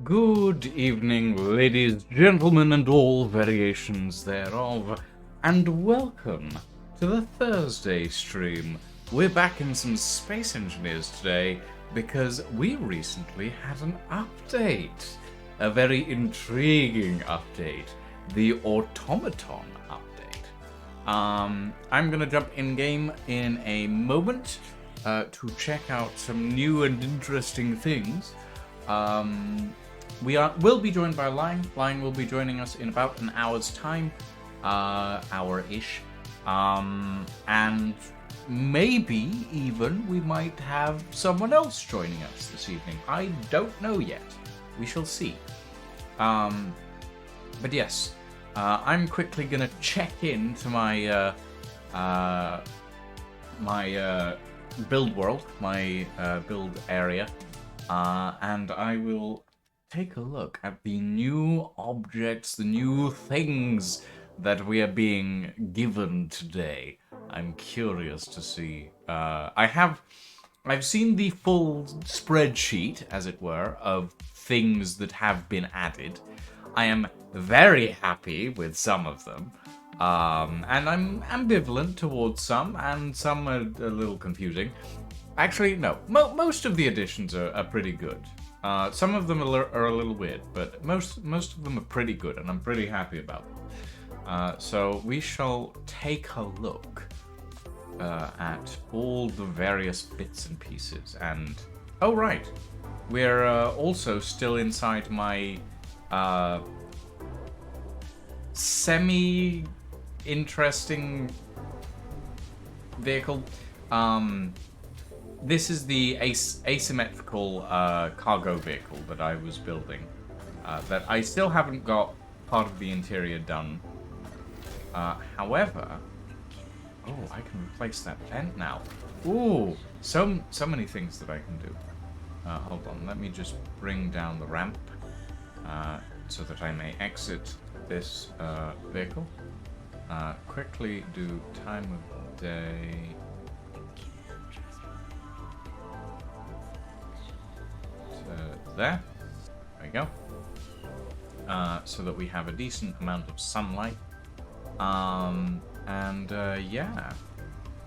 Good evening, ladies, gentlemen, and all variations thereof, and welcome to the Thursday stream. We're back in some Space Engineers today because we recently had an update. A very intriguing update. The Automaton update. I'm going to jump in-game in a moment to check out some new and interesting things. We'll be joined by Lion. Lion will be joining us in about an hour's time, hour-ish, and maybe even we might have someone else joining us this evening. I don't know yet. We shall see. But yes, I'm quickly gonna check into my build world, my build area, and I will take a look at the new objects, the new things that we are being given today. I'm curious to see. I've seen the full spreadsheet, as it were, of things that have been added. I am very happy with some of them, and I'm ambivalent towards some, and some are a little confusing. Actually, no. Most of the additions are pretty good. Some of them are a little weird, but most of them are pretty good, and I'm pretty happy about them. So we shall take a look at all the various bits and pieces. And oh right, we're also still inside my semi-interesting vehicle. This is the asymmetrical cargo vehicle that I was building, that I still haven't got part of the interior done. However, oh, I can replace that vent now. Ooh, so many things that I can do. Hold on, let me just bring down the ramp so that I may exit this vehicle. Quickly do time of day. There we go. So that we have a decent amount of sunlight. Yeah.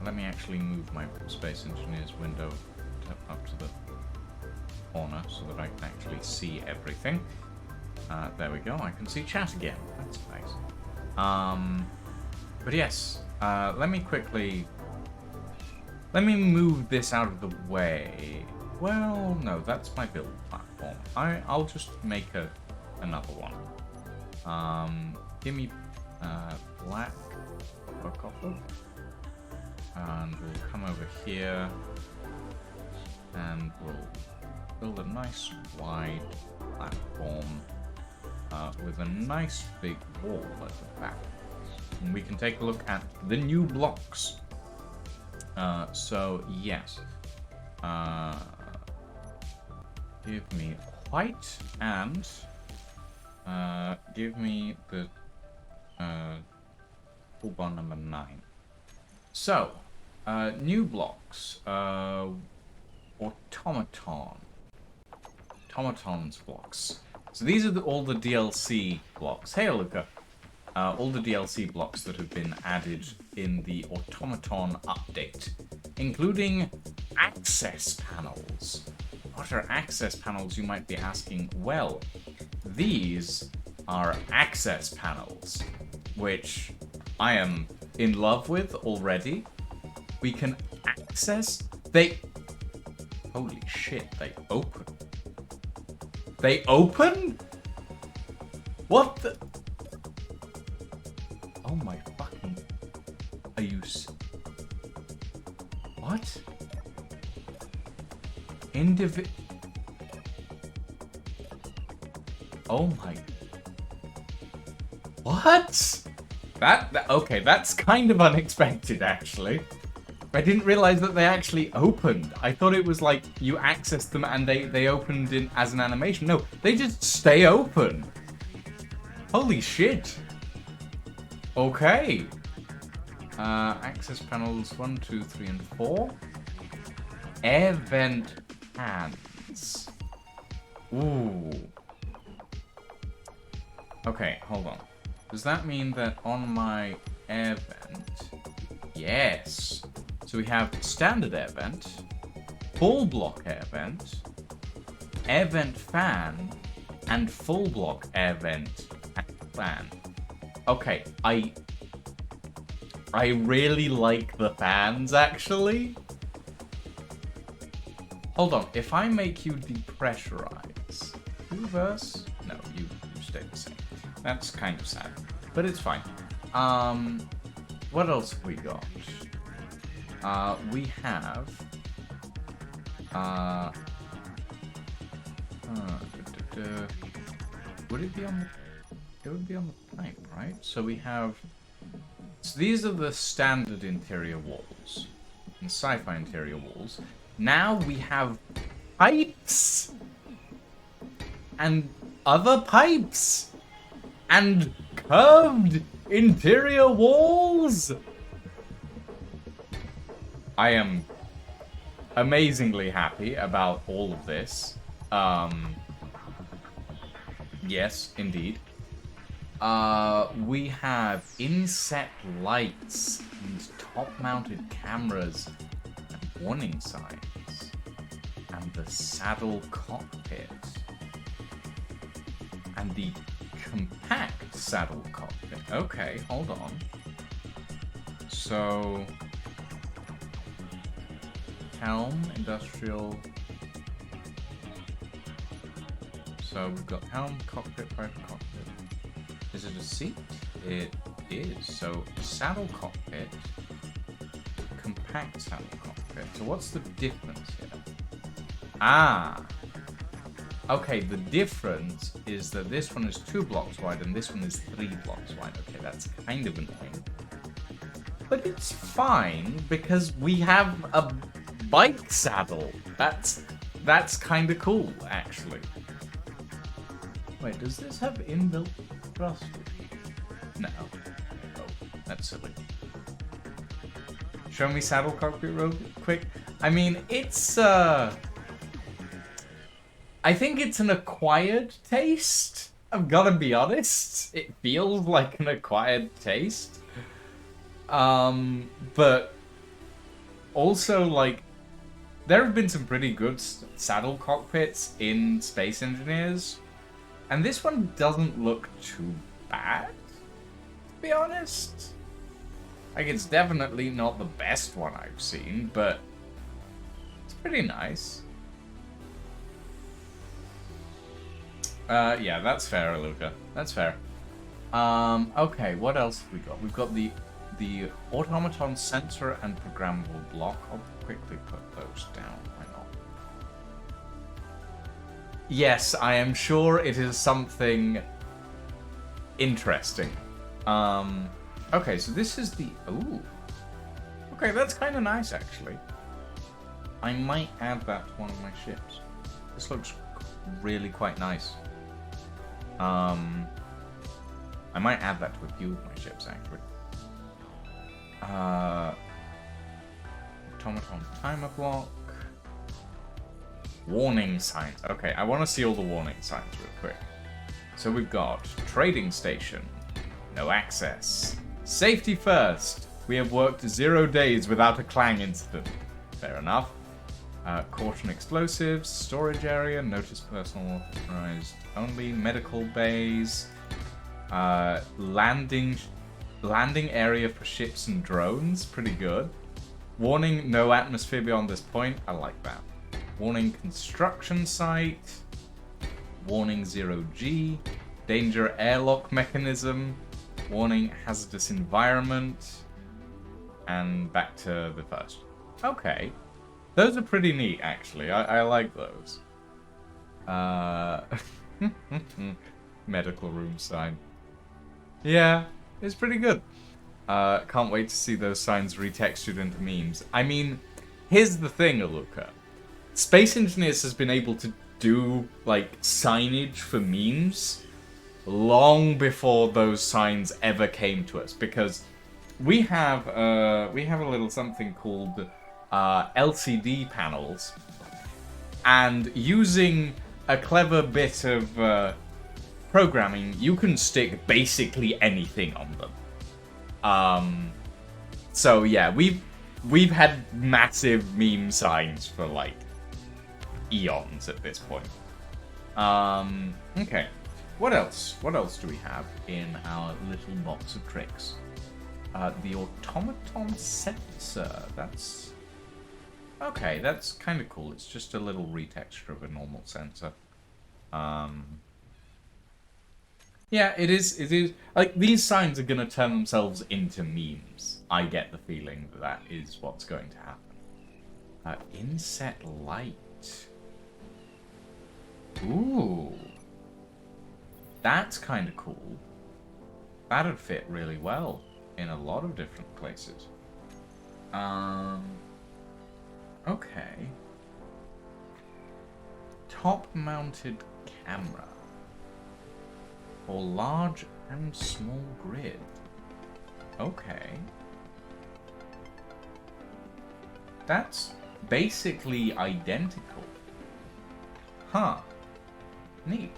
Let me actually move my Space Engineers window up to the corner so that I can actually see everything. There we go. I can see chat again. That's nice. But yes, let me move this out of the way. Well, no, that's my build platform. I'll just make another one. Give me black copper. And we'll come over here and we'll build a nice wide platform with a nice big wall at the back. And we can take a look at the new blocks. So yes, give me white and give me the toolbar number 9. So, new blocks. Automaton's blocks. So these are all the DLC blocks. Hey, Luca. All the DLC blocks that have been added in the Automaton update, including access panels. What are access panels, you might be asking? Well, these are access panels, which I am in love with already. We can access... Holy shit, they open. They open? What the... Oh my fucking... Are you... What? Oh my... What? Okay, that's kind of unexpected, actually. I didn't realize that they actually opened. I thought it was like you accessed them and they opened in as an animation. No, they just stay open. Holy shit. Okay. Access panels 1, 2, 3, and 4. Air vent hands. Ooh. Okay, hold on. Does that mean that on my air vent... Yes. So we have standard air vent, full block air vent fan, and full block air vent and fan. Okay, I really like the fans, actually. Hold on, if I make you depressurize, reverse? No, you stay the same. That's kind of sad, but it's fine. What else have we got? We have... Would it be on the... It would be on the pipe, right? So we have... So these are the standard interior walls. The sci-fi interior walls. Now we have pipes! And other pipes! And curved interior walls! I am amazingly happy about all of this. Yes, indeed. We have inset lights and top-mounted cameras and warning signs. And the saddle cockpit. And the compact saddle cockpit. Okay, hold on. So... helm, industrial. So we've got helm, cockpit, private cockpit. Is it a seat? It is. So saddle cockpit, compact saddle cockpit. So what's the difference here? Ah. Okay, the difference is that this one is 2 blocks wide and this one is 3 blocks wide. Okay, that's kind of annoying. But it's fine because we have a bike saddle. That's kind of cool, actually. Wait, does this have inbuilt thrusters? No. Oh, that's silly. Show me saddle cockpit real quick. I mean, it's I think it's an acquired taste. I've gotta be honest. It feels like an acquired taste. But also, like, there have been some pretty good saddle cockpits in Space Engineers, and this one doesn't look too bad, to be honest. Like, it's definitely not the best one I've seen, but it's pretty nice. Yeah, that's fair, Luca. That's fair. Okay, what else have we got? We've got the automaton sensor and programmable block. I'll quickly put those down. Why not? Yes, I am sure it is something interesting. Okay, so this is the... Ooh. Okay, that's kind of nice, actually. I might add that to one of my ships. This looks really quite nice. I might add that to a few of my ships, actually. Automaton timer block. Warning signs. Okay, I want to see all the warning signs real quick. So we've got trading station. No access. Safety first. We have worked 0 days without a clang incident. Fair enough. Caution explosives. Storage area. Notice personal authorized only. Medical bays. Landing area for ships and drones. Pretty good. Warning, no atmosphere beyond this point. I like that. Warning, construction site. Warning, 0G. Danger, airlock mechanism. Warning, hazardous environment. And back to the first. Okay. Those are pretty neat, actually. I like those. Medical room sign. Yeah, it's pretty good. Can't wait to see those signs retextured into memes. I mean, here's the thing, Aluka. Space Engineers has been able to do, like, signage for memes long before those signs ever came to us, because we have a little something called LCD panels, and using a clever bit of programming, you can stick basically anything on them. So yeah, we've had massive meme signs for like eons at this point. Okay. What else? What else do we have in our little box of tricks? The automaton sensor. That's okay. That's kind of cool. It's just a little retexture of a normal sensor. Yeah, it is. It is like these signs are gonna turn themselves into memes. I get the feeling that that is what's going to happen. Inset light. Ooh. That's kind of cool. That'd fit really well in a lot of different places. Okay. Top-mounted camera. For large and small grid. Okay. That's basically identical. Huh. Neat.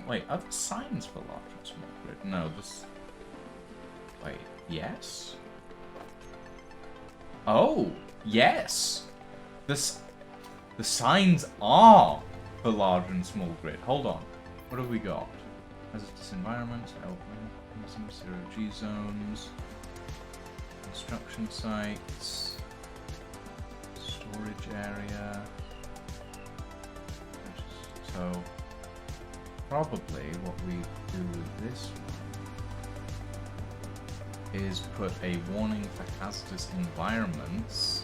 Wait, are there signs for large and small grid? No, this... Wait, yes? Oh, yes! The signs are for large and small grid. Hold on. What have we got? Hazardous environment, some 0G zones, construction sites, storage area. So, probably what we do with this one is put a warning for hazardous environments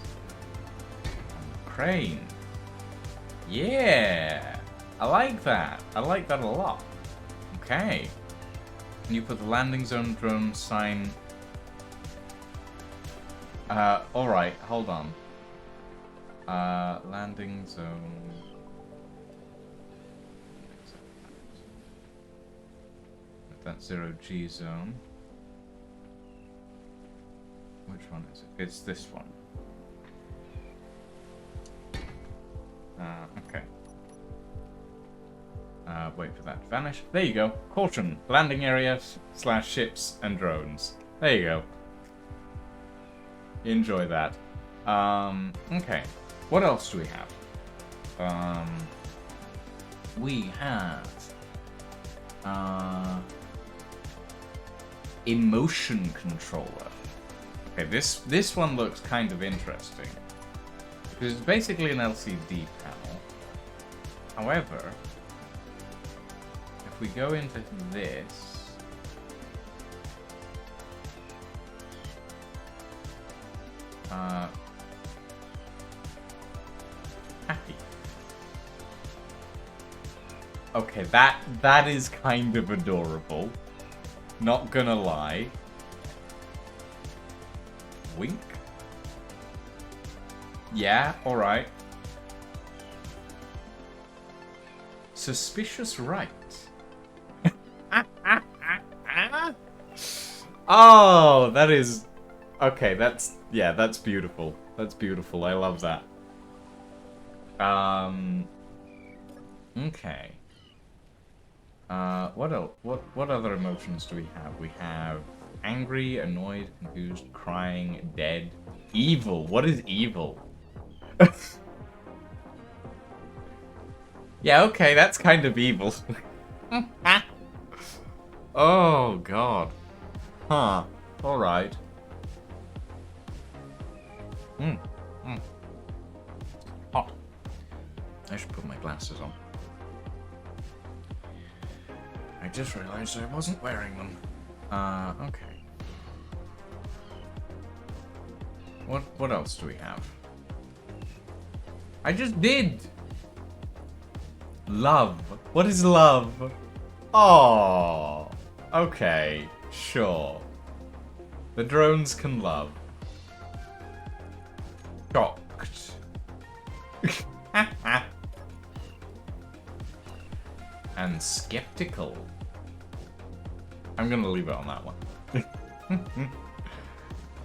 on the crane. Yeah! I like that. I like that a lot. Okay. And you put the landing zone drone sign. Alright, hold on. Landing zone. That's 0G zone. Which one is it? It's this one. Okay. Wait for that to vanish. There you go. Caution. Landing area / ships and drones. There you go. Enjoy that. Okay. What else do we have? We have... emotion controller. Okay, this one looks kind of interesting. Because it's basically an LCD panel. However, if we go into this... happy. Okay, that is kind of adorable. Not gonna lie. Wink? Yeah, alright. Suspicious right. Oh, that is... Okay, that's... Yeah, that's beautiful. That's beautiful. I love that. Okay. What else? What other emotions do we have? We have angry, annoyed, confused, crying, dead, evil. What is evil? Yeah, okay, that's kind of evil. Oh, God. Huh. Alright. Hot. I should put my glasses on. I just realized I wasn't wearing them. Okay. What else do we have? I just did! Love. What is love? Oh. Okay. Sure. The drones can love. Shocked. And skeptical. I'm gonna leave it on that one.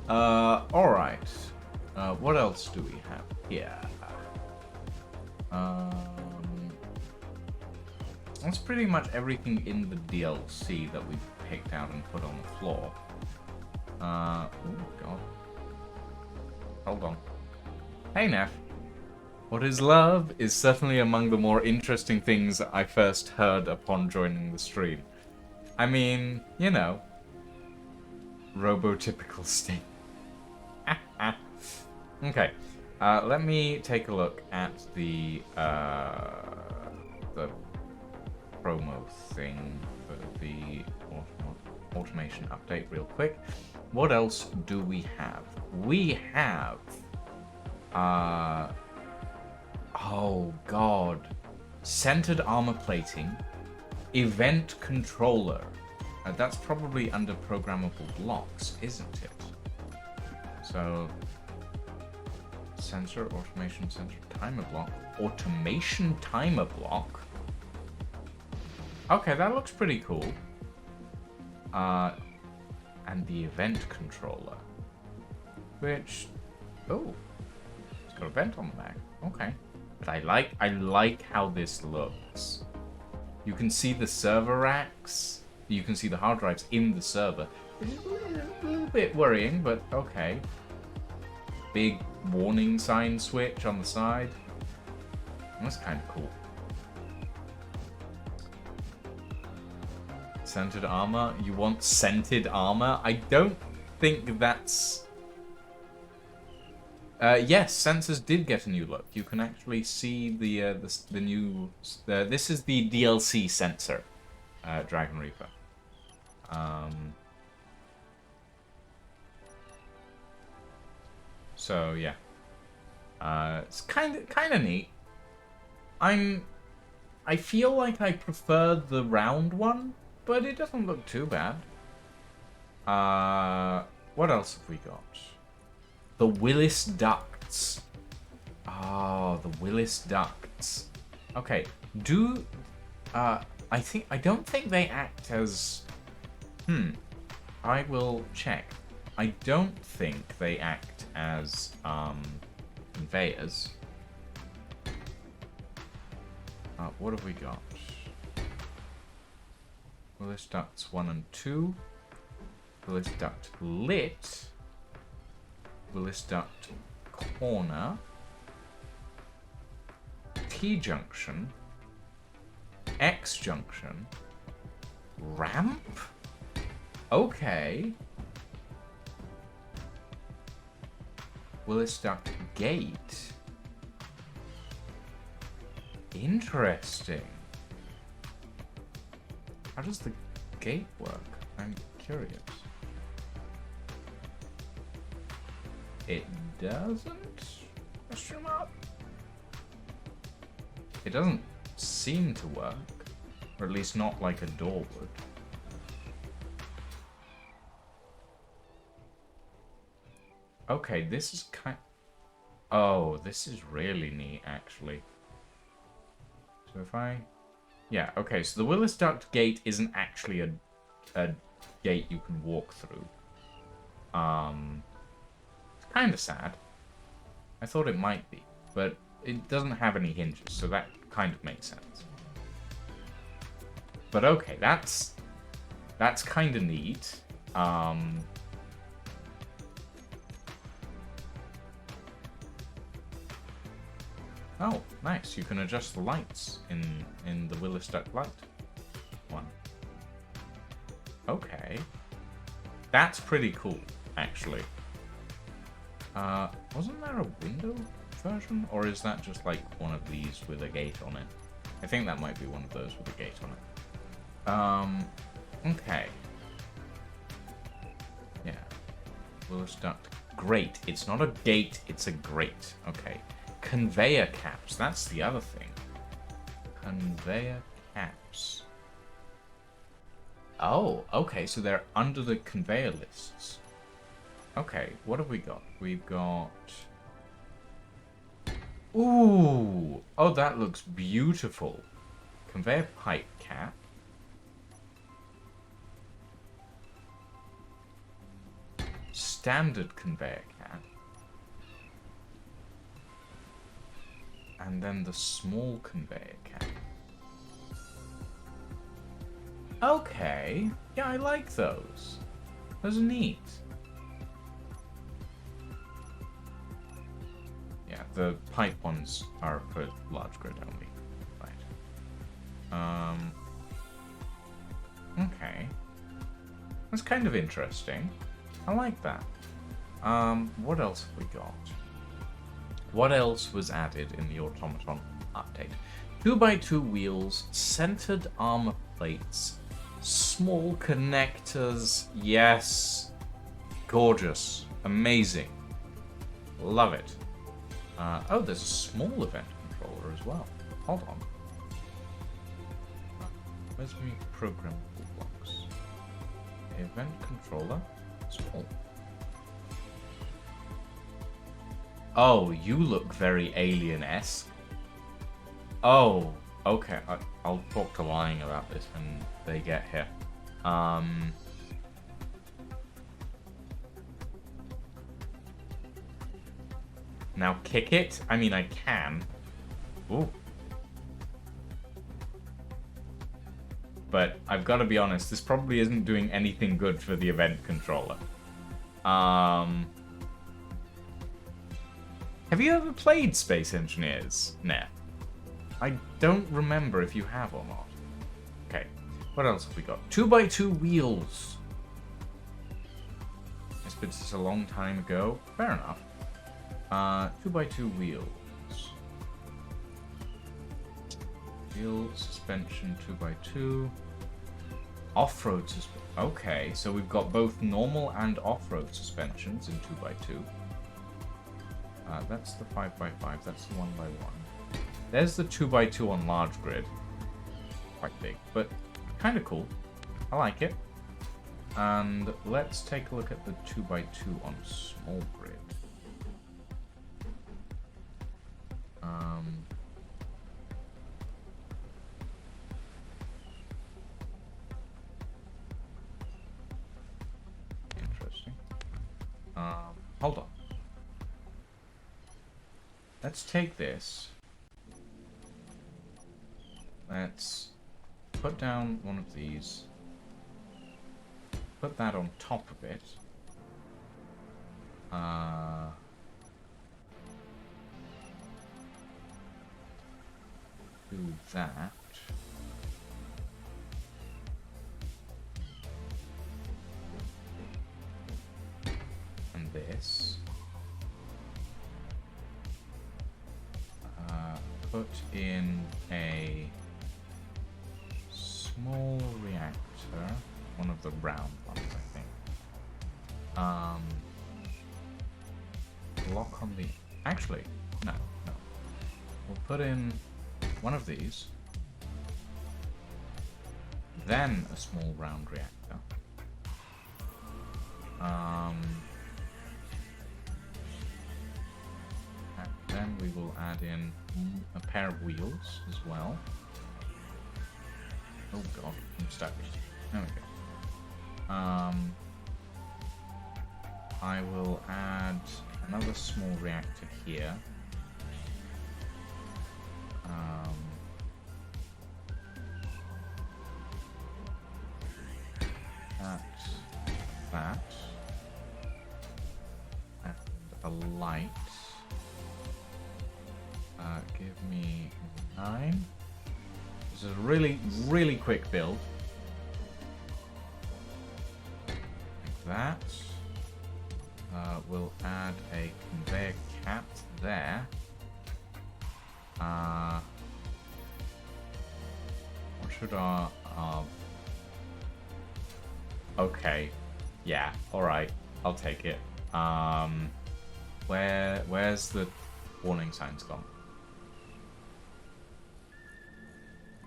Alright. What else do we have here? That's pretty much everything in the DLC that we've picked out and put on the floor. Oh god. Hold on. Hey, Neff. What is love is certainly among the more interesting things I first heard upon joining the stream. I mean, you know, robotypical state. Okay, let me take a look at the promo thing for the automation update real quick. What else do we have? We have, oh god, centered armor plating, event controller. That's probably under programmable blocks, isn't it? So, sensor, automation, sensor, timer block, automation timer block. Okay, that looks pretty cool. And the event controller, which, oh, it's got a vent on the back. Okay, but I like how this looks. You can see the server racks. You can see the hard drives in the server. Which is a little bit worrying, but okay. Big warning sign switch on the side. That's kind of cool. Scented armor? You want scented armor? I don't think that's... yes, sensors did get a new look. You can actually see the new... this is the DLC sensor, Dragon Reaper. So yeah, it's kind of neat. I feel like I prefer the round one, but it doesn't look too bad. What else have we got? The Willis ducts. Oh, the Willis ducts. Okay, I don't think they act as... I will check. I don't think they act as, conveyors. What have we got? Willis ducts 1 and 2. Willis duct lit. Willis duct corner. T-junction. X-junction. Ramp? Okay. Willis duct gate. Interesting. How does the gate work? I'm curious. It doesn't? Question mark? It doesn't seem to work. Or at least not like a door would. Okay, this is kind... Oh, this is really neat, actually. So if I... Yeah, okay, so the Willis Duct Gate isn't actually a gate you can walk through. It's kind of sad. I thought it might be, but it doesn't have any hinges, so that kind of makes sense. But okay, that's kind of neat. Oh, nice. You can adjust the lights in the Willis Duct light one. Okay. That's pretty cool, actually. Wasn't there a window version? Or is that just like one of these with a gate on it? I think that might be one of those with a gate on it. Okay. Yeah. Willis Duct. Grate. It's not a gate, it's a grate. Okay. Conveyor caps. That's the other thing. Conveyor caps. Oh, okay. So they're under the conveyor lists. Okay. What have we got? We've got... Ooh. Oh, that looks beautiful. Conveyor pipe cap. Standard conveyor cap. And then the small conveyor cap. Okay. Yeah, I like those. Those are neat. Yeah, the pipe ones are for large grid only. Right. Okay. That's kind of interesting. I like that. What else have we got? What else was added in the Automaton update? 2x2 wheels, centered armor plates, small connectors. Yes. Gorgeous. Amazing. Love it. Oh, there's a small event controller as well. Hold on. Where's my programmable blocks? Event controller. Small. Oh, you look very alien-esque. Oh, okay. I'll talk to Lying about this when they get here. Now kick it? I mean, I can. Ooh. But I've got to be honest, this probably isn't doing anything good for the event controller. Have you ever played Space Engineers? Nah. I don't remember if you have or not. Okay. What else have we got? 2x2 wheels. It's been just a long time ago. Fair enough. 2x2 wheels. Wheel suspension 2x2. Off-road suspension. Okay, so we've got both normal and off-road suspensions in 2x2. That's the 5x5. That's the 1x1. There's the 2x2 on large grid. Quite big, but kind of cool. I like it. And let's take a look at the 2x2 on small grid. Interesting. Hold on. Let's take this. Let's put down one of these. Put that on top of it. Do that. And this. Put in a small reactor. One of the round ones, I think. Lock on the... Actually, no. We'll put in one of these. Then a small round reactor. And then we will add in a pair of wheels as well. Oh god, I'm stuck. There we go. I will add another small reactor here. That. And a light. Give me 9. This is a really, really quick build. Like that. We'll add a conveyor cap there. What should our okay. Yeah, alright. I'll take it. Where's the warning signs gone?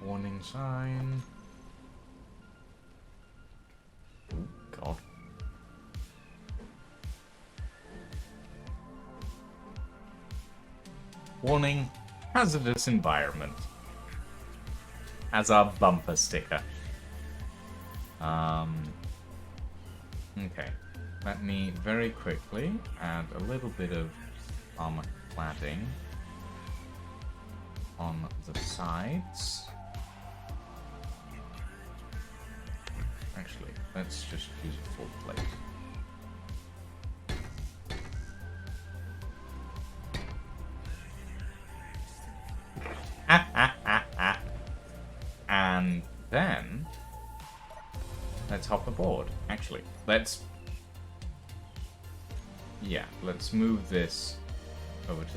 Warning sign. Oh, God. Warning, hazardous environment. As our bumper sticker. Okay. Let me very quickly add a little bit of armor cladding on the sides. Actually, let's just use a full plate. And then let's hop aboard. Actually, let's move this over to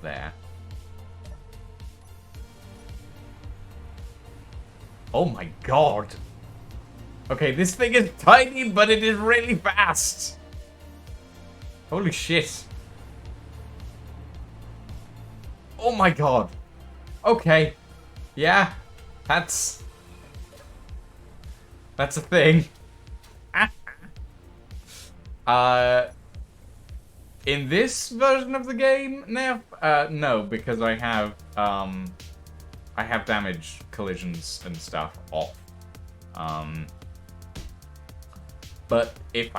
there. Oh my god. Okay, this thing is tiny, but it is really fast. Holy shit. Oh my god. Okay. Yeah. That's a thing. In this version of the game, no, because I have damage collisions and stuff off. But if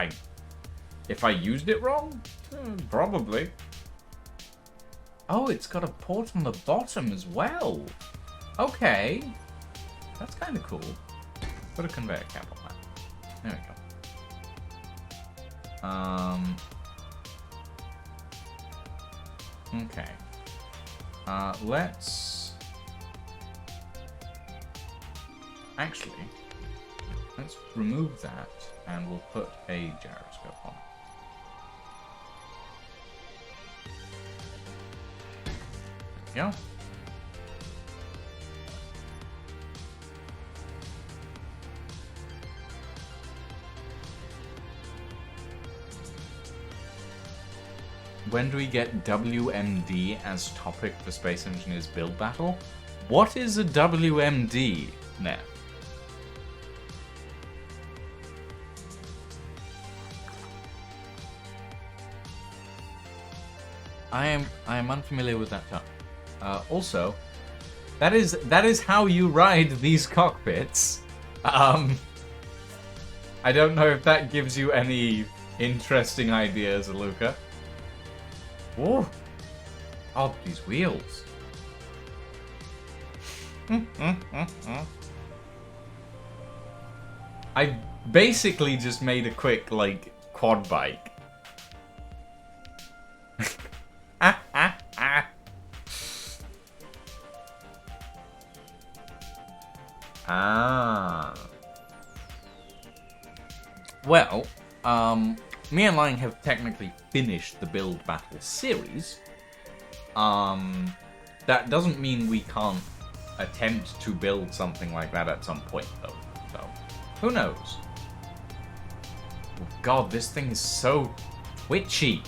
I used it wrong, probably. Oh, it's got a port on the bottom as well. Okay. That's kind of cool. Put a conveyor cap on that. There we go. Okay. Let's remove that and we'll put a gyroscope on. There we go. When do we get WMD as topic for Space Engineers Build Battle? What is a WMD, Neff? I am unfamiliar with that term. Also, that is how you ride these cockpits. I don't know if that gives you any interesting ideas, Luca. Whoa! Oh, these wheels. I basically just made a quick, like, quad bike. Ah. Well, me and Lang have technically finished the Build Battle series. That doesn't mean we can't attempt to build something like that at some point, though. So, who knows? Oh, God, this thing is so twitchy.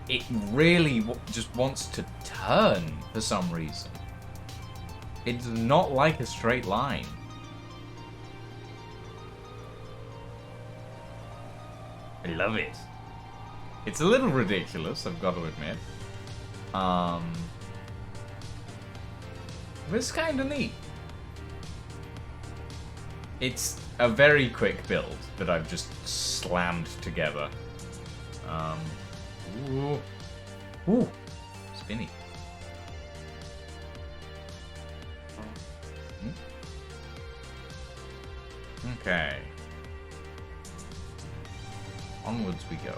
It really just wants to turn for some reason. It's not like a straight line. I love it. It's a little ridiculous, I've got to admit. But it's kind of neat. It's a very quick build that I've just slammed together. Ooh. Ooh. Spinny. Okay. Onwards we go.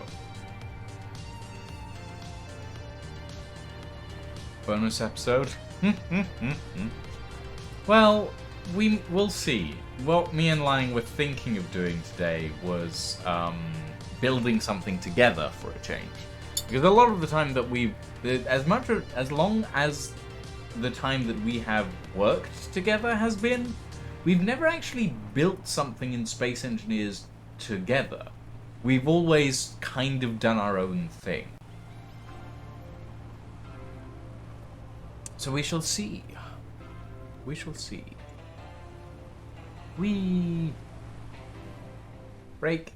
Bonus episode? Well, we'll see. What me and Lang were thinking of doing today was building something together for a change. Because a lot of the time that as long as the time that we have worked together has been, we've never actually built something in Space Engineers together. We've always kind of done our own thing. So we shall see. We shall see. Break.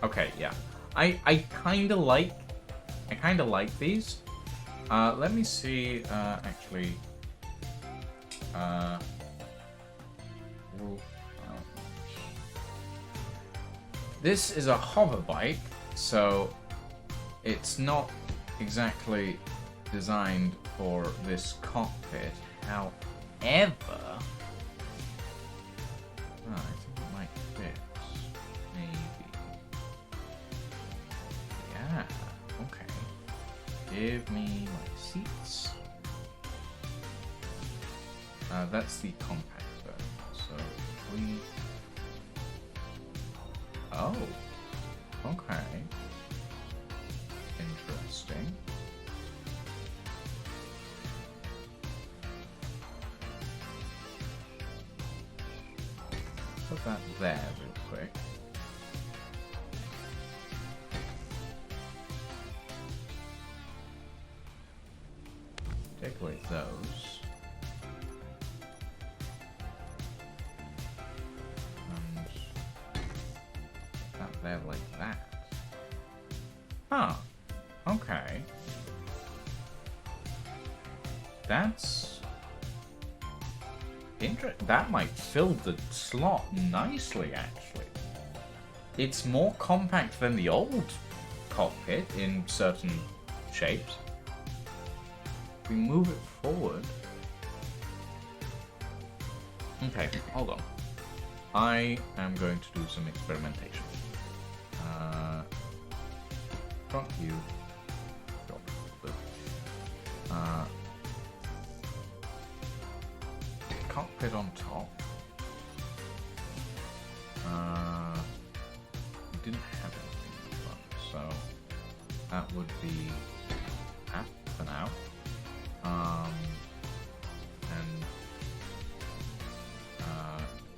Okay, yeah. I kinda like these. Let me see, actually. This is a hover bike, so it's not exactly designed for this cockpit. However, I think it might fit. Maybe. Yeah. Okay. Give me my seats. That's the compact version. So we. Oh. Okay. Interesting. Put that there real quick. Take away those. And that there like that. Huh. Okay. That's that might fill the slot nicely, actually. It's more compact than the old cockpit in certain shapes. If we move it forward. Okay, hold on. I am going to do some experimentation. Front view. Cockpit on top. We didn't have anything in front, so that would be that for now.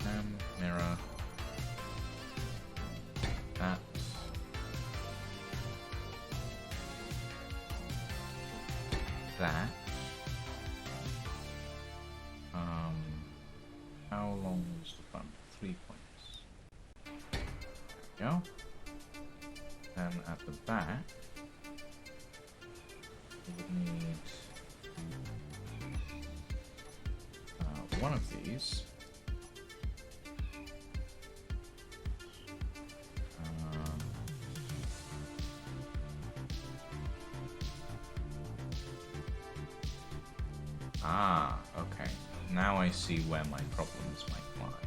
And mirror. That. That. How long is the front? 3 points. There we go. And at the back, we would need one of these. Okay. Now I see where my problems might lie.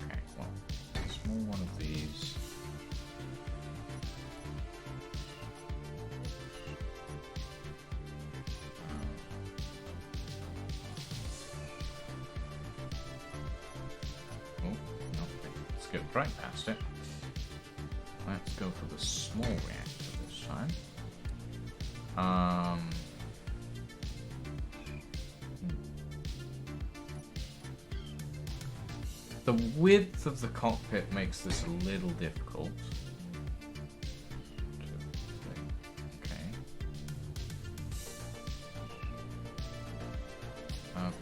Okay, well, a small one of these. Oh, nothing. Skipped right past it. Let's go for the small reactor this time. Um, the width of the cockpit makes this a little difficult.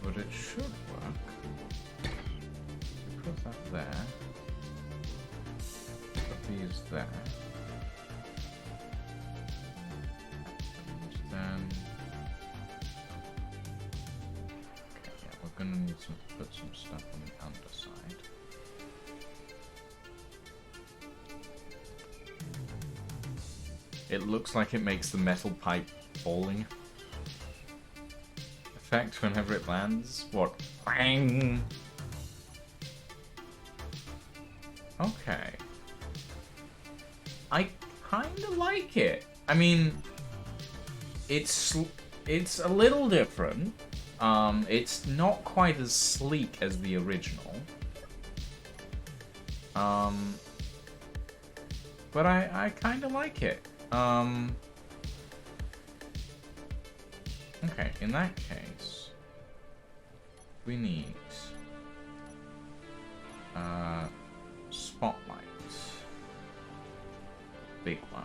But it should work. Put that there. Put these there. And then... Okay, yeah, we're gonna need to put some stuff on the underside. It looks like it makes the metal pipe falling effect whenever it lands. What? Bang! Okay. I kinda like it. I mean, it's a little different. It's not quite as sleek as the original. But I kinda like it. Okay, in that case, we need spotlights. Big one.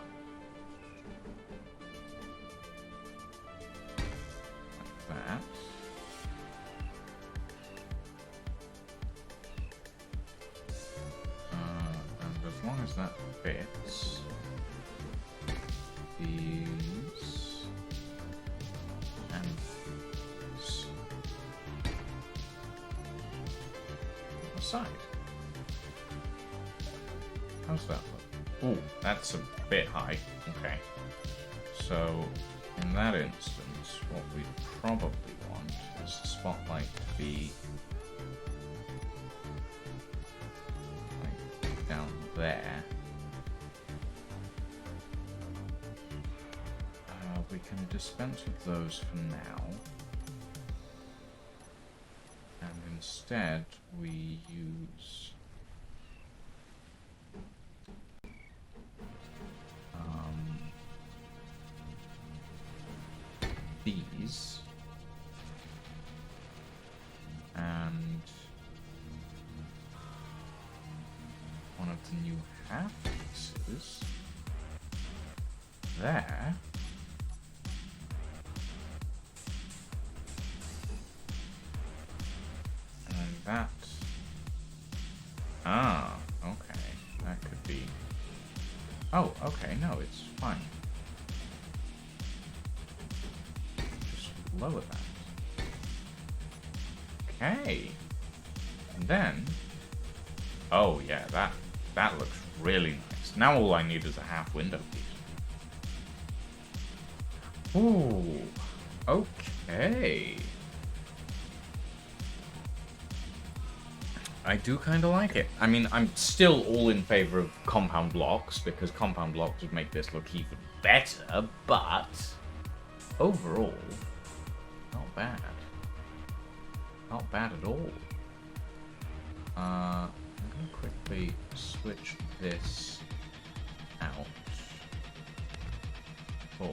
Like that. And as long as that fits, these and these on the side. How's that look? Ooh, that's a bit high. Okay. So, in that instance, what we probably want is the spotlight to be like down there. We can dispense with those for now. And instead, we use these and one of the new half pieces there. And that. Ah, okay. That could be. Oh, okay, no, it's fine. Just lower that. Okay. And then. Oh, yeah, that looks really nice. Now all I need is a half window piece. Ooh. Okay. I do kind of like it. I mean, I'm still all in favor of compound blocks, because compound blocks would make this look even better, but overall, not bad. Not bad at all. I'm going to quickly switch this out for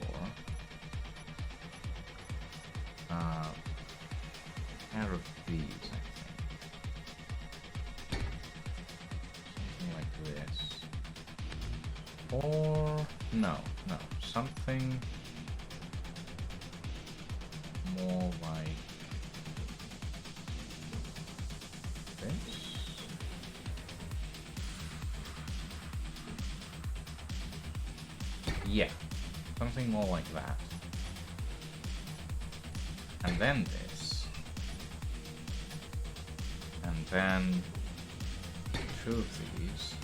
a pair of these, I think. Like this. Or no, something more like this. Yeah, something more like that. And then this. And then two of these.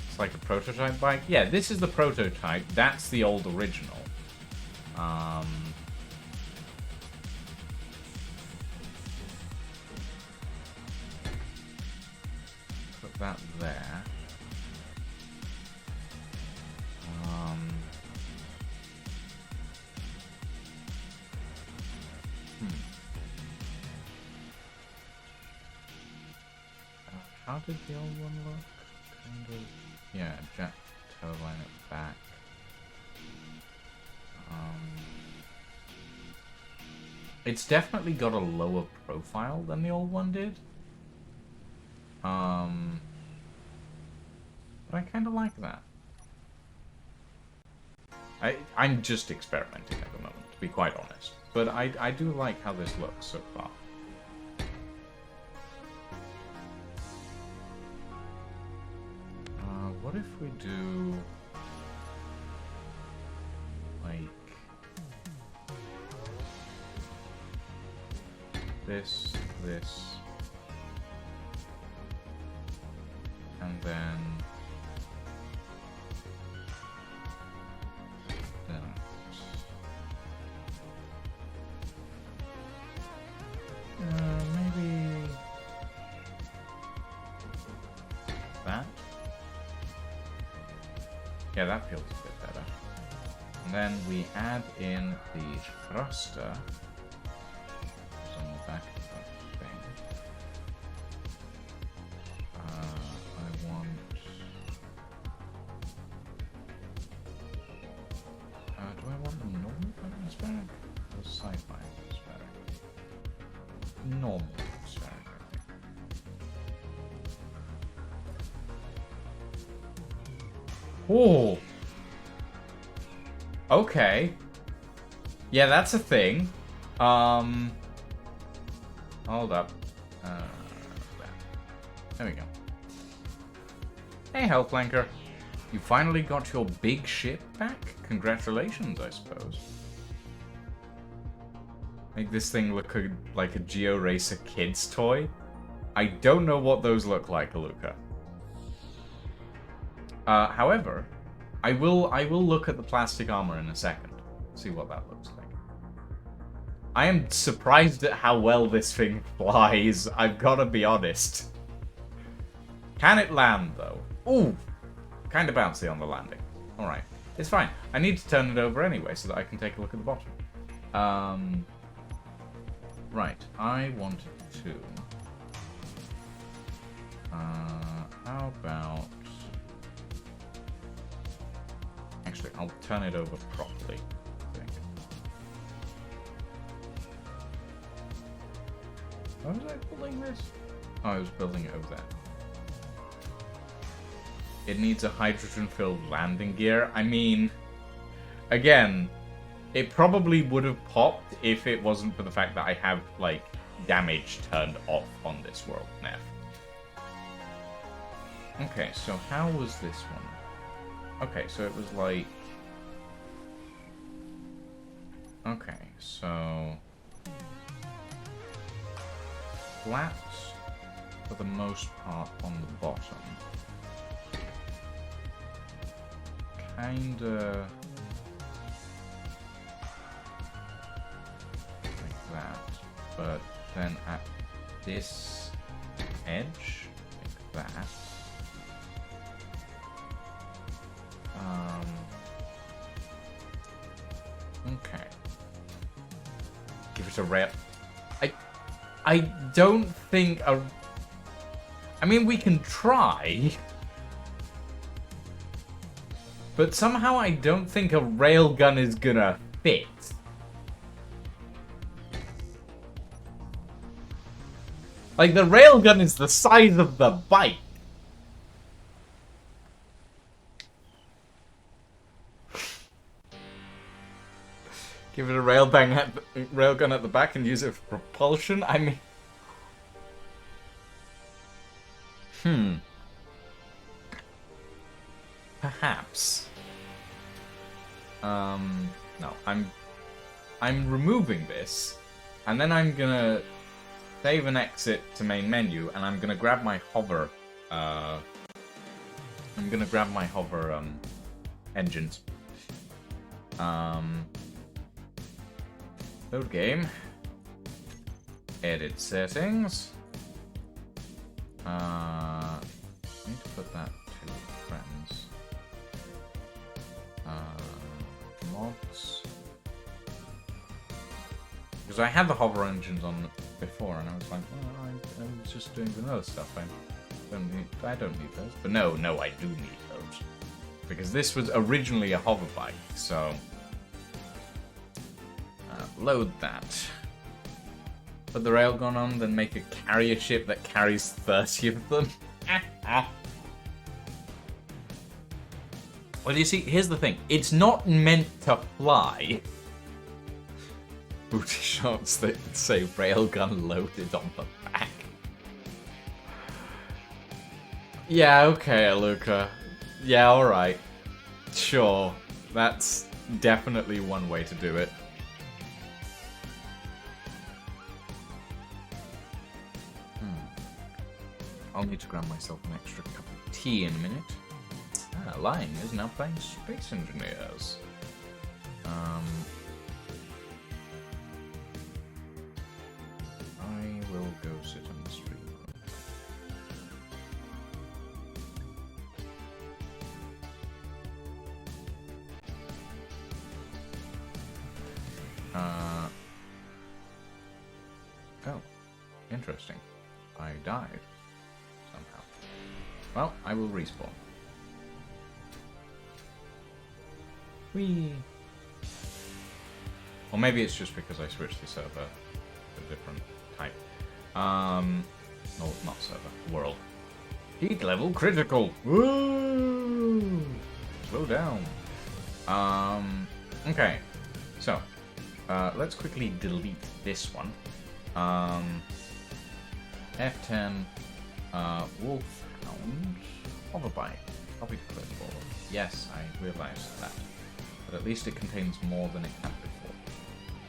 It's like a prototype bike. Yeah, this is the prototype. That's the old original. Put that there. How did the old one look? Kind of, yeah, jet curve line it back. It's definitely got a lower profile than the old one did. But I kind of like that. I'm just experimenting at the moment, to be quite honest. But I do like how this looks so far. What if we do... like... this, and then that. Maybe that. Yeah, that feels a bit better. And then we add in the thruster. Back of that thing. I want... do I want the normal atmospheric or sci-fi atmospheric? Normal atmospheric, I think. Oh! Okay. Yeah, that's a thing. Hold up. There we go. Hey, Hellflanker. You finally got your big ship back? Congratulations, I suppose. Make this thing look like a Geo Racer kid's toy? I don't know what those look like, Aluka. However, I will look at the plastic armor in a second. See what that looks like. I am surprised at how well this thing flies, I've gotta be honest. Can it land, though? Ooh! Kinda bouncy on the landing. Alright. It's fine. I need to turn it over anyway, so that I can take a look at the bottom. Right. I wanted to... how about... Actually, I'll turn it over properly. Why was I building this? Oh, I was building it over there. It needs a hydrogen-filled landing gear. I mean, again, it probably would have popped if it wasn't for the fact that I have, like, damage turned off on this world, Neff. Okay, so how was this one? Okay, so it was like... Okay, so... flat, for the most part, on the bottom. Kinda... like that. But then at this edge, like that. Okay. Give it a rail. I don't think a... I mean, we can try. But somehow I don't think a railgun is gonna fit. Like, the railgun is the size of the bike. Give it a railgun at the back and use it for propulsion? I mean... Perhaps. No, I'm removing this, and then I'm gonna save and exit to main menu, and I'm gonna grab my hover, engines. Load game. Edit settings. I need to put that to friends. Mods. Because I had the hover engines on before, and I was like, well, I was just doing vanilla stuff. I don't need those. But no, I do need those. Because this was originally a hover bike, so... load that. Put the railgun on, then make a carrier ship that carries 30 of them. Well, you see, here's the thing. It's not meant to fly. Booty shots that say railgun loaded on the back. Yeah, okay, Aluka. Yeah, alright. Sure. That's definitely one way to do it. I'll need to grab myself an extra cup of tea in a minute. Lying is now playing Space Engineers. I will go sit on the stream. Oh, interesting. I died somehow. Well, I will respawn. Whee! Or maybe it's just because I switched the server to a different type. No, not server. World. Heat level critical! Woo! Slow down. Okay. So, let's quickly delete this one. F10, Wolfhound, Hoverbike, copy to clipboard. Yes, I realized that. But at least it contains more than it had before.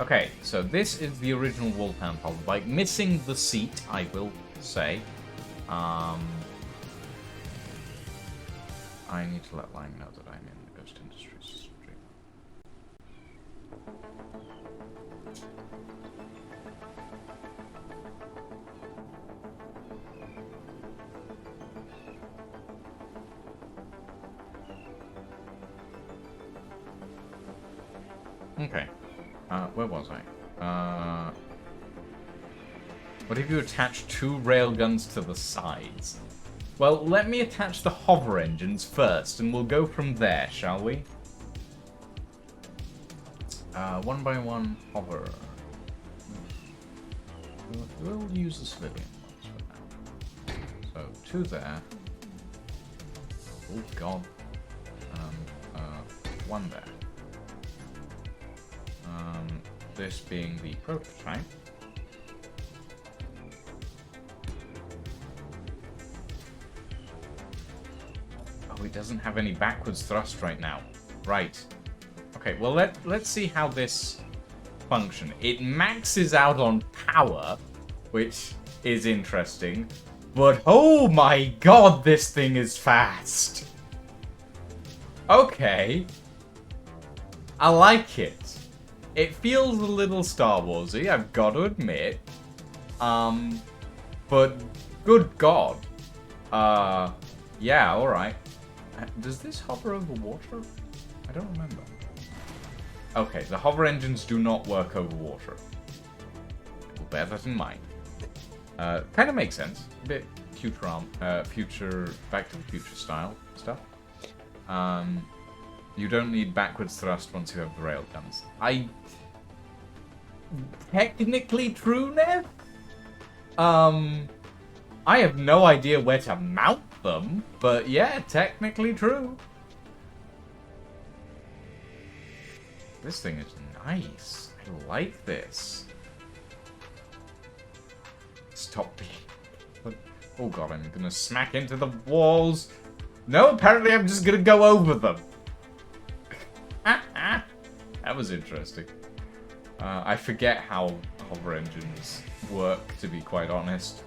Okay, so this is the original Wolfhound Hoverbike, missing the seat, I will say. I need to let Lang know that I'm in the Ghost Industries stream. Okay. Where was I? What if you attach 2 railguns to the sides? Well, let me attach the hover engines first, and we'll go from there, shall we? One by one hover. We'll use the civilian ones for now. So, 2 there. Oh god. 1 there. This being the prototype. Oh, it doesn't have any backwards thrust right now. Right. Okay, well let's see how this functions. It maxes out on power, which is interesting. But oh my god, this thing is fast. Okay. I like it. It feels a little Star Warsy, I've got to admit. But good god. Yeah, alright. Does this hover over water? I don't remember. Okay, the hover engines do not work over water. We'll bear that in mind. Kind of makes sense. A bit future Back to the Future style stuff. You don't need backwards thrust once you have the railguns. Technically true, Nev? I have no idea where to mount them, but yeah, technically true. This thing is nice. I like this. Stop being... Oh god, I'm gonna smack into the walls. No, apparently I'm just gonna go over them. That was interesting. I forget how hover engines work, to be quite honest.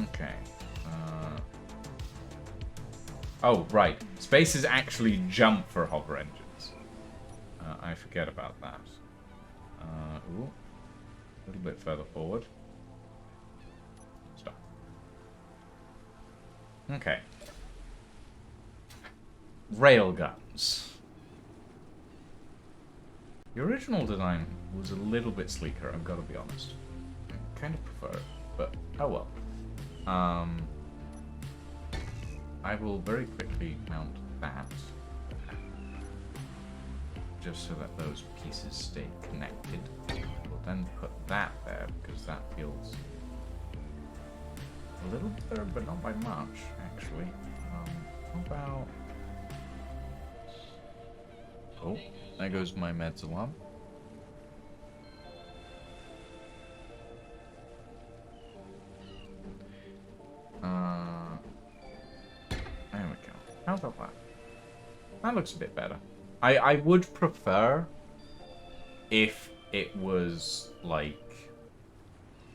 Okay. Oh, right. Spaces actually jump for hover engines. I forget about that. Ooh. A little bit further forward. Stop. Okay. Railguns. The original design was a little bit sleeker, I've got to be honest. I kind of prefer it, but oh well. I will very quickly mount that. Just so that those pieces stay connected. We'll then put that there, because that feels a little better, but not by much, actually. How about... Oh, there goes my meds alarm. There we go. How about that? That looks a bit better. I would prefer if it was like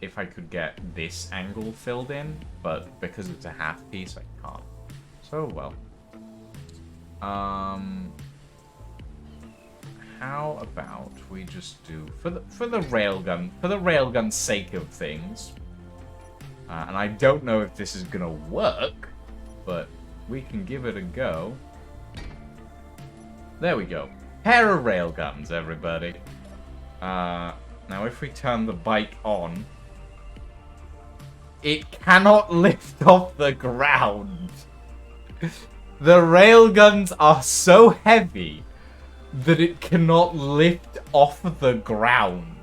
if I could get this angle filled in, but because it's a half piece, I can't. So well. How about we just do for the railgun's sake of things, and I don't know if this is gonna work, but we can give it a go. There we go. Pair of railguns, everybody. Now if we turn the bike on, it cannot lift off the ground. The railguns are so heavy that it cannot lift off the ground.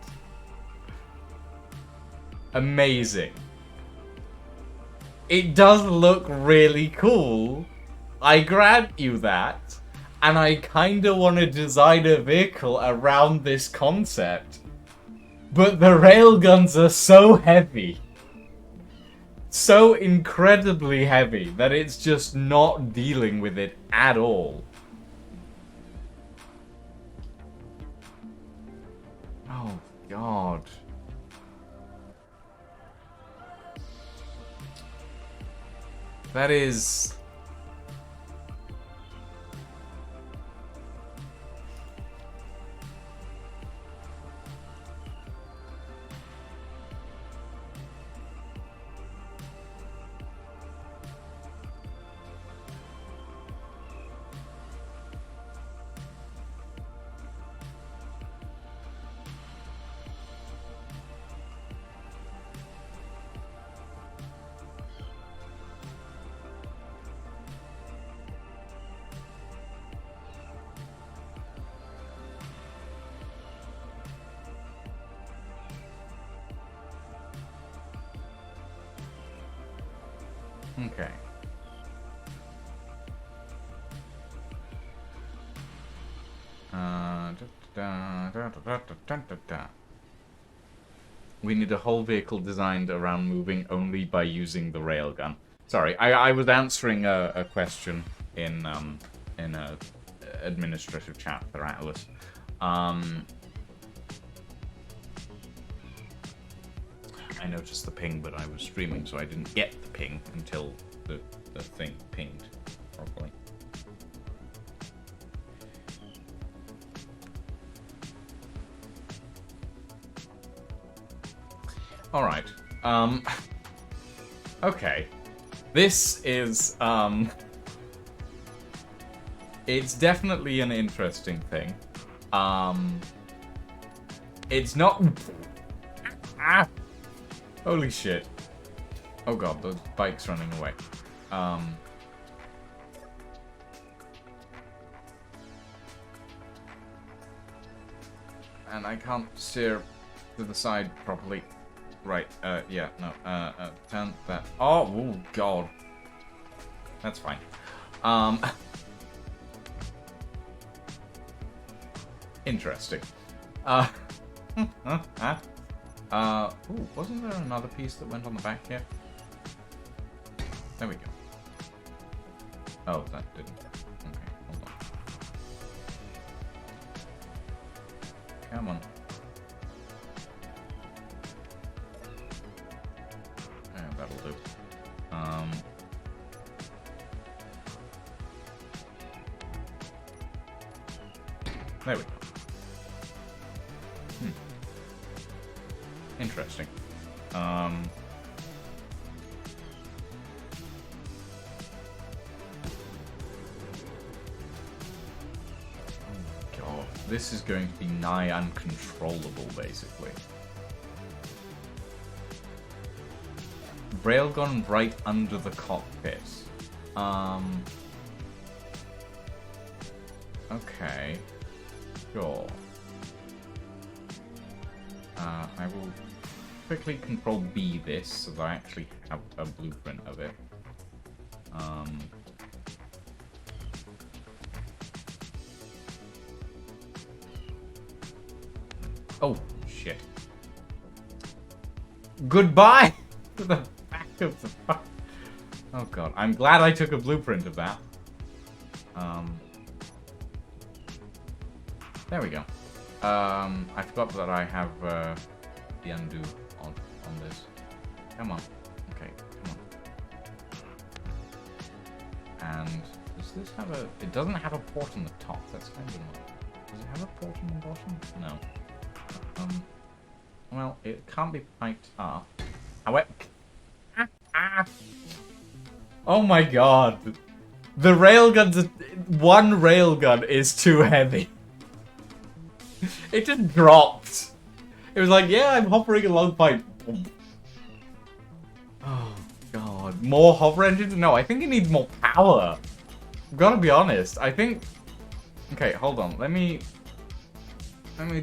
Amazing. It does look really cool. I grant you that. And I kinda want to design a vehicle around this concept. But the railguns are so heavy. So incredibly heavy that it's just not dealing with it at all. Oh, God. That is... Okay. We need a whole vehicle designed around moving only by using the railgun. Sorry, I was answering a question in a administrative chat for Atlas. I noticed the ping, but I was streaming, so I didn't get the ping until the thing pinged properly. Alright. Okay. This is, it's definitely an interesting thing. It's not... Ah! Holy shit. Oh god, the bike's running away. And I can't steer to the side properly. Right, yeah, no, turn that... Oh god. That's fine. Interesting. Ooh, wasn't there another piece that went on the back here? There we go. Oh, that didn't. Okay, hold on. Come on. Yeah, that'll do. There we go. Interesting. God. this is going to be nigh uncontrollable, basically. Railgun right under the cockpit. Okay. Sure. I will quickly control B this so that I actually have a blueprint of it. Oh, shit. Goodbye to the back of the... Oh god, I'm glad I took a blueprint of that. There we go. I forgot that I have the undo on this. Come on. Okay, come on. And does this have a... It doesn't have a port on the top. That's kind of annoying. Does it have a port on the bottom? No. Well, it can't be piped up. However... Oh my god. The railgun's... One railgun is too heavy. It just dropped. It was like, yeah, I'm hovering along pipe. Oh, God. More hover engines? No, I think it needs more power. I've got to be honest. I think... Okay, hold on. Let me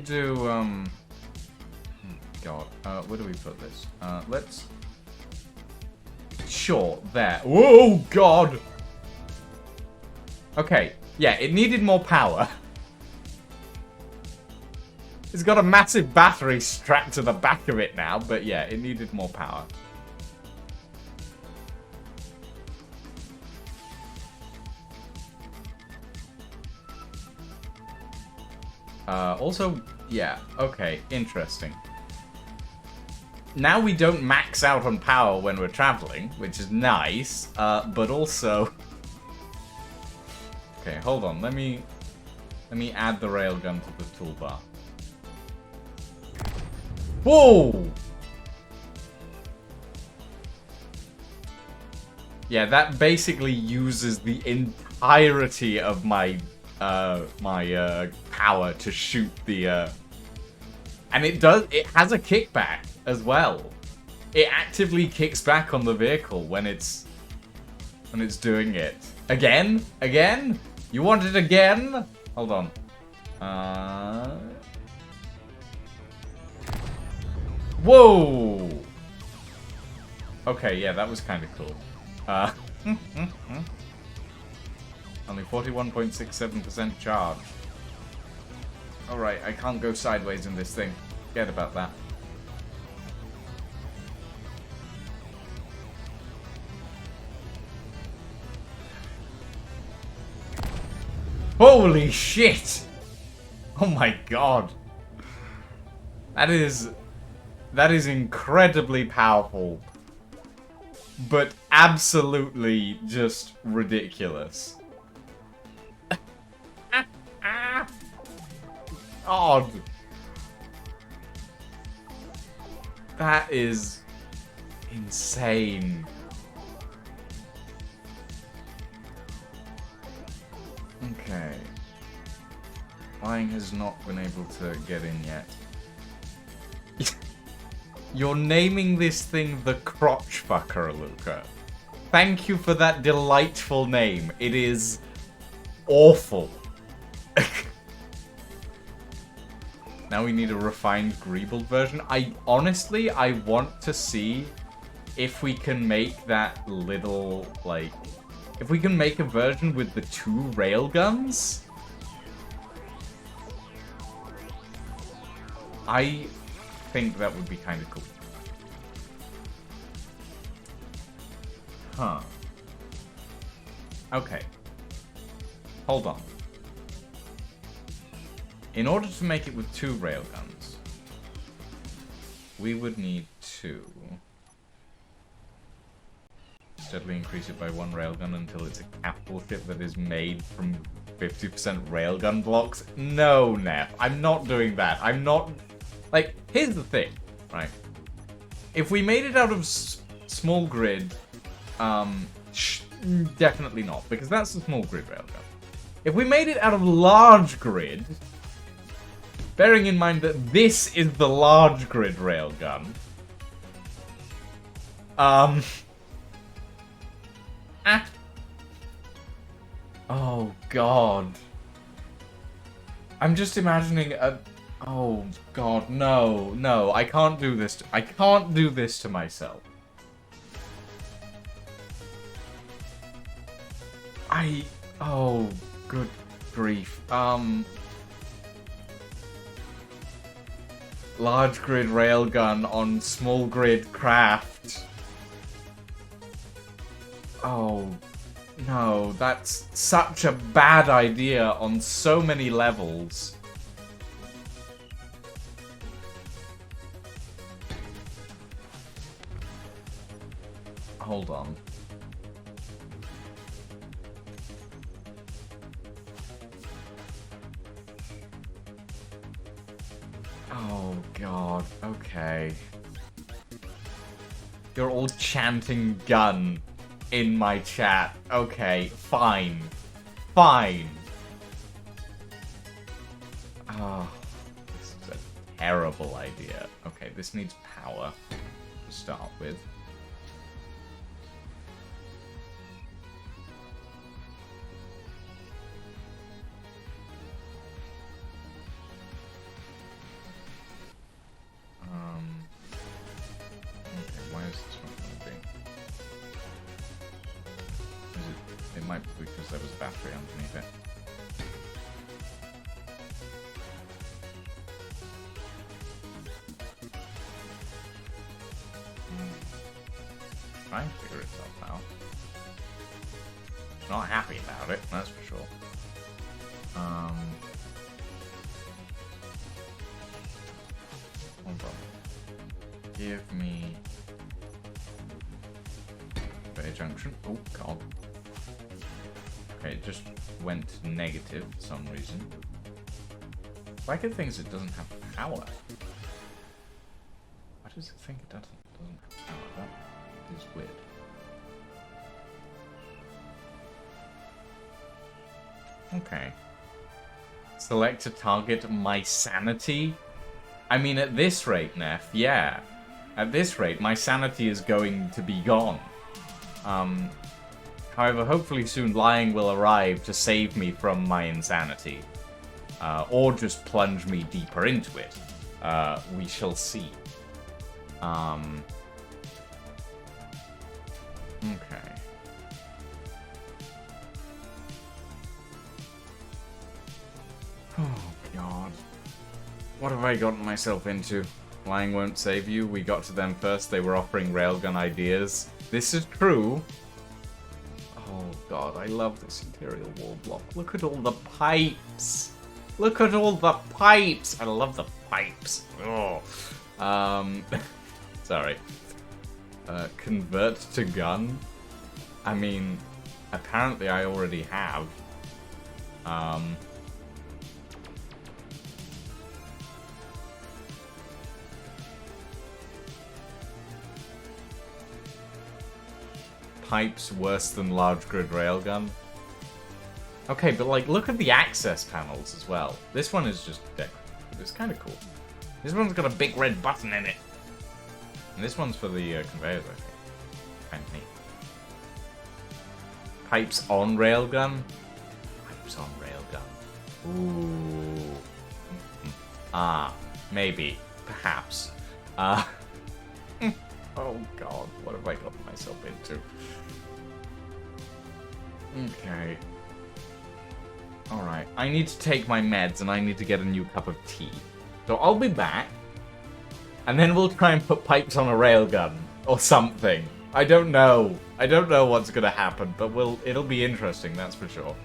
do, God. Where do we put this? Let's... Sure, there. Whoa, God! Okay, yeah, it needed more power. It's got a massive battery strapped to the back of it now, but yeah, it needed more power. Also, yeah, okay, interesting. Now we don't max out on power when we're traveling, which is nice, but also... Okay, hold on, let me add the railgun to the toolbar. Whoa! Yeah, that basically uses the entirety of my power to shoot the and it has a kickback as well. It actively kicks back on the vehicle when it's doing it. Again? Again? You want it again? Hold on. Whoa! Okay, yeah, that was kind of cool. Only 41.67% charge. Alright, I can't go sideways in this thing. Forget about that. Holy shit! Oh my god. That is incredibly powerful. But absolutely just ridiculous. God. That is insane. Okay. Flying has not been able to get in yet. You're naming this thing the Crotch Fucker, Luca. Thank you for that delightful name. It is awful. Now we need a refined Greeble version. I want to see if we can make that little, like... If we can make a version with the 2 railguns. I think that would be kind of cool. Huh. Okay. Hold on. In order to make it with 2 railguns, we would need to steadily increase it by 1 railgun until it's a capital ship that is made from 50% railgun blocks. No, Neff, I'm not doing that. I'm not... Like, here's the thing, right? If we made it out of small grid, definitely not, because that's a small grid railgun. If we made it out of large grid, Bearing in mind that this is the large grid railgun. Ah. Oh, God. I'm just imagining a... Oh, God, no. No, I can't do this. I can't do this to myself. Oh, good grief. Large grid railgun on small grid craft. Oh, no, that's such a bad idea on so many levels. Hold on. Oh, God. Okay. You're all chanting gun in my chat. Okay, fine. Fine. Oh, this is a terrible idea. Okay, this needs power to start with. Okay, why is this not going to be? It might be because there was a battery underneath it. Trying to figure itself out. It's not happy about it, that's for sure. Hold on. Give me Bay Junction. Oh, God. Okay, it just went negative for some reason. Like it thinks it doesn't have power. Why does it think it doesn't have power? That is weird. Okay. Select to target my sanity? I mean, at this rate, Neff, yeah. At this rate, my sanity is going to be gone. However, hopefully soon Lying will arrive to save me from my insanity. Or just plunge me deeper into it. We shall see. Okay. Oh, God. What have I gotten myself into? Lying won't save you. We got to them first. They were offering railgun ideas. This is true. Oh, God. I love this Imperial wall block. Look at all the pipes. Look at all the pipes. I love the pipes. Oh. Sorry. Convert to gun? I mean, apparently I already have. Pipes worse than large grid railgun. Okay, but like, look at the access panels as well. This one is just decorative. It's kind of cool. This one's got a big red button in it. And this one's for the conveyors, I think. Kind of neat. Pipes on railgun? Pipes on railgun. Ooh. Ah, maybe. Perhaps. Oh God, what have I gotten myself into? Okay. Alright, I need to take my meds and I need to get a new cup of tea. So I'll be back. And then we'll try and put pipes on a railgun. Or something. I don't know. I don't know what's gonna happen, but it'll be interesting, that's for sure.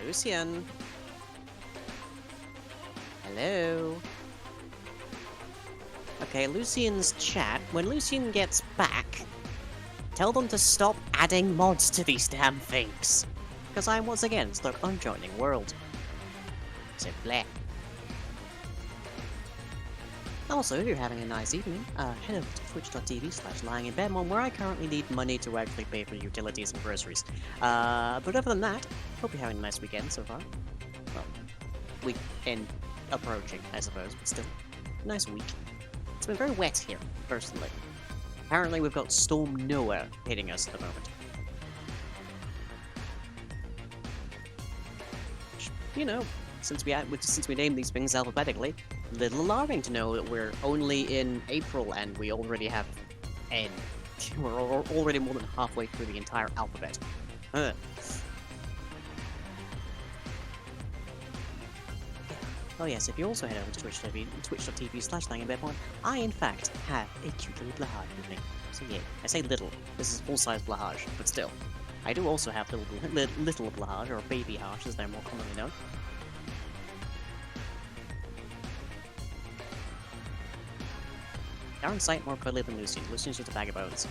Lucian. Hello. Okay, Lucian's chat. When Lucian gets back, tell them to stop adding mods to these damn things. Because I'm once again stuck on joining world. So bleh. Also, if you're having a nice evening, head over to twitch.tv/lyinginbedmon, where I currently need money to actually pay for utilities and groceries. But other than that, hope you're having a nice weekend so far. Well, weekend approaching, I suppose, but still. Nice week. It's been very wet here, personally. Apparently we've got Storm Noah hitting us at the moment. You know, since we named these things alphabetically, little alarming to know that we're only in April and we already have N. We're already more than halfway through the entire alphabet. Oh yes, if you also head over to twitch.tv/lyinginbedmon, I in fact have a cute little blahage with me. So yeah, I say little. This is full-size blahage, but still. I do also have little blahage, or baby harsh as they're more commonly known. Darn sight more cuddly than Lucian. Lucian's just a bag of bones.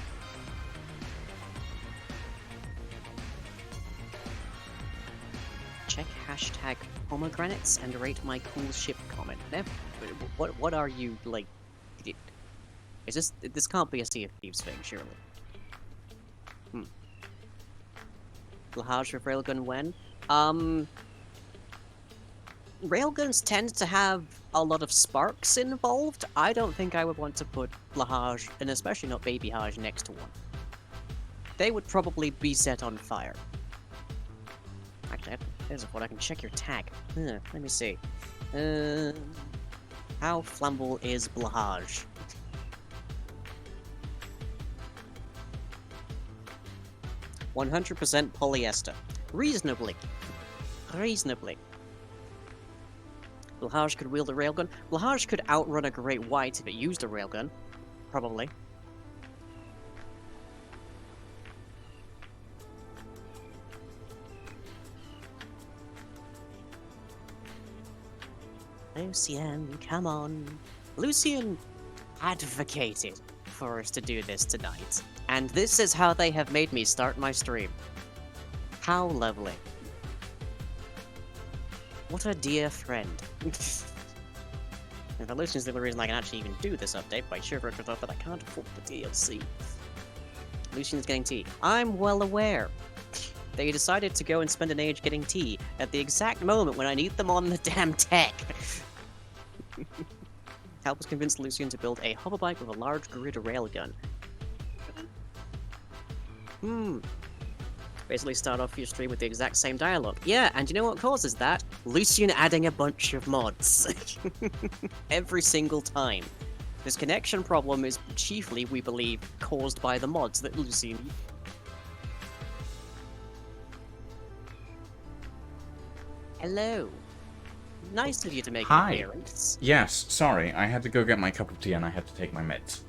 Check hashtag pomegranates and rate my cool ship comment. What are you, like... Is this can't be a Sea of Thieves thing, surely. Blahage with railgun when? Railguns tend to have a lot of sparks involved. I don't think I would want to put Blahage, and especially not Baby Hage, next to one. They would probably be set on fire. Actually, there's what I can check your tag. Let me see. How flammable is Blahage? "100% polyester. Reasonably. Blahage could wield a railgun. Blahage could outrun a Great White if it used a railgun. Probably. Lucian, come on. Lucian advocated for us to do this tonight. And this is how they have made me start my stream. How lovely. What a dear friend. And the Lucian's the only reason I can actually even do this update, by sheer virtue of that I can't afford the DLC. Lucian's getting tea. I'm well aware. They decided to go and spend an age getting tea at the exact moment when I need them on the damn tech. Help us convince Lucian to build a hoverbike with a large grid railgun. Basically start off your stream with the exact same dialogue. Yeah, and you know what causes that? Lucian adding a bunch of mods. Every single time. This connection problem is chiefly, we believe, caused by the mods that Lucian... Hello. Nice of you to make an appearance. Yes, sorry, I had to go get my cup of tea and I had to take my meds.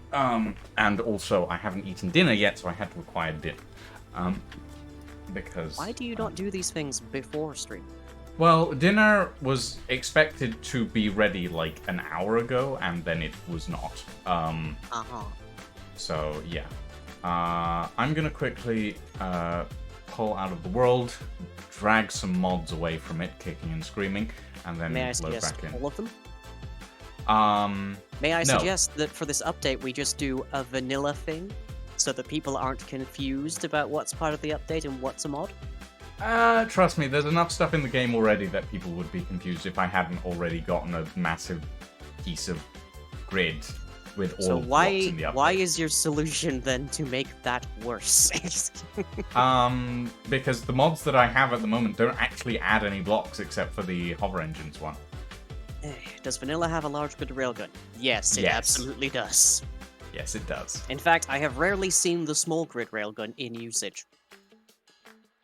And also, I haven't eaten dinner yet, so I had to acquire dinner. Because... Why do you not do these things before stream? Well, dinner was expected to be ready like an hour ago, and then it was not. So, yeah. I'm gonna quickly pull out of the world, drag some mods away from it, kicking and screaming, and then load back in. All of them? May I suggest that for this update we just do a vanilla thing, so that people aren't confused about what's part of the update and what's a mod? Trust me, there's enough stuff in the game already that people would be confused if I hadn't already gotten a massive piece of grid with all the blocks in the update. So why is your solution then to make that worse? Because the mods that I have at the moment don't actually add any blocks except for the hover engines one. Does vanilla have a large grid railgun? Yes, it absolutely does. Yes, it does. In fact, I have rarely seen the small grid railgun in usage.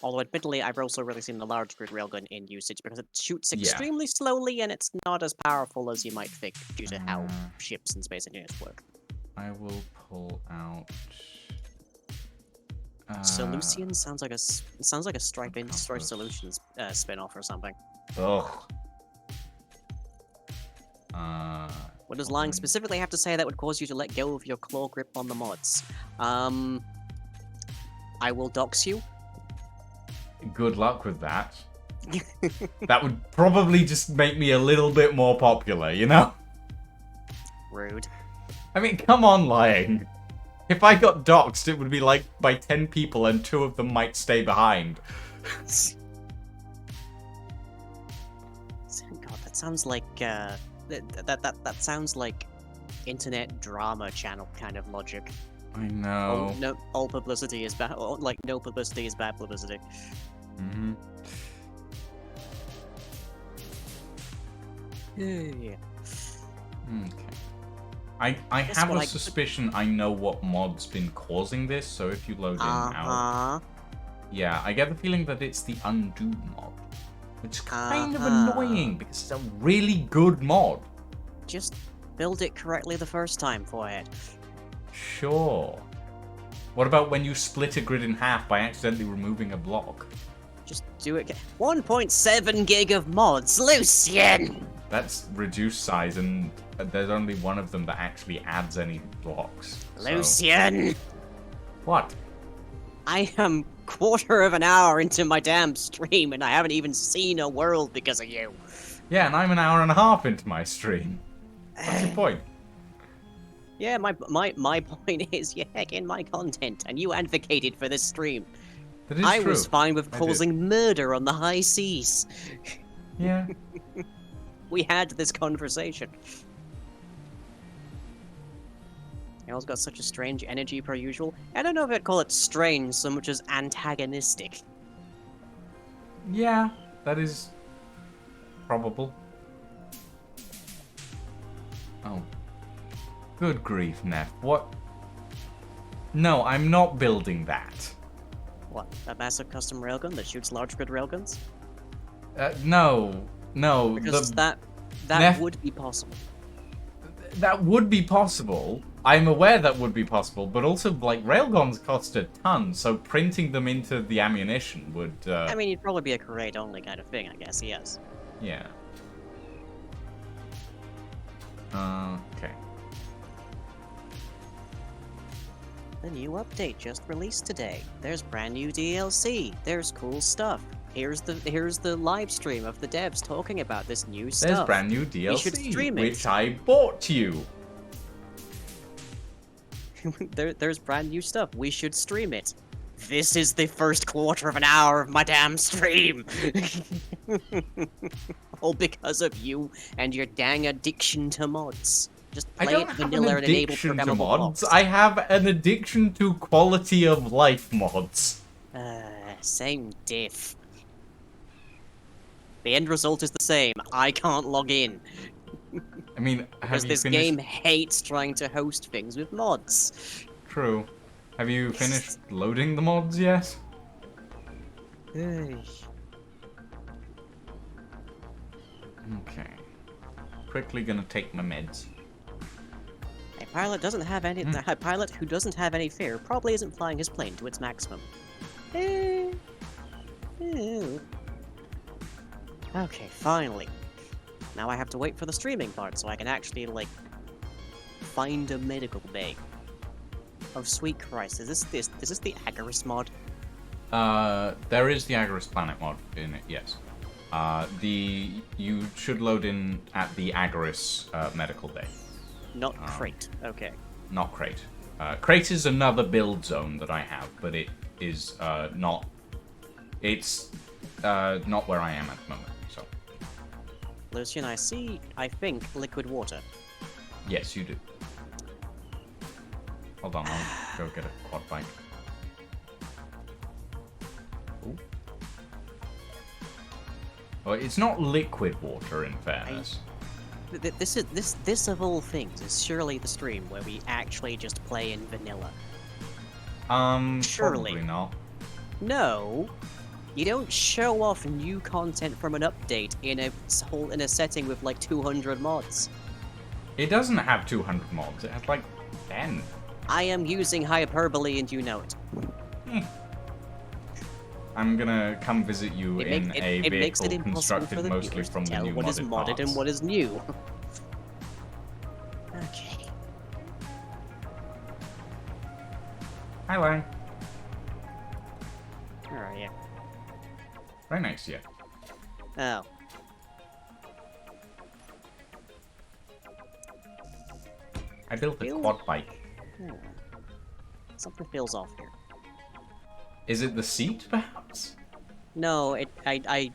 Although, admittedly, I've also rarely seen the large grid railgun in usage because it shoots extremely slowly and it's not as powerful as you might think due to how ships and space engineers work. I will pull out... Solution sounds like a Stripe Industry Solutions spin-off or something. Ugh. What does lying specifically have to say that would cause you to let go of your claw grip on the mods? I will dox you. Good luck with that. That would probably just make me a little bit more popular, you know? Rude. I mean, come on, lying. If I got doxxed, it would be like by 10 people and 2 of them might stay behind. God, that sounds like, that sounds like internet drama channel kind of logic. I know. No, all publicity is bad, like, no publicity is bad publicity. Mm-hmm. Yeah. Okay. I have a suspicion I know what mod's been causing this, so if you load in now... Yeah, I get the feeling that it's the undo mod. Which is kind of annoying, because it's a really good mod. Just build it correctly the first time, Forehead. Sure. What about when you split a grid in half by accidentally removing a block? Just do it. 1.7 gig of mods, Lucian! That's reduced size, and there's only one of them that actually adds any blocks. Lucian! So... What? I am quarter of an hour into my damn stream, and I haven't even seen a world because of you. Yeah, and I'm an hour and a half into my stream. What's your point? Yeah, my point is you're hacking my content, and you advocated for this stream. That is I true. was fine with causing murder on the high seas. Yeah. We had this conversation. Y'all's got such a strange energy per usual. I don't know if I'd call it strange so much as antagonistic. Yeah, that is probable. Oh. Good grief, Neff. What? No, I'm not building that. What, a massive custom railgun that shoots large grid railguns? No. No. Because that would be possible. That would be possible. I'm aware that would be possible, but also, like, railguns cost a ton, so printing them into the ammunition would, I mean, it'd probably be a crate-only kind of thing, I guess, yes. Yeah. Okay. The new update just released today. There's brand new DLC. There's cool stuff. Here's the live stream of the devs talking about this new stuff. There's brand new DLC, we should stream it. which I bought you. There's brand new stuff. We should stream it. This is the first quarter of an hour of my damn stream. All because of you and your dang addiction to mods. Just play it vanilla and enable programmable mods. blocks. I have an addiction to quality of life mods. Same diff. The end result is the same. I can't log in. I mean, because this game hates trying to host things with mods. True. Have you finished loading the mods yet? Okay. Quickly gonna take my meds. A pilot doesn't have any. A pilot who doesn't have any fear probably isn't flying his plane to its maximum. Okay, finally. Now I have to wait for the streaming part so I can actually, like, find a medical bay. Oh, sweet Christ, is this the Agarus mod? There is the Agarus Planet mod in it, yes. You should load in at the Agarus medical bay. Not Crate, okay. Not Crate. Crate is another build zone that I have, but it is not... It's not where I am at the moment, so... Lucian, I think, liquid water. Yes, you do. Hold on, I'll go get a quad bike. Ooh. Well, it's not liquid water, in fairness. This of all things is surely the stream where we actually just play in vanilla. Surely. Probably not. No. You don't show off new content from an update in a setting with like 200 mods. It doesn't have 200 mods. It has like 10. I am using hyperbole and you know it. I'm gonna come visit you in a it makes it vehicle impossible for constructed the mostly viewers from to the tell new what is modded modded parts. and what is new. Okay. Hi, Lang. Where are you? Right next to you. Oh. I built a Feel- quad bike. Hmm. Something feels off here. Is it the seat, perhaps? No, I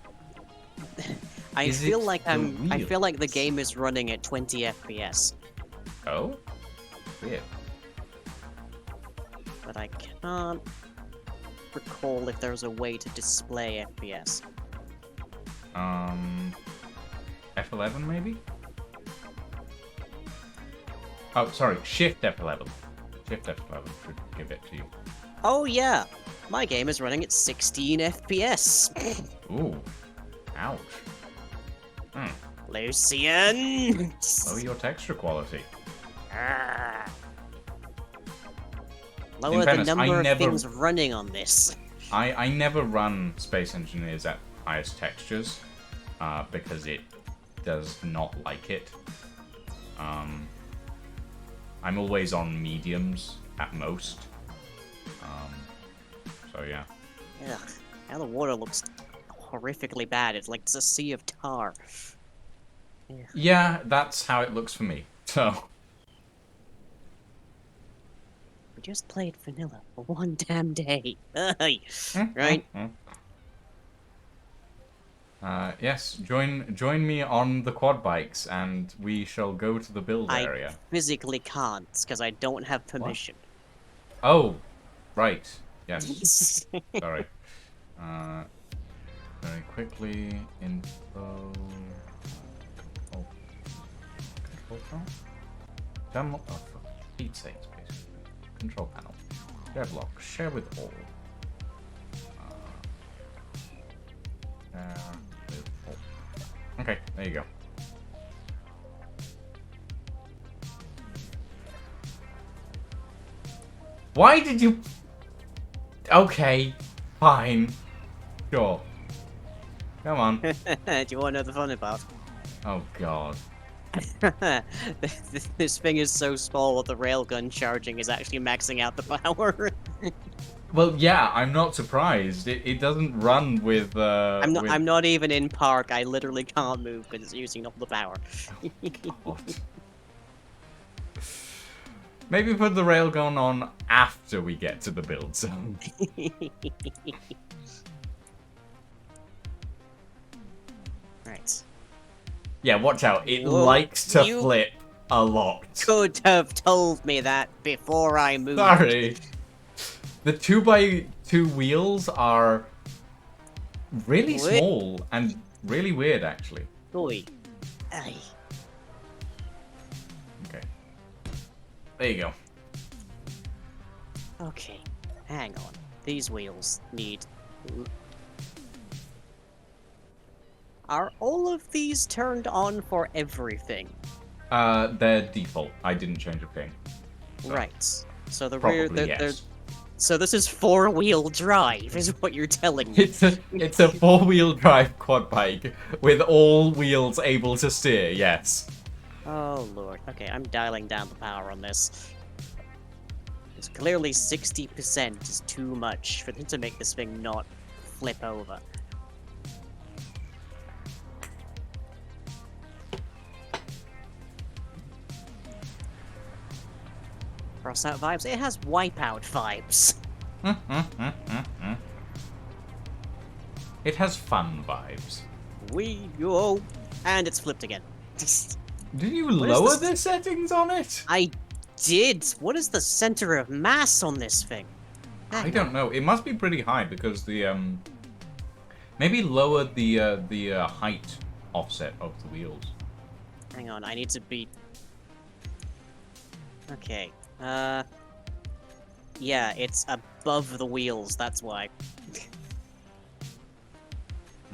Is feel it like the I feel like the wheels? game is running at 20 FPS, Oh? Weird. but I can't recall if there's a way to display FPS. F11 maybe? Oh, sorry, Shift F11. Shift F11 should give it to you. Oh yeah, my game is running at 16 FPS. Ooh. Ouch. Hmm. Lucian! Lower your texture quality. Ah. In Lower the fairness, number I of never- things running on this. I never run Space Engineers at highest textures, because it does not like it. I'm always on mediums at most. So yeah. Ugh, now the water looks horrifically bad. It's like it's a sea of tar. Yeah, that's how it looks for me. So. We just played vanilla for one damn day. Right? Yes, join me on the quad bikes, and we shall go to the build I area. physically can't, because I don't have permission. Oh, right. Yes. Sorry. Very quickly, info. Control panel? Terminal. Oh, for Pete's sakes, basically. Control panel. Devlog. Share with all. Share with all. Okay, there you go. Why did you... Okay, fine. Sure. Come on. Do you want to know the funny part? Oh, God. This thing is so small that the railgun charging is actually maxing out the power. Well, yeah, I'm not surprised. It doesn't run with, I'm not even in park. I literally can't move because it's using up the power. God. Maybe put the railgun on after we get to the build zone. Right. Yeah, watch out. It Whoa, likes to you- flip a lot. Could have told me that before I moved. Sorry. The 2x2 wheels are really Wait. small and really weird, actually. Oi. Aye. Okay. There you go. Okay. Hang on. These wheels need... Are all of these turned on for everything? They're default. I didn't change a thing. So, Right. So the Probably rear... they're- yes. So this is four-wheel drive, is what you're telling me. It's a 4-wheel drive quad bike with all wheels able to steer, yes. Oh lord. Okay, I'm dialing down the power on this. Because clearly 60% is too much for them to make this thing not flip over. Crossout vibes? It has wipeout vibes. It has fun vibes. We go. And it's flipped again. Did you What is lower this? the settings on it? I did. What is the center of mass on this thing? I don't know. It must be pretty high because the maybe lower the height offset of the wheels. Hang on, I need to be... Okay. Yeah, it's above the wheels, that's why.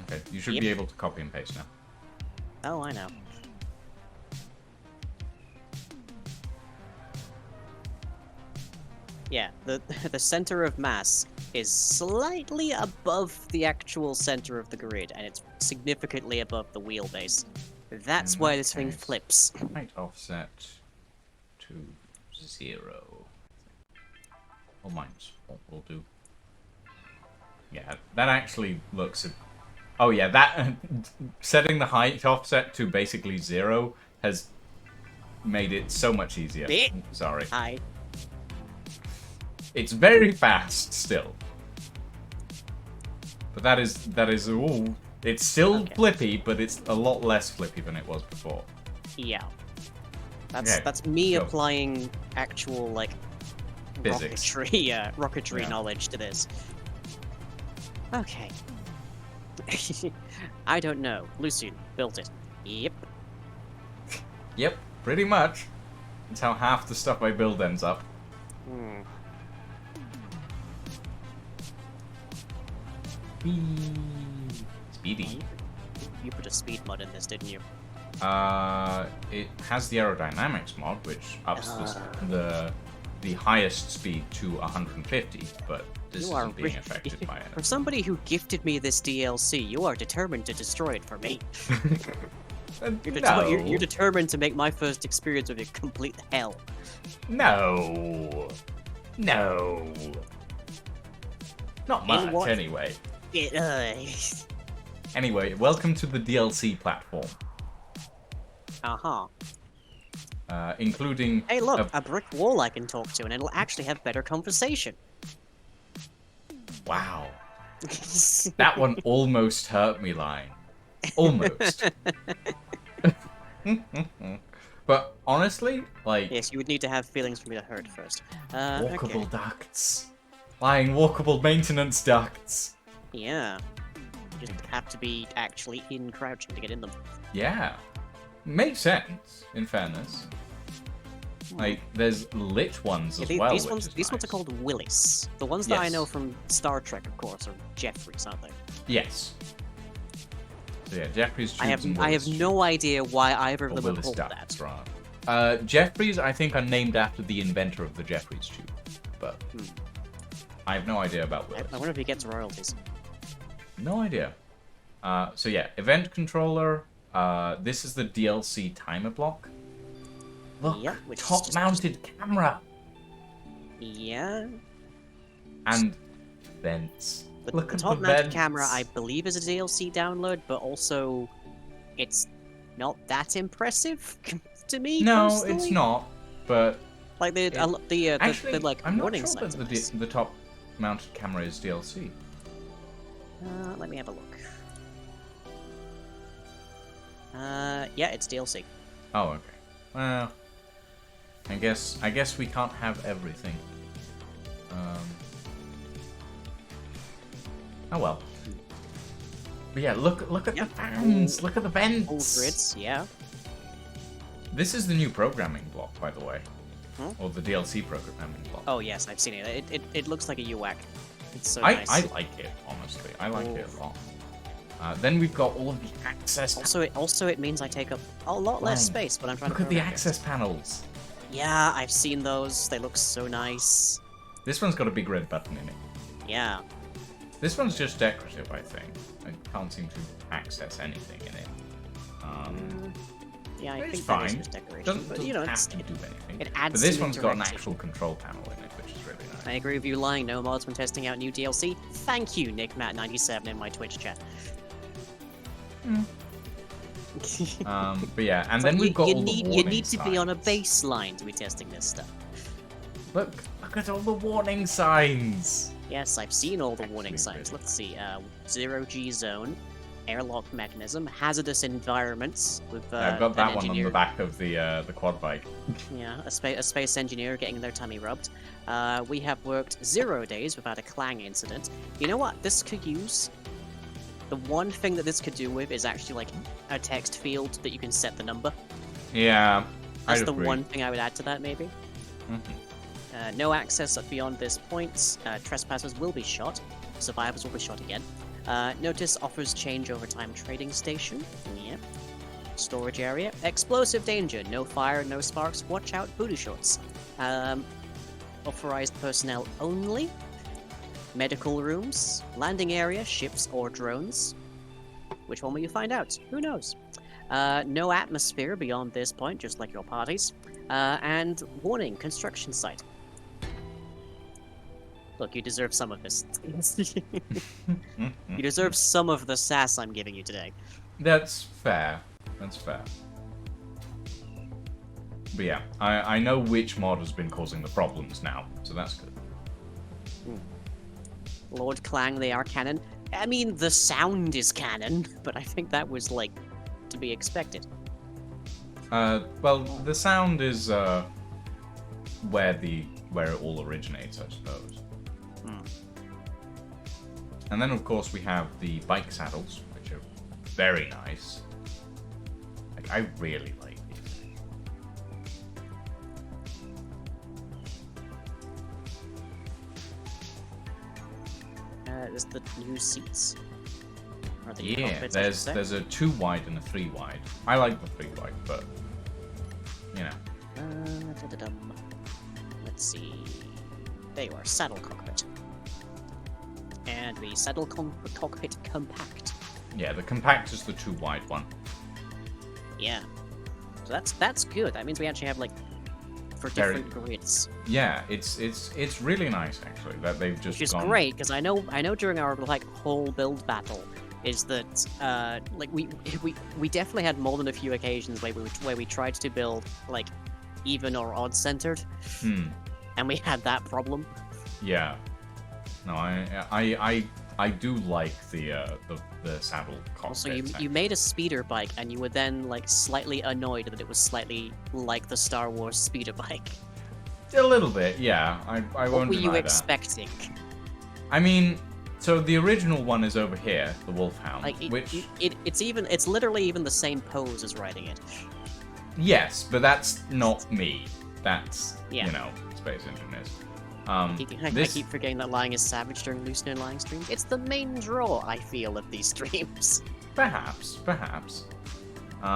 Okay, you should Yep. be able to copy and paste now. Oh, I know. Yeah, the center of mass is slightly above the actual center of the grid, and it's significantly above the wheelbase. That's why this thing Okay. flips. Height offset to 0. Or -4 will do. Yeah, that actually looks... Oh yeah, that... setting the height offset to basically 0 has made it so much easier. Sorry. Hi. It's very fast still. But that is ooh, it's still Okay. flippy, but it's a lot less flippy than it was before. Yeah. Okay, That's me go. applying actual, like, Physics. rocketry Yeah. knowledge to this. Okay. I don't know. Lucian built it. Yep. Yep, pretty much. That's how half the stuff I build ends up. Hmm. Speedy. You put a speed mod in this, didn't you? It has the aerodynamics mod, which ups the highest speed to 150, but this You are isn't being affected by For it. somebody who gifted me this DLC, you are determined to destroy it for me. You're determined to make my first experience with it complete hell. No. No. Not much, what- anyway. It, Anyway, welcome to the DLC platform, uh-huh. including... Hey, look, a brick wall I can talk to, and it'll actually have better conversation. Wow. That one almost hurt me, Line. Almost. But honestly, like... Yes, you would need to have feelings for me to hurt first. Walkable Okay. ducts. Line, walkable maintenance ducts. Yeah. You just have to be actually in crouching to get in them. Yeah. Makes sense, in fairness. Like, there's lit ones as well, These which ones, is these ones are nice. called Willis. The ones that I Yes. know from Star Trek, of course, are Jeffries, aren't they? Yes. So yeah, Jeffries tubes I have and I have Willis no idea why either of Or them are Willis called ducts, that. rather. Jeffries, I think, are named after the inventor of the Jeffries tube, but I have no idea about Willis. I wonder if he gets royalties. No idea. So yeah, event controller. This is the DLC timer block. Look, Yep, which is top-mounted camera Yeah. and vents. The Look at the top-mounted vents. camera, I believe, is a DLC download, but also it's not that impressive to me. No, personally. it's not. But Like actually, the like I'm not warning sure that signs. are nice. the top-mounted camera is DLC. Let me have a look. Yeah, it's DLC. Oh, okay. Well, I guess we can't have everything. Oh well. But yeah, look at Yep. the fans. Look at the Full vents. grids, yeah. This is the new programming block, by the way, Hmm? or the DLC programming block. Oh yes, I've seen it. It looks like a UAC. It's so I nice. like it, honestly. I like it a lot. Then we've got all of the access. Also, it means I take up a lot less Fine. space when I'm trying Look to at the program it. access panels. Yeah, I've seen those. They look so nice. This one's got a big red button in it. Yeah. This one's just decorative, I think. I can't seem to access anything in it. Yeah, I It's think that is fine. just decoration, Doesn't but you know, have it's, to do anything. it adds But this some one's got an interactivity. actual control panel in it, which is really nice. I agree with you lying. No mods when testing out new DLC. Thank you, NickMat97 in my Twitch chat. But yeah, and But then we've got all the you warning need to be on a signs. baseline to be testing this stuff. Look at all the warning signs. Yes, I've seen all the Actually, warning signs. really Let's see. Zero-G zone, airlock mechanism, hazardous environments with I've got an that one on engineer. the back of the quad bike. Yeah, a space engineer getting their tummy rubbed. We have worked 0 days without a clang incident. You know what? This could use. The one thing that this could do with is actually like a text field that you can set the number. Yeah, That's I'd the agree. one thing I would add to that, maybe. Mhm. No access beyond this point. Trespassers will be shot. Survivors will be shot again. Notice offers change over time trading station. Yep. Storage area. Explosive danger. No fire, no sparks. Watch out, booty shorts. Authorized personnel only. medical rooms, landing area, ships or drones. Which one will you find out? Who knows? No atmosphere beyond this point, just like your parties. And warning, construction site. Look, you deserve some of this. You deserve some of the sass I'm giving you today. That's fair. That's fair. But yeah, I know which mod has been causing the problems now, so that's good. Lord Clang, they are canon. I mean, the sound is canon, but I think that was, like, to be expected. Well, the sound is, where it all originates, I suppose. And then, of course, we have the bike saddles, which are very nice. Like, I really like these. There's the new seats. Or the new Yeah, cockpits, I should say. there's a 2 wide and a 3 wide. I like the 3 wide, but you know. Da-da-dum. Let's see. There you are, saddle cockpit. And the saddle cockpit compact. Yeah, the compact is the 2 wide one. Yeah. So that's good. That means we actually have like for different grids. Yeah, it's really nice actually that they've just Which is gone... great because I know during our like whole build battle is that like we definitely had more than a few occasions where we tried to build like even or odd centered, and we had that problem. Yeah. No, I do like the saddle cockpit. Also, you made a speeder bike, and you were then like slightly annoyed that it was slightly like the Star Wars speeder bike. A little bit, yeah. I What won't were deny you that. expecting? I mean, so the original one is over here, the Wolfhound, Like which it's literally even the same pose as riding it. yes, but that's not me. That's Yeah. you know, Space Engineers. I keep forgetting that Lying is Savage during Lucian Lying stream. It's the main draw, I feel, of these streams. Perhaps.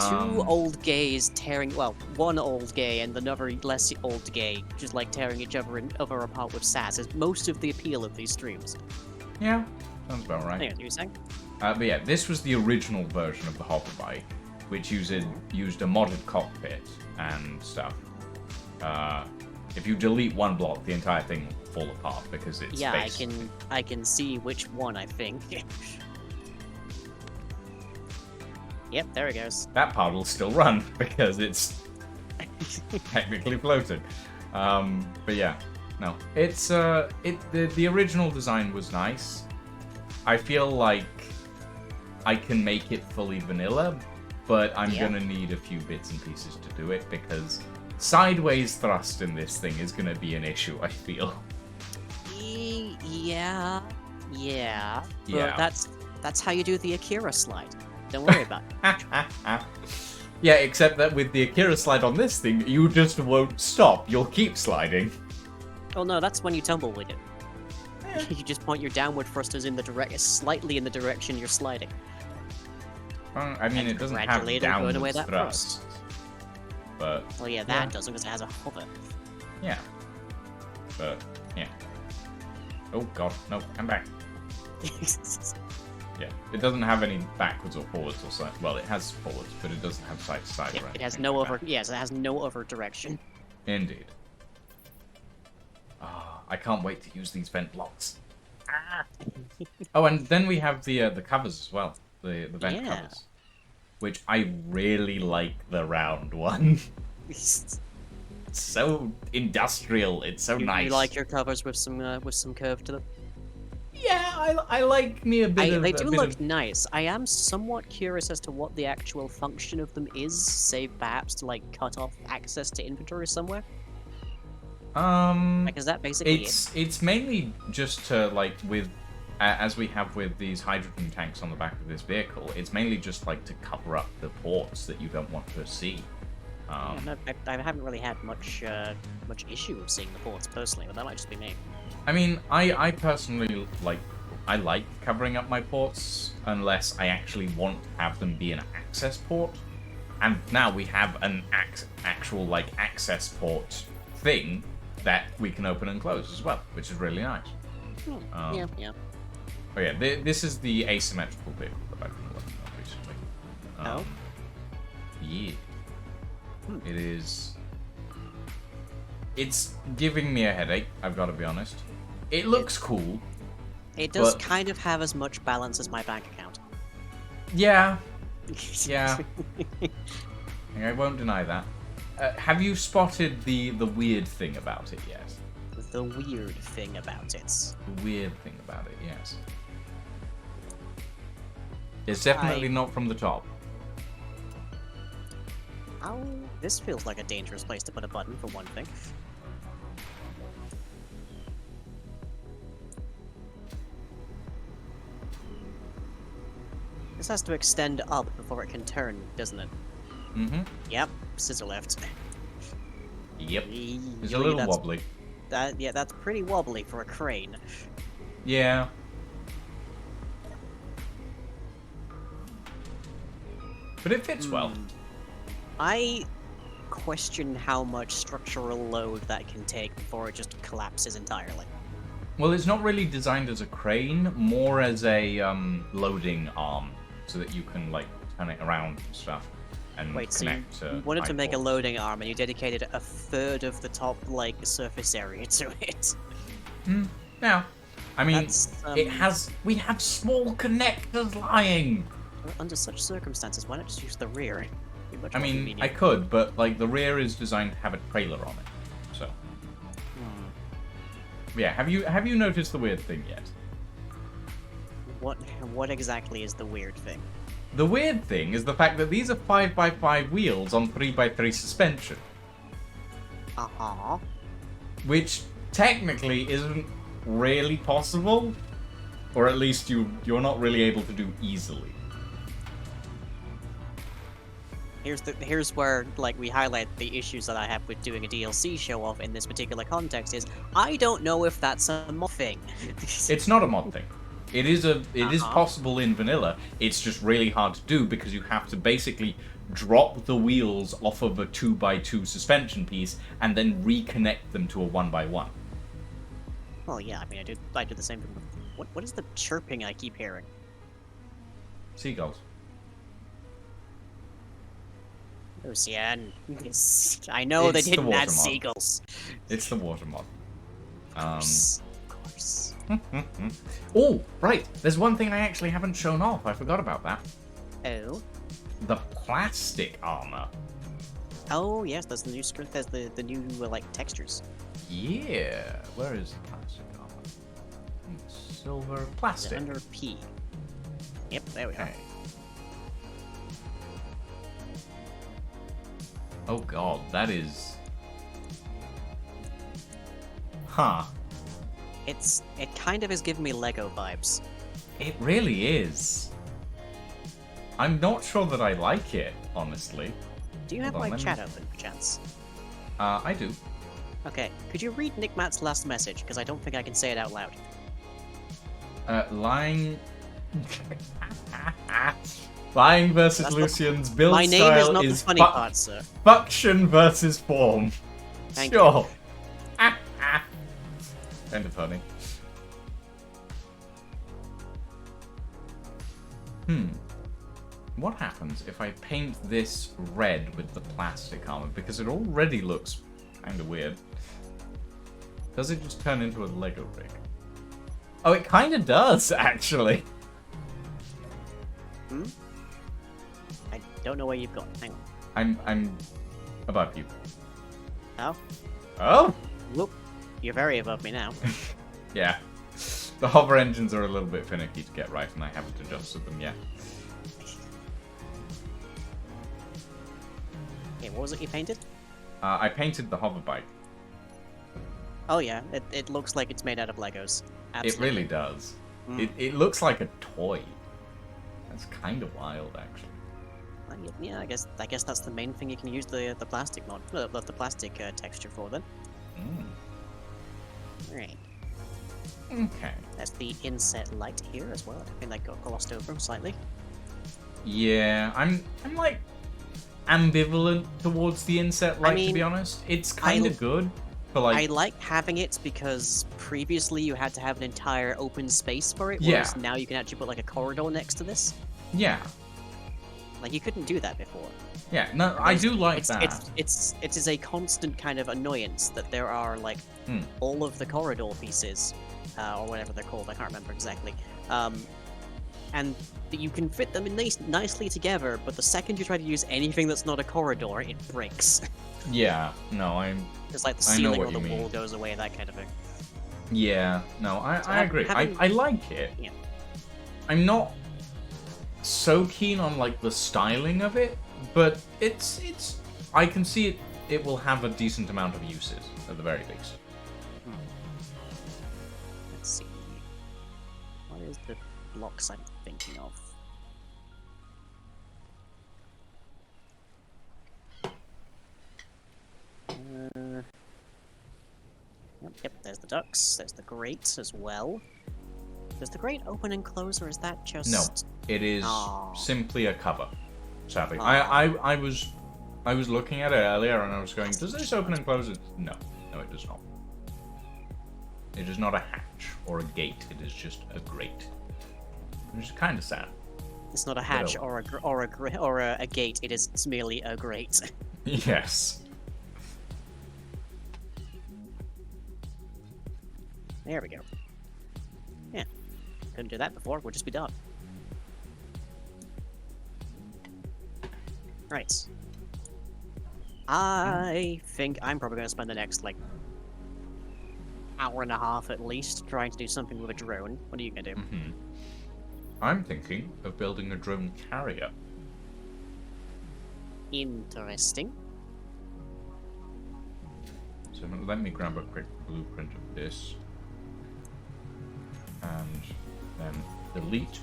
Two old gays tearing, well, one old gay and another less old gay, just like tearing each other apart with sass, is most of the appeal of these streams. Yeah, sounds about right. Anyway, you were saying? But yeah, this was the original version of the hopper bike, which used a modded cockpit and stuff. If you delete one block, the entire thing will fall apart because it's Yeah, based... I can see which one, I think. Yep, there it goes. That part will still run because it's technically floated. But yeah, no, it's the original design was nice. I feel like I can make it fully vanilla, but I'm gonna need a few bits and pieces to do it because sideways thrust in this thing is gonna be an issue, I feel. Yeah. But Yeah. that's how you do the Akira slide. Don't worry about it. Yeah, except that with the Akira slide on this thing, you just won't stop. You'll keep sliding. Oh no, that's when you tumble with it. You just point your downward thrusters in slightly in the direction you're sliding. I mean, And it doesn't have gradually it'll burn downward away that thrust. But Well, yeah, that doesn't because it has a hover. yeah. But yeah. Oh god, no, come back. Yeah, it doesn't have any backwards or forwards or side. Well, it has forwards, but it doesn't have side to side. Yeah, or it has anything no like other. that. Yes, it has no other direction. Indeed. I can't wait to use these vent blocks. Oh, and then we have the covers as well, the vent Yeah. covers, which I really like the round one. It's so industrial. It's so nice. You like your covers with some curve to them? Yeah, I like me a bit of. They a do bit look of- nice. I am somewhat curious as to what the actual function of them is, save perhaps to like cut off access to inventory somewhere. Like, is that basically it? It's mainly just to like with as we have with these hydrogen tanks on the back of this vehicle. It's mainly just like to cover up the ports that you don't want to see. Yeah, no, I haven't really had much issue with seeing the ports personally, but that might just be me. I mean, I personally I like covering up my ports unless I actually want to have them be an access port. And now we have an actual like access port thing that we can open and close as well, which is really nice. Yeah, yeah. Oh yeah, this is the asymmetrical vehicle that I've been working on recently. Oh? Yeah. Hmm. It is... It's giving me a headache, I've got to be honest. It looks cool. It does but... kind of have as much balance as my bank account. Yeah. Yeah. I won't deny that. Have you spotted the weird thing about it yet? The weird thing about it. The weird thing about it, yes. It's definitely not from the top. Oh, this feels like a dangerous place to put a button, for one thing. This has to extend up before it can turn, doesn't it? Mm-hmm. Yep, scissor lift. Yep. It's a Really, little wobbly. Yeah, that's pretty wobbly for a crane. Yeah. But it fits well. I question how much structural load that can take before it just collapses entirely. Well, it's not really designed as a crane, more as a loading arm, so that you can like turn it around and stuff and Wait, so connect you to. wanted to make a iPort. loading arm and you dedicated a third of the top, like, surface area to it. Yeah. I mean, That's, it has. We have small connectors lying. Under such circumstances, why not just use the rear? It'd be much I more mean, convenient. I could, but like the rear is designed to have a trailer on it, so. Yeah. Have you noticed the weird thing yet? What exactly is the weird thing? The weird thing is the fact that these are 5x5 wheels on 3x3 suspension, Uh-huh. which technically isn't really possible, or at least you're not really able to do easily. Here's where, like, we highlight the issues that I have with doing a DLC show-off in this particular context is, I don't know if that's a mod thing. It's not a mod thing. It is possible in vanilla. It's just really hard to do because you have to basically drop the wheels off of a 2x2 suspension piece and then reconnect them to a 1x1. Well, yeah, I mean, I do the same thing with... What is the chirping I keep hearing? Seagulls. Lucian. I know they It's the didn't water add mod. seagulls. It's the water mod. Of course. Oh, right. There's one thing I actually haven't shown off. I forgot about that. Oh. The plastic armor. Oh, yes, there's the new script, there's the new, like, textures. Yeah. Where is the plastic armor? Silver Is it plastic. under P? Yep, there we are. Okay. Oh god, that is... Huh. It kind of is giving me Lego vibes. It really is. I'm not sure that I like it, honestly. Do you have Hold on, my let me- chat open, perchance? I do. Okay, could you read Nick Matt's last message? Because I don't think I can say it out loud. Lying... Lying versus That's not- Lucian's build My name style is not the funny part, sir. function versus form. Thank sure. Kind of funny. What happens if I paint this red with the plastic armor? Because it already looks kind of weird. Does it just turn into a Lego rig? Oh, it kind of does, actually. I don't know where you've gone. Hang on. I'm above you. Oh? Oh? Whoop. You're very above me now. Yeah. The hover engines are a little bit finicky to get right, and I haven't adjusted them yet. Okay, what was it you painted? I painted the hover bike. Oh yeah, it looks like it's made out of Legos. Absolutely. It really does. It looks like a toy. That's kind of wild, actually. Yeah, I guess that's the main thing you can use the plastic mod, the plastic texture for then. Right. Okay. That's the inset light here as well. I think that got glossed over slightly. Yeah, I'm like ambivalent towards the inset light, to be mean, honest. It's kind of good, But like, I like having it because previously you had to have an entire open space for it, Yeah. whereas now you can actually put like a corridor next to this. yeah, Like you couldn't do that before. yeah. No, I do like It's that. it is a constant kind of annoyance that there are like Hmm. all of the corridor pieces, or whatever they're called. I can't remember exactly. And you can fit them in nicely together, but the second you try to use anything that's not a corridor, it breaks. Yeah, no, It's like the I know ceiling what or the you wall mean. goes away, that kind of thing. Yeah, no, I agree. having- I like it. Yeah. I'm not so keen on like the styling of it, but it's I can see it will have a decent amount of uses at the very least. Let's see. What is the blocks I'm thinking of? Yep, there's the ducks. There's the grate as well. Does the grate open and close, or is that just... No, it is Aw. simply a cover. Sadly, Aw. I was looking at it earlier and I was going, does this open and close? No, it does not. It is not a hatch or a gate. It is just a grate, which is kind of sad. It's not a hatch oh or a gate. It is merely a grate. Yes. There we go. Yeah, couldn't do that before. We'll just be done. Right. I think I'm probably going to spend the next, like, hour and a half at least trying to do something with a drone. What are you going to do? I'm thinking of building a drone carrier. Interesting. So let me grab a quick blueprint of this. And then delete.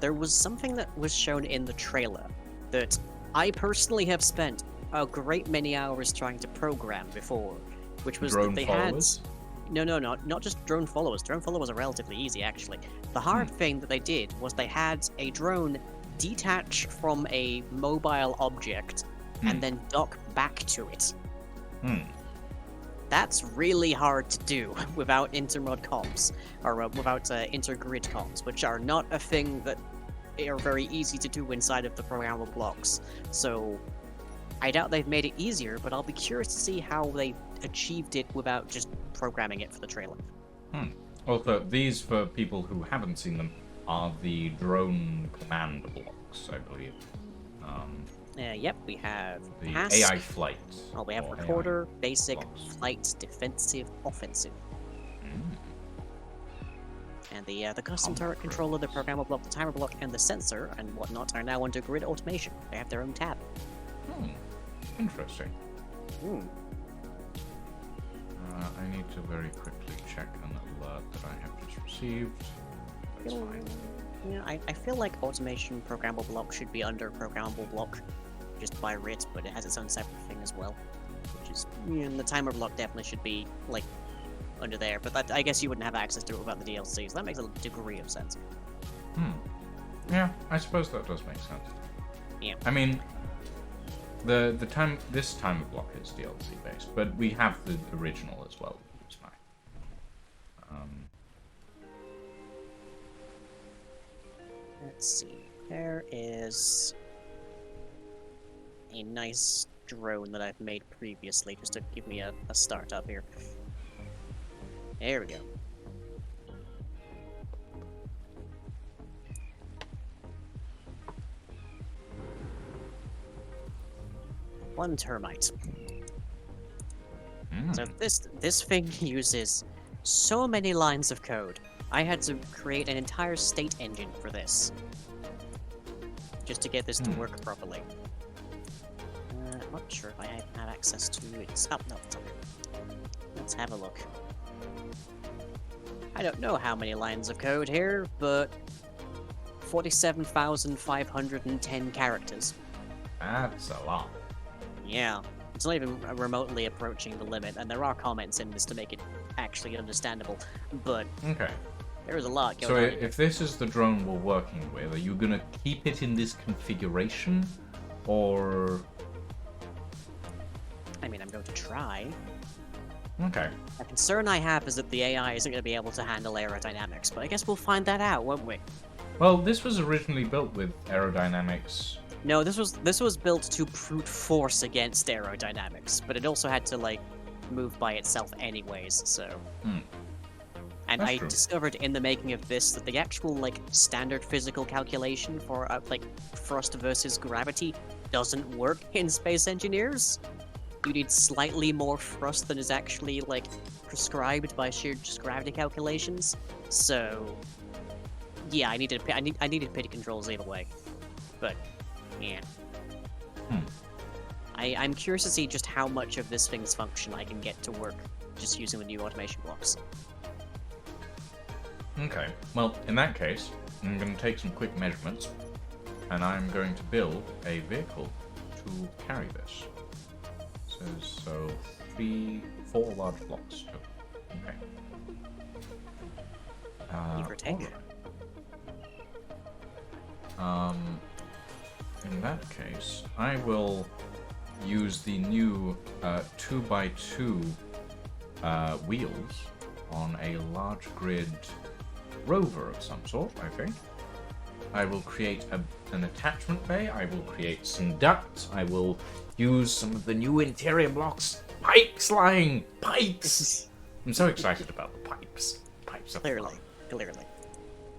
There was something that was shown in the trailer that I personally have spent a great many hours trying to program before, which was Drone that they followers? had... No, not just drone followers. Drone followers are relatively easy, actually. The hard thing that they did was they had a drone detach from a mobile object and then dock back to it. That's really hard to do without intermod comms, or without intergrid comms, which are not a thing that are very easy to do inside of the programmable blocks. So I doubt they've made it easier, but I'll be curious to see how they achieved it without just programming it for the trailer. Also, these, for people who haven't seen them, are the drone command blocks, I believe. Yep, we have The task. AI flight. Oh, we have or AI recorder, basic, blocks. flight, defensive, offensive. And the custom turret controller, the programmable block, the timer block, and the sensor and whatnot are now under grid automation. They have their own tab. Interesting. Hmm. I need to very quickly check an alert that I have just received. That's fine. Yeah, I feel like automation programmable block should be under programmable block just by writ, but it has its own separate thing as well. Which is, the timer block definitely should be, like, under there, but that, I guess you wouldn't have access to it without the DLC, so that makes a degree of sense. Yeah, I suppose that does make sense. Yeah. I mean, this timer block is DLC based, but we have the original as well. It's fine. Let's see. There is a nice drone that I've made previously, just to give me a start up here. There we go. One termite. So this thing uses so many lines of code. I had to create an entire state engine for this, just to get this to work properly. I'm not sure if I have access to it. Oh, no, it's up. Let's have a look. I don't know how many lines of code here, but 47,510 characters. That's a lot. Yeah, it's not even remotely approaching the limit, and there are comments in this to make it actually understandable, but Okay. there is a lot going So on. if this is the drone we're working with, are you gonna keep it in this configuration, or? I mean, I'm going to try. Okay. A concern I have is that the AI isn't going to be able to handle aerodynamics, but I guess we'll find that out, won't we? Well, this was originally built with aerodynamics. No, this was built to brute force against aerodynamics, but it also had to like move by itself anyways. So, and That's I true. discovered in the making of this that the actual like standard physical calculation for like thrust versus gravity doesn't work in Space Engineers. You need slightly more thrust than is actually like prescribed by sheer just gravity calculations. So, yeah, I needed pity controls either way, but yeah. I'm curious to see just how much of this thing's function I can get to work just using the new automation blocks. Okay. Well, in that case, I'm going to take some quick measurements, and I'm going to build a vehicle to carry this. So 4 large blocks. Okay. Give or take. In that case, I will use the new 2x2 wheels on a large grid rover of some sort, I think. I will create an attachment bay, I will create some ducts, I will use some of the new interior blocks. Pipes lying! Pipes! I'm so excited about the pipes. Pipes are Clearly.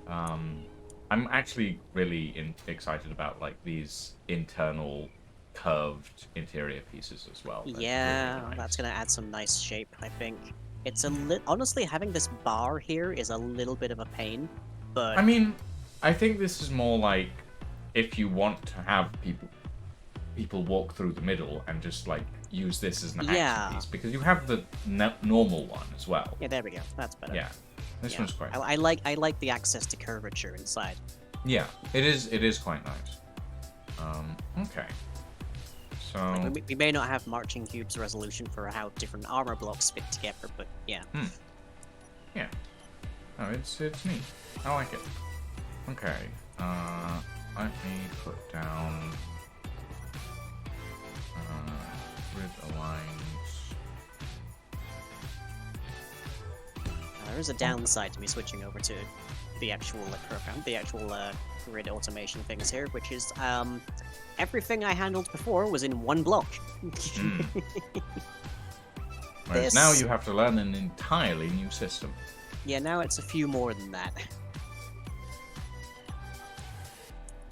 I'm actually really excited about like these internal curved interior pieces as well. They're Yeah, really nice. that's gonna add some nice shape, I think. It's honestly, having this bar here is a little bit of a pain, but I mean, I think this is more like if you want to have people walk through the middle and just like use this as an action piece, because you have the normal one as well. yeah, there we go. That's better. Yeah, this one's quite. I like the access to curvature inside. Yeah, it is quite nice. Okay. So Like, we may not have marching cubes resolution for how different armor blocks fit together, but yeah. yeah. Oh, it's neat. I like it. Okay. Let me put down grid aligns. There is a downside to me switching over to the actual program, the actual grid automation things here, which is everything I handled before was in one block. Whereas now you have to learn an entirely new system. Yeah, now it's a few more than that.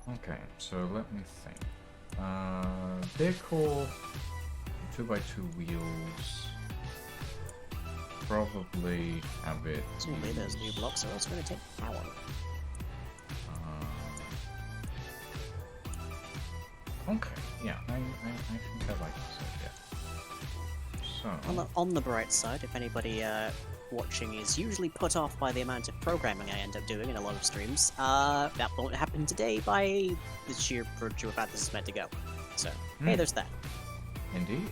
Okay, so let me think. Vehicle, 2x2 wheels. Probably have it. Presumably those new blocks are also going to take power. Okay, yeah, I think I like this idea. So On the bright side, if anybody watching is usually put off by the amount of programming I end up doing in a lot of streams, that won't happen today by the sheer virtue of how this is meant to go. So, hey, there's that. Indeed.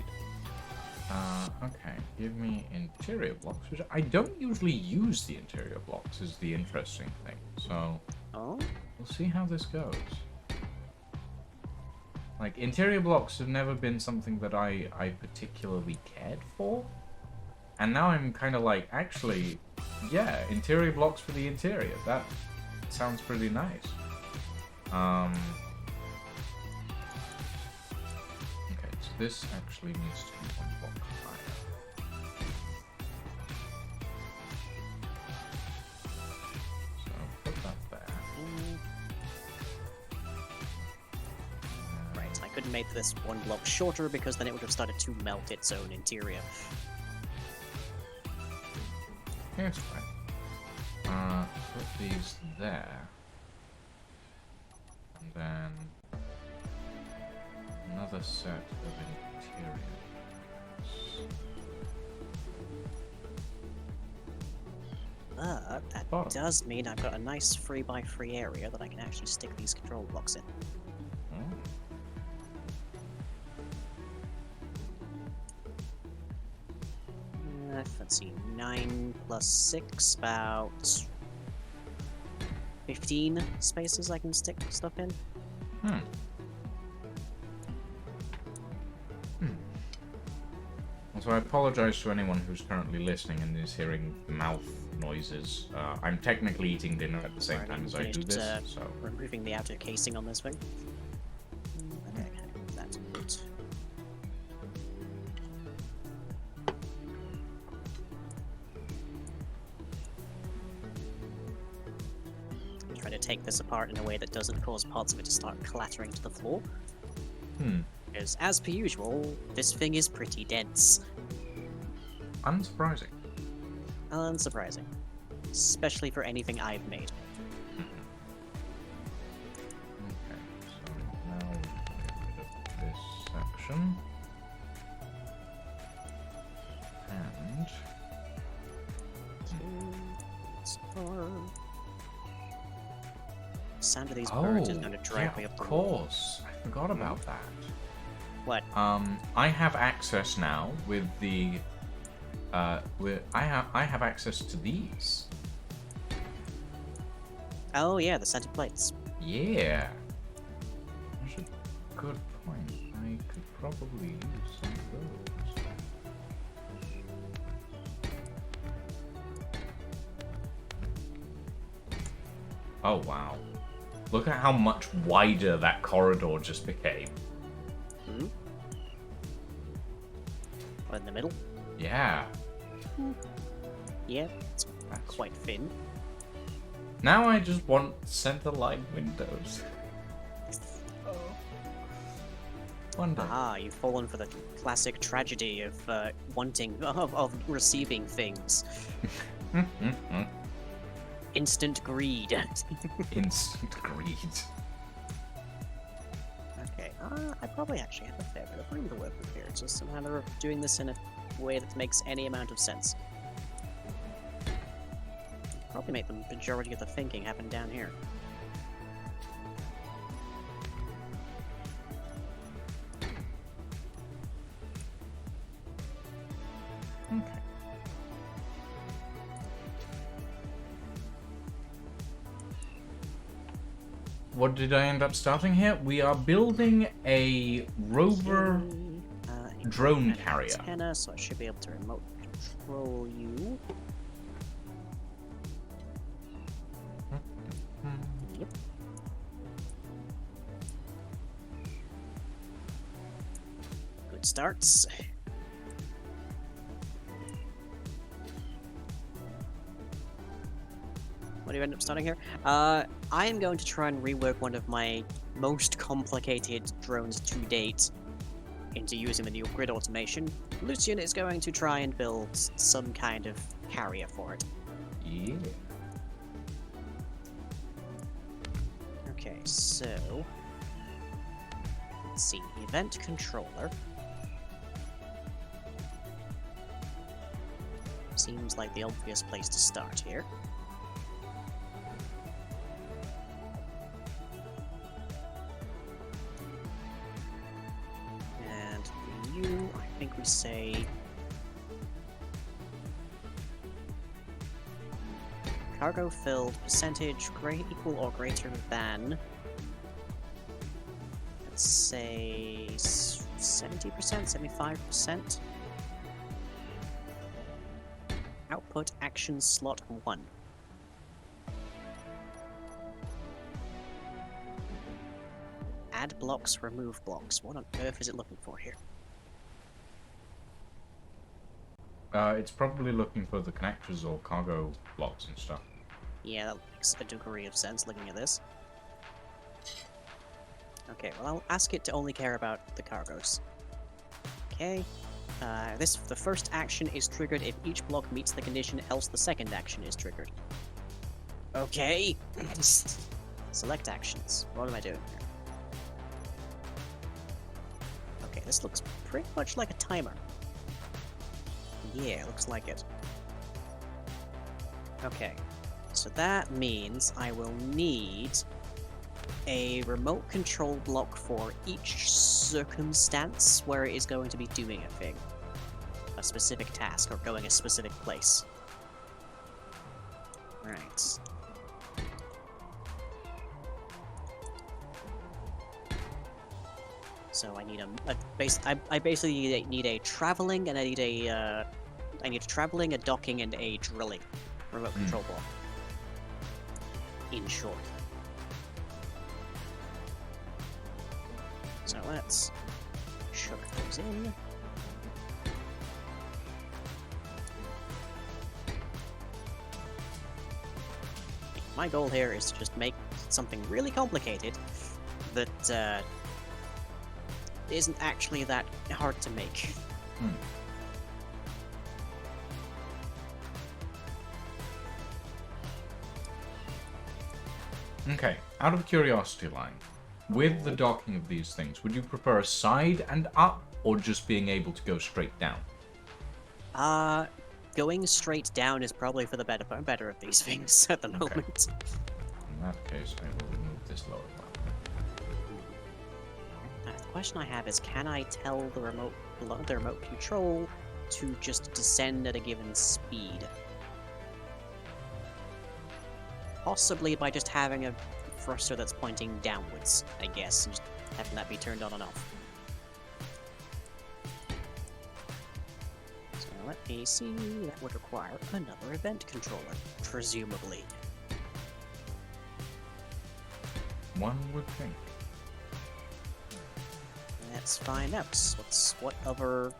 Okay, give me interior blocks, which I don't usually use the interior blocks, is the interesting thing. So, Oh? we'll see how this goes. Like, interior blocks have never been something that I particularly cared for. And now I'm kind of like, actually, yeah, interior blocks for the interior. That sounds pretty nice. Okay, so this actually needs to be 1 block higher. So put that there. Right, I couldn't make this 1 block shorter because then it would have started to melt its own interior. Yeah, it's fine. Put these there. And then another set of interiors. But that Bottom. does mean I've got a nice 3x3 area that I can actually stick these control blocks in. Let's see, 9 plus 6, about 15 spaces I can stick stuff in. So I apologize to anyone who's currently listening and is hearing mouth noises. I'm technically eating dinner at the same time as I do finished, this, so... removing the outer casing on this thing. Okay, that's good. Try to take this apart in a way that doesn't cause parts of it to start clattering to the floor. Because, as per usual, this thing is pretty dense. Unsurprising. Unsurprising. Especially for anything I've made. Okay, so now we can get rid of this section. And... Sound of these birds is going to drive me up the of wall. course. I forgot about that. What? I have access now with the... I have access to these. Oh yeah, the center plates. Yeah. That's a good point. I could probably use some of those. Oh wow. Look at how much wider that corridor just became. Hmm? What, in the middle? Yeah. Yeah, it's That's... quite thin. Now I just want center-line windows. One day. Ah, you've fallen for the classic tragedy of wanting, of receiving things. Instant greed. Instant greed. Okay, I probably actually have a fair bit of room to work with here. It's just a matter of doing this in a way that makes any amount of sense. Probably make the majority of the thinking happen down here. Okay. What did I end up starting here? We are building a rover drone carrier. Antenna, so I should be able to remote control you. Yep. Good starts. What do you end up starting here? I am going to try and rework one of my most complicated drones to date into using the new grid automation. Lucian is going to try and build some kind of carrier for it. Yeah. Okay, so let's see. Event controller. Seems like the obvious place to start here. And for you, I think we say cargo filled percentage equal or greater than, let's say 70%, 75%. Output action slot 1. Add blocks, remove blocks. What on earth is it looking for here? It's probably looking for the connectors or cargo blocks and stuff. Yeah, that makes a degree of sense looking at this. Okay, well I'll ask it to only care about the cargoes. Okay. The first action is triggered if each block meets the condition, else the second action is triggered. Okay. Select actions. What am I doing here? Okay, this looks pretty much like a timer. Yeah, looks like it. Okay, so that means I will need a remote control block for each circumstance where it is going to be doing a thing. A specific task, or going a specific place. Right. So I need I basically need a traveling, and I need a traveling, a docking, and a drilling remote control block. In short. So let's shove those in. My goal here is to just make something really complicated that isn't actually that hard to make. Okay, out of curiosity line, with the docking of these things, would you prefer side and up, or just being able to go straight down? Going straight down is probably for the better of these things at the moment. In that case, I will remove this lower one. The question I have is, can I tell the remote control to just descend at a given speed? Possibly by just having a thruster that's pointing downwards, I guess, and just having that be turned on and off. So let me see, that would require another event controller, presumably. One would think. Let's find out. What other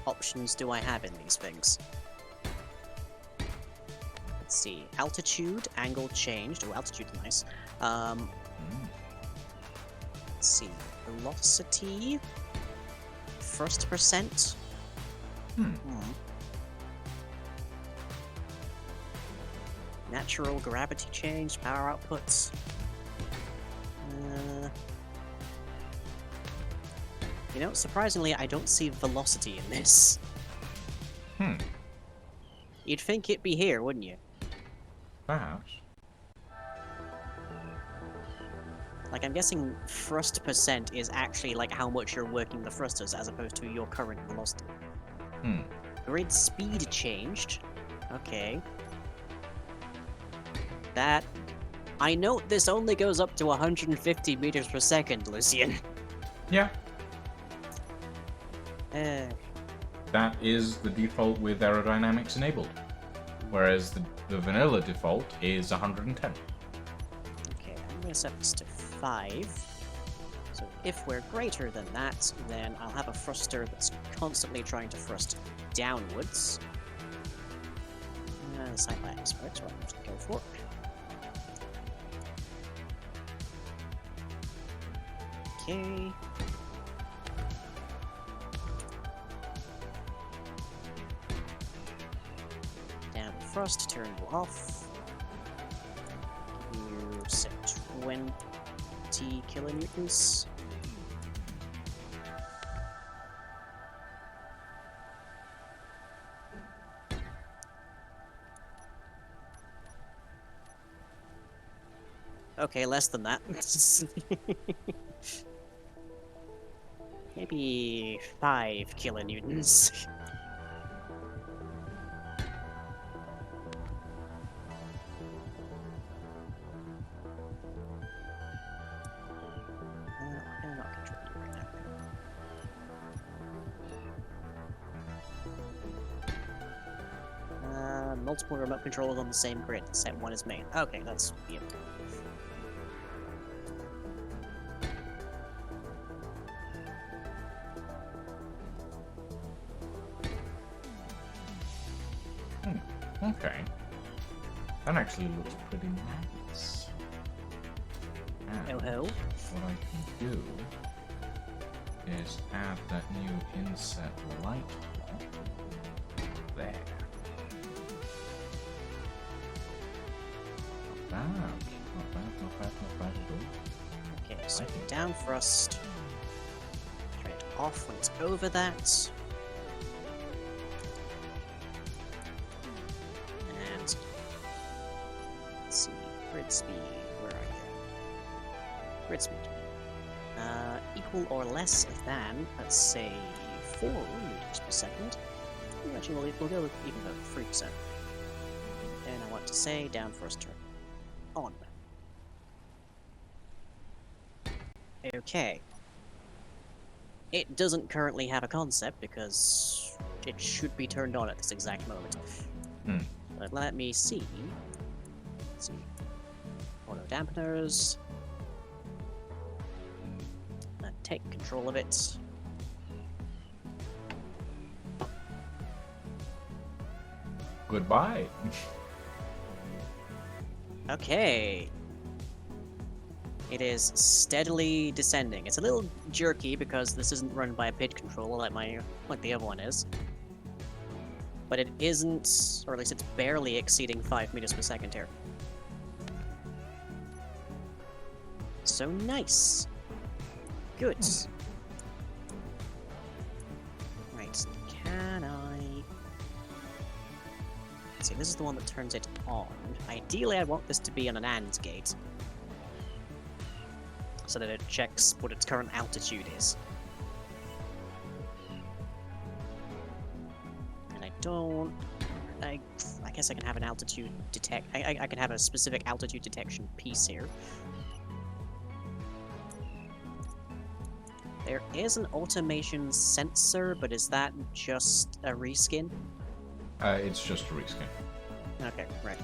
options do I have in these things? Let's see. Altitude, angle changed. Oh, altitude's nice. Let's see. Velocity. Thrust percent. Natural gravity change, power outputs. You know, surprisingly, I don't see velocity in this. You'd think it'd be here, wouldn't you? Perhaps. Like, I'm guessing thrust percent is actually like how much you're working the thrusters as opposed to your current velocity. Grid speed changed. Okay. That... I note this only goes up to 150 meters per second, Lucian. Yeah. Uh, That is the default with aerodynamics enabled. Whereas the vanilla default is 110. okay, I'm gonna set this to 5. So if we're greater than that, then I'll have a thruster that's constantly trying to thrust downwards. Side by expert, so I'm just gonna go for it. Okay. Down thrust, turn you off. You set 20 kilonewtons. Okay, less than that. Maybe 5 kilonewtons. I'm not controlling right now. Multiple remote controllers on the same grid. Set one as main. Okay, that's yeah. Okay. That actually looks pretty nice. And Oh. what I can do is add that new inset light block there. Not bad at all. Okay, so down thrust. Turn it off when it's over that. And let's see, grid speed. Where are you? Grid speed. Equal or less than, let's say, 4 meters per second. Actually, we'll go with even though 3%. And I want to say down thrust turn on. Okay. It doesn't currently have a concept because it should be turned on at this exact moment. Hmm. But let me see. Let's see. Auto dampeners. Take control of it. Goodbye. Okay. It is steadily descending. It's a little jerky because this isn't run by a PID controller like the other one is. But it isn't, or at least it's barely exceeding 5 meters per second here. So nice. Good. Right, can I... Let's see, this is the one that turns it on. Ideally, I want this to be on an AND gate. So that it checks what its current altitude is. And I don't... I guess I can have an altitude detect... I can have a specific altitude detection piece here. There is an automation sensor, but is that just a reskin? It's just a reskin. Okay, right.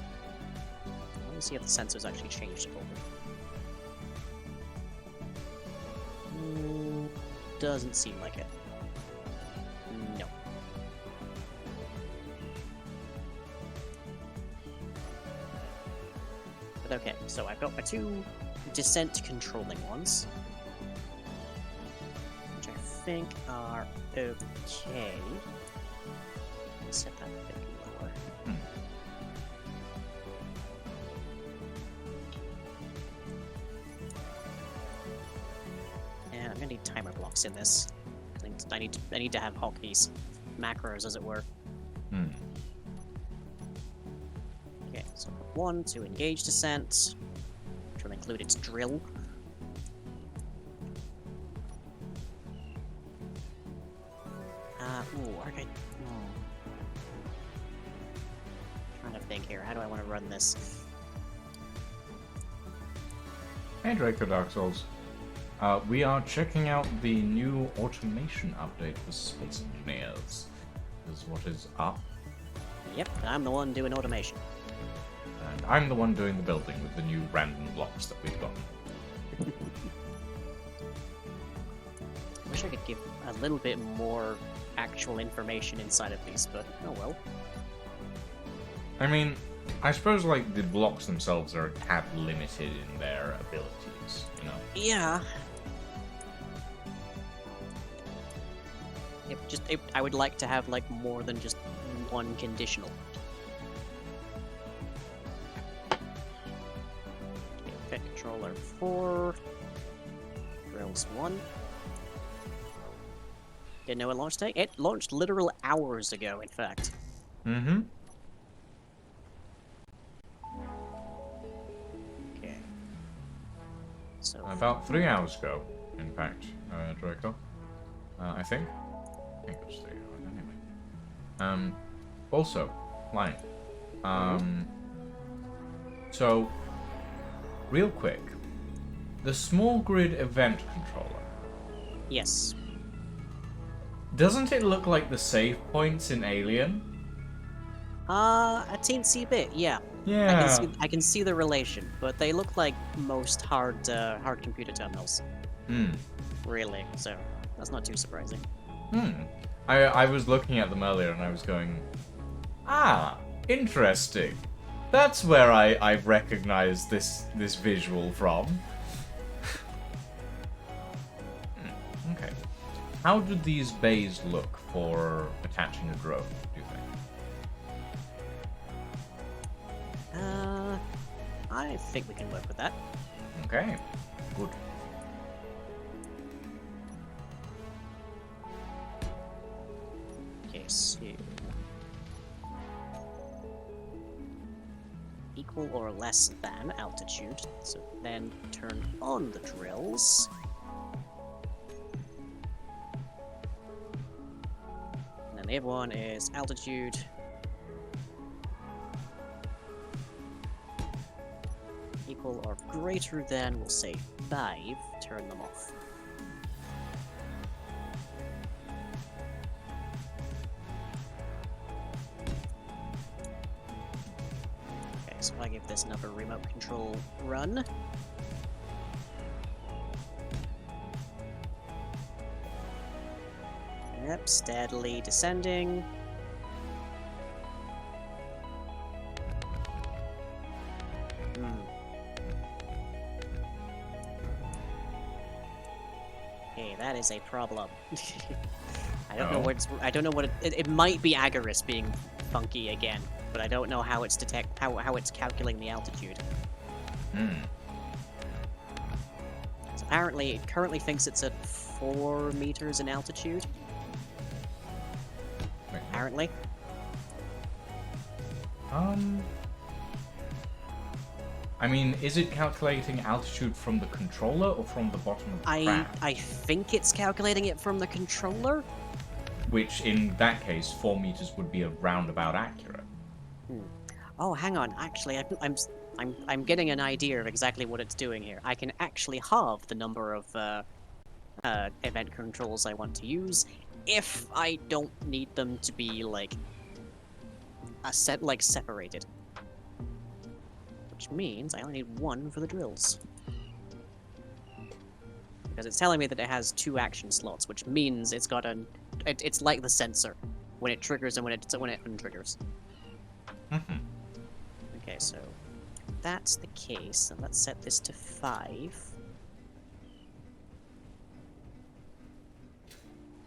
Let me see if the sensor's actually changed a little bit. Doesn't seem like it. No. But okay, so I've got my two descent controlling ones. Which I think are okay. Let's set that a bit lower. And I'm gonna need timer blocks in this. I need to have hotkeys, macros as it were. Okay, so one to engage descent, which will include its drill. Okay. Trying to think here. How do I want to run this? Hey Draco Dark Souls. We are checking out the new automation update for Space Engineers. Is what is up. Yep, I'm the one doing automation. And I'm the one doing the building with the new random blocks that we've got. I wish I could give a little bit more actual information inside of these, but oh well. I mean, I suppose like the blocks themselves are a tad limited in their abilities, you know? Yeah. I would like to have like more than just one conditional. Okay, Fit Controller 4. Drills 1. Didn't know it launched today. It launched literal hours ago, in fact. Mm-hmm. Okay. So About 3 hours ago, in fact, Draco. I think. I think it was 3 hours anyway. Also, line. So, real quick. The small grid event controller. yes. Doesn't it look like the save points in Alien? A teensy bit, yeah. Yeah. I can see the relation, but they look like most hard computer terminals. Really, so that's not too surprising. I was looking at them earlier and I was going, interesting. That's where I've recognized this visual from. Okay. How do these bays look for attaching a drone, do you think? I think we can work with that. Okay, good. Okay, so... equal or less than altitude. So then turn on the drills. And then the other one is altitude. Equal or greater than, we'll say 5, turn them off. So I give this another remote control run. Yep, steadily descending. Okay, that is a problem. I don't know what it's, I don't know what it might be Agarus being funky again, but I don't know how it's how it's calculating the altitude. So apparently, it currently thinks it's at 4 meters in altitude. Wait, Apparently. I mean, is it calculating altitude from the controller or from the bottom of the craft? I think it's calculating it from the controller. Which, in that case, 4 meters would be a roundabout accurate. Oh, hang on. Actually, I'm getting an idea of exactly what it's doing here. I can actually halve the number of event controls I want to use if I don't need them to be like separated. Which means I only need 1 for the drills. Because it's telling me that it has 2 action slots, which means it's got it's like the sensor when it triggers and when it untriggers. Okay, so if that's the case, then let's set this to 5.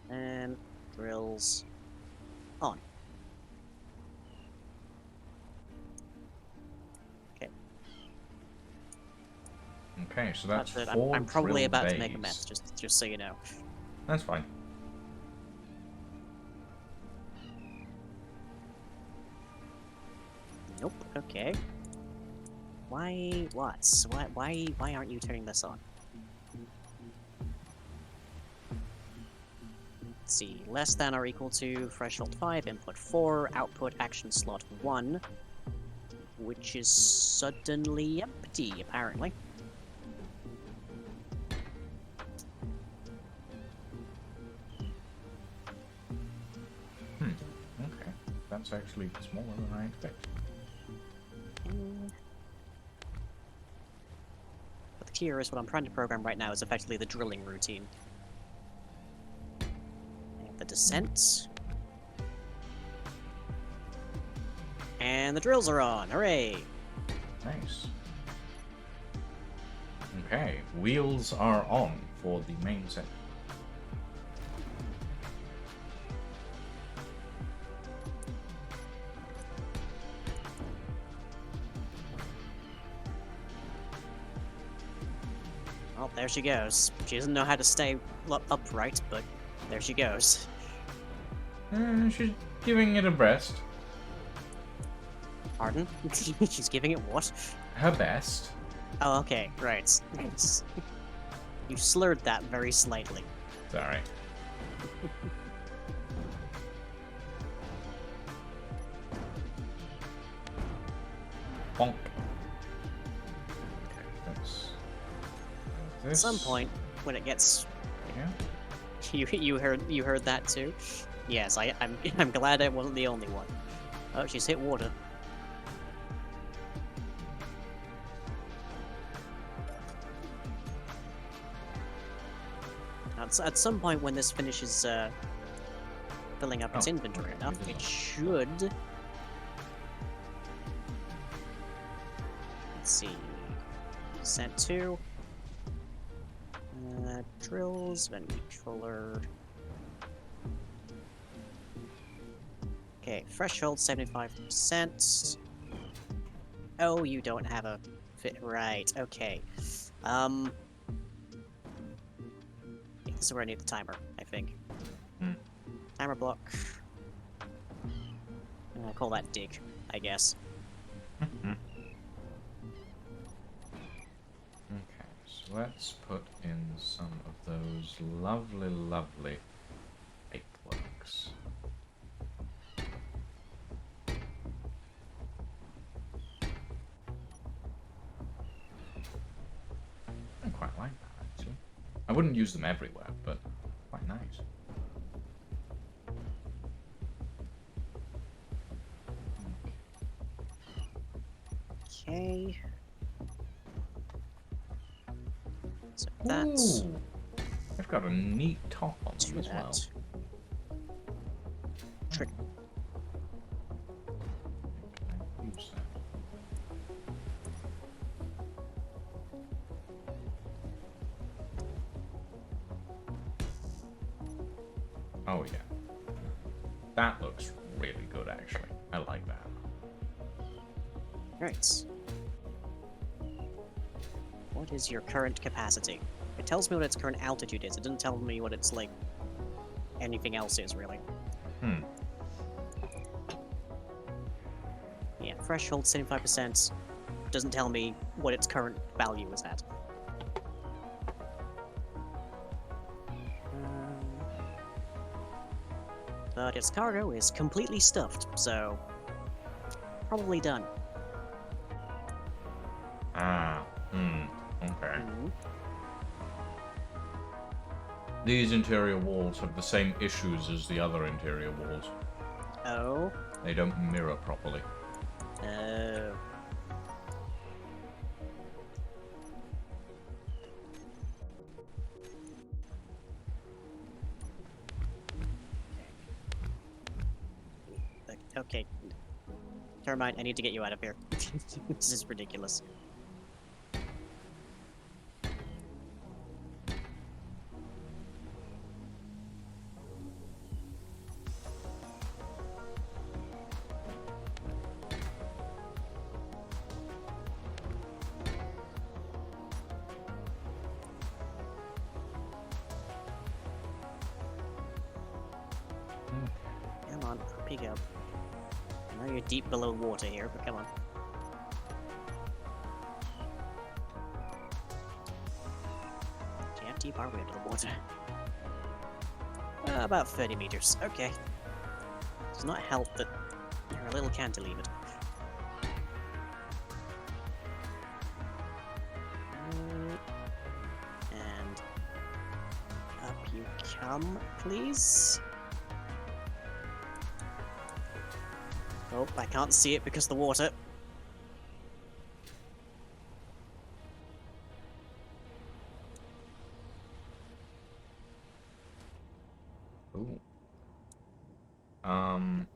And drills on. Okay. Okay, so that's But 4 I'm probably drill about bays. to make a mess, just so you know. That's fine. Nope. Okay. Why? What? Why aren't you turning this on? Let's see. Less than or equal to threshold 5, input 4, output action slot 1, which is suddenly empty, apparently. Okay. That's actually smaller than I expected. But the key here is what I'm trying to program right now is effectively the drilling routine. And the descent. And the drills are on. Hooray! Nice. Okay, wheels are on for the main set. Well, there she goes. She doesn't know how to stay upright, but there she goes. She's giving it a breast. Pardon? She's giving it what? Her best. Oh, okay, right. You slurred that very slightly. Sorry. Bonk. Okay, that's At this. some point, when it gets, Yeah. you heard that too. Yes, I'm glad I wasn't the only one. Oh, she's hit water. At some point, when this finishes filling up its Oh, inventory okay, enough, it is it on. should. Let's see. Sent 2. Drills, vent controller. Okay, threshold 75%. Oh, you don't have a fit. Right, okay. This is where I need the timer, I think. Timer block. I'll call that dig, I guess. Okay, so let's put in some of those lovely, lovely pipe plugs. I quite like that, actually. I wouldn't use them everywhere, but quite nice. Okay. So that's Ooh, I've got a neat top on to them as that. well. Trick. Use that. Oh yeah, that looks really good actually. I like that. Right. What is your current capacity? It tells me what its current altitude is. It doesn't tell me what its, like, anything else is, really. Hmm. Yeah, threshold 75%. Doesn't tell me what its current value is at. But its cargo is completely stuffed, so probably done. Ah. Hmm. Okay. Mhm. These interior walls have the same issues as the other interior walls. Oh. They don't mirror properly. Oh. Okay. Never mind, I need to get you out of here. This is ridiculous. Come on, up you go. I know you're deep below water here, but come on. Okay, how deep are we under the water? About 30 meters. Okay. Does not help that you're a little cantilevered. And up you come, please. Oh, I can't see it because of the water. Ooh.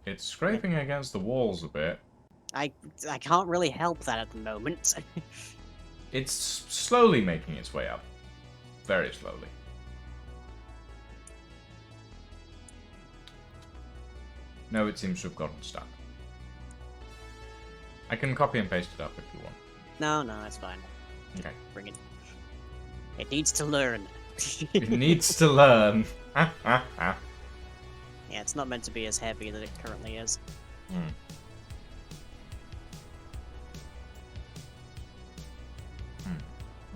It's scraping against the walls a bit. I can't really help that at the moment. It's slowly making its way up. Very slowly. No, it seems to have gotten stuck. I can copy and paste it up if you want. No, it's fine. Okay. Bring it. It needs to learn. It needs to learn. Yeah, it's not meant to be as heavy as it currently is. Hmm.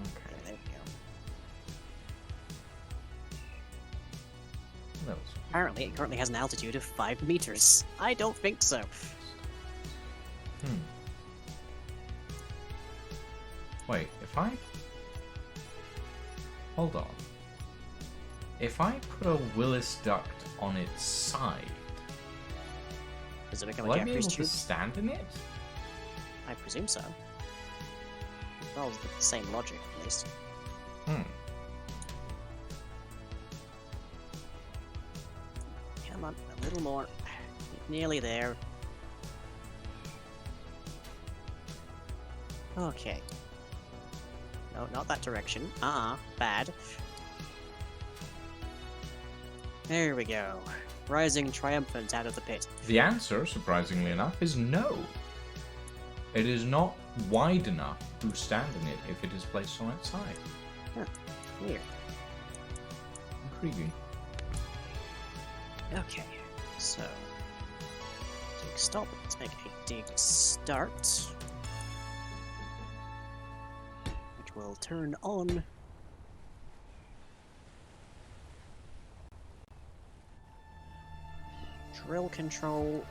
Okay. There we go. What else? Apparently, it currently has an altitude of 5 meters. I don't think so. Wait, if I... Hold on. If I put a Willis duct on its side, Does it become will a I be able Jeffrey's to tube? stand in it? I presume so. Well, the same logic, at least. Hmm. Come on, a little more. Nearly there. Okay. No, not that direction. Bad. There we go. Rising triumphant out of the pit. The answer, surprisingly enough, is no. It is not wide enough to stand in it if it is placed on its side. Huh. Weird. Intriguing. Okay, so dig stop. Let's make a dig start, which will turn on drill control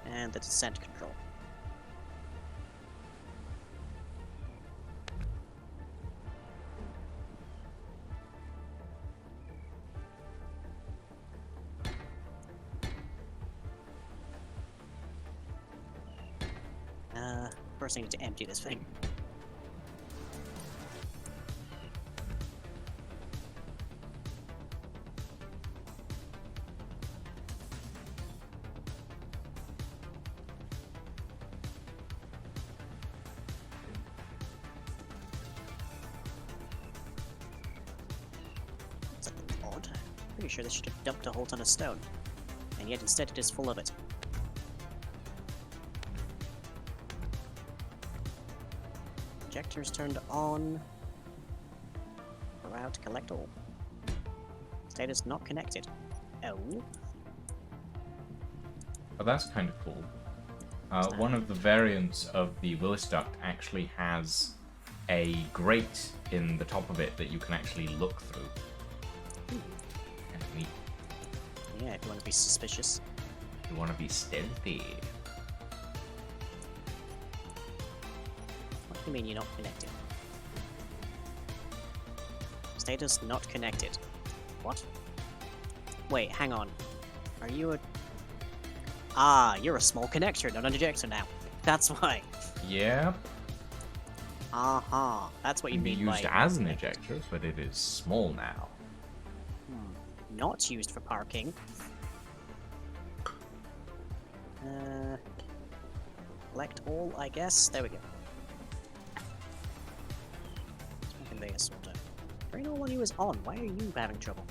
and the descent control. First I need to empty this thing. That's a bit odd. Pretty sure this should have dumped a whole ton of stone. And yet instead it is full of it. Projectors turned on. Allow to collect all. Status not connected. Oh. Oh, that's kind of cool. One of the variants of the Willis duct actually has a grate in the top of it that you can actually look through. Kind of neat. Yeah, if you want to be suspicious. You want to be stealthy. What do you mean you're not connected? Status not connected. What? Wait, hang on. Are you a... Ah, you're a small connector, not an ejector now. That's why. Yeah. Aha, that's what you Can be mean by... used as an ejector, but it is small now. Not used for parking. Collect all, I guess. There we go. Conveyor sorter. Train all on you is on. Why are you having trouble?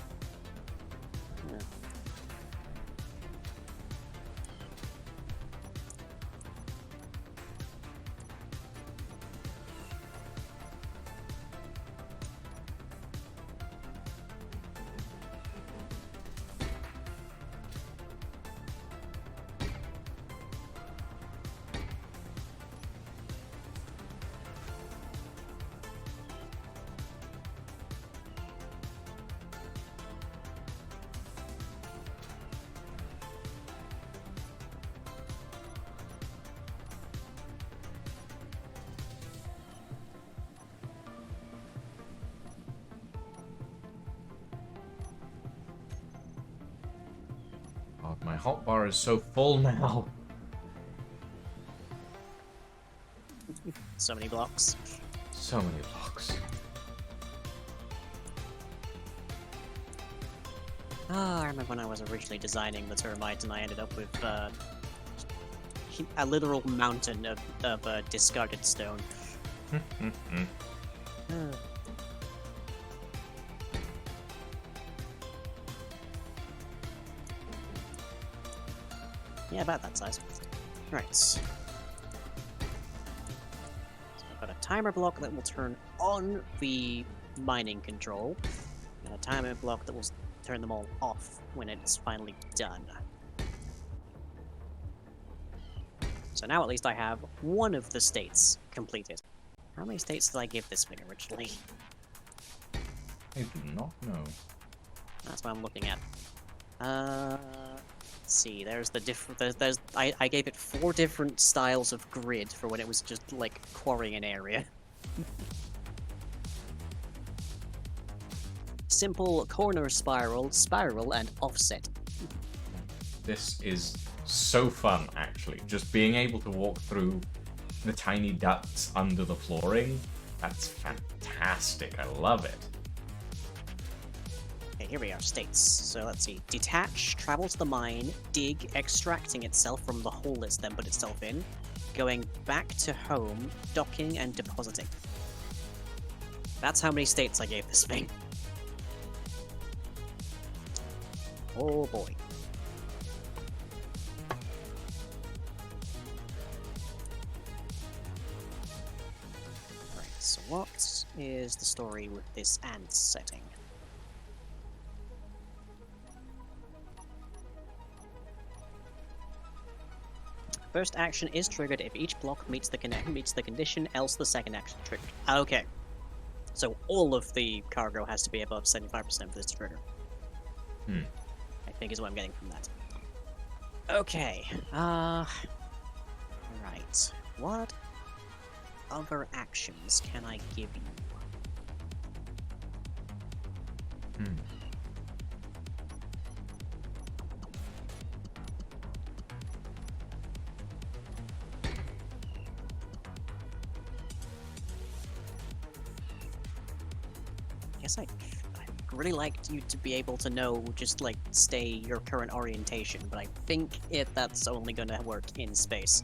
Oh, my hotbar is so full now. So many blocks. So many blocks. Ah, I remember when I was originally designing the termite and I ended up with a literal mountain of discarded stone. Yeah, about that size. Right. So I've got a timer block that will turn on the mining control, and a timer block that will turn them all off when it's finally done. So now at least I have one of the states completed. How many states did I give this thing originally? I do not know. That's what I'm looking at. Let's see, there's the different, I gave it 4 different styles of grid for when it was just, like, quarrying an area. Simple, corner spiral, and offset. This is so fun, actually. Just being able to walk through the tiny ducts under the flooring, that's fantastic. I love it. Okay, here we are, states. So let's see. Detach, travel to the mine, dig, extracting itself from the hole it's then put itself in, going back to home, docking, and depositing. That's how many states I gave this thing. Oh boy. Right, so what is the story with this ant setting? First action is triggered if each block meets the condition, else the second action triggered. Okay. So all of the cargo has to be above 75% for this to trigger. I think is what I'm getting from that. Okay. Right. What other actions can I give you? guess I'd really like you to be able to know, just like, stay your current orientation, but I think that's only gonna work in space.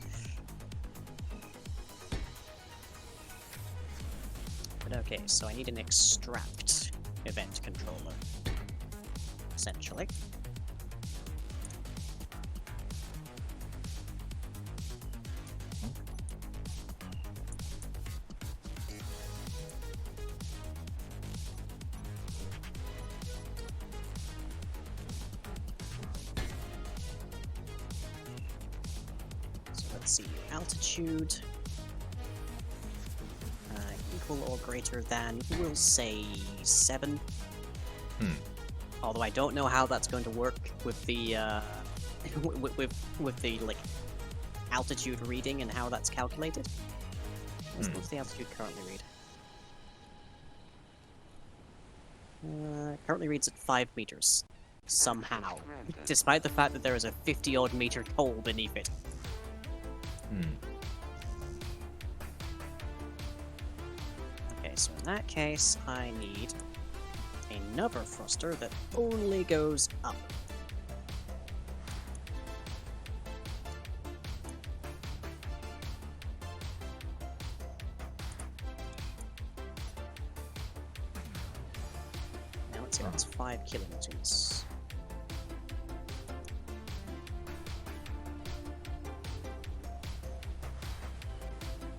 But okay, so I need an extract event controller, essentially. Let's see, altitude equal or greater than, we'll say 7. Although I don't know how that's going to work with the with the like altitude reading and how that's calculated. What's the altitude currently read? Currently reads at 5 meters somehow, despite the fact that there is a 50-odd meter hole beneath it. Okay, so in that case, I need another thruster that only goes up. Now let's see, that's 5 kilonewtons.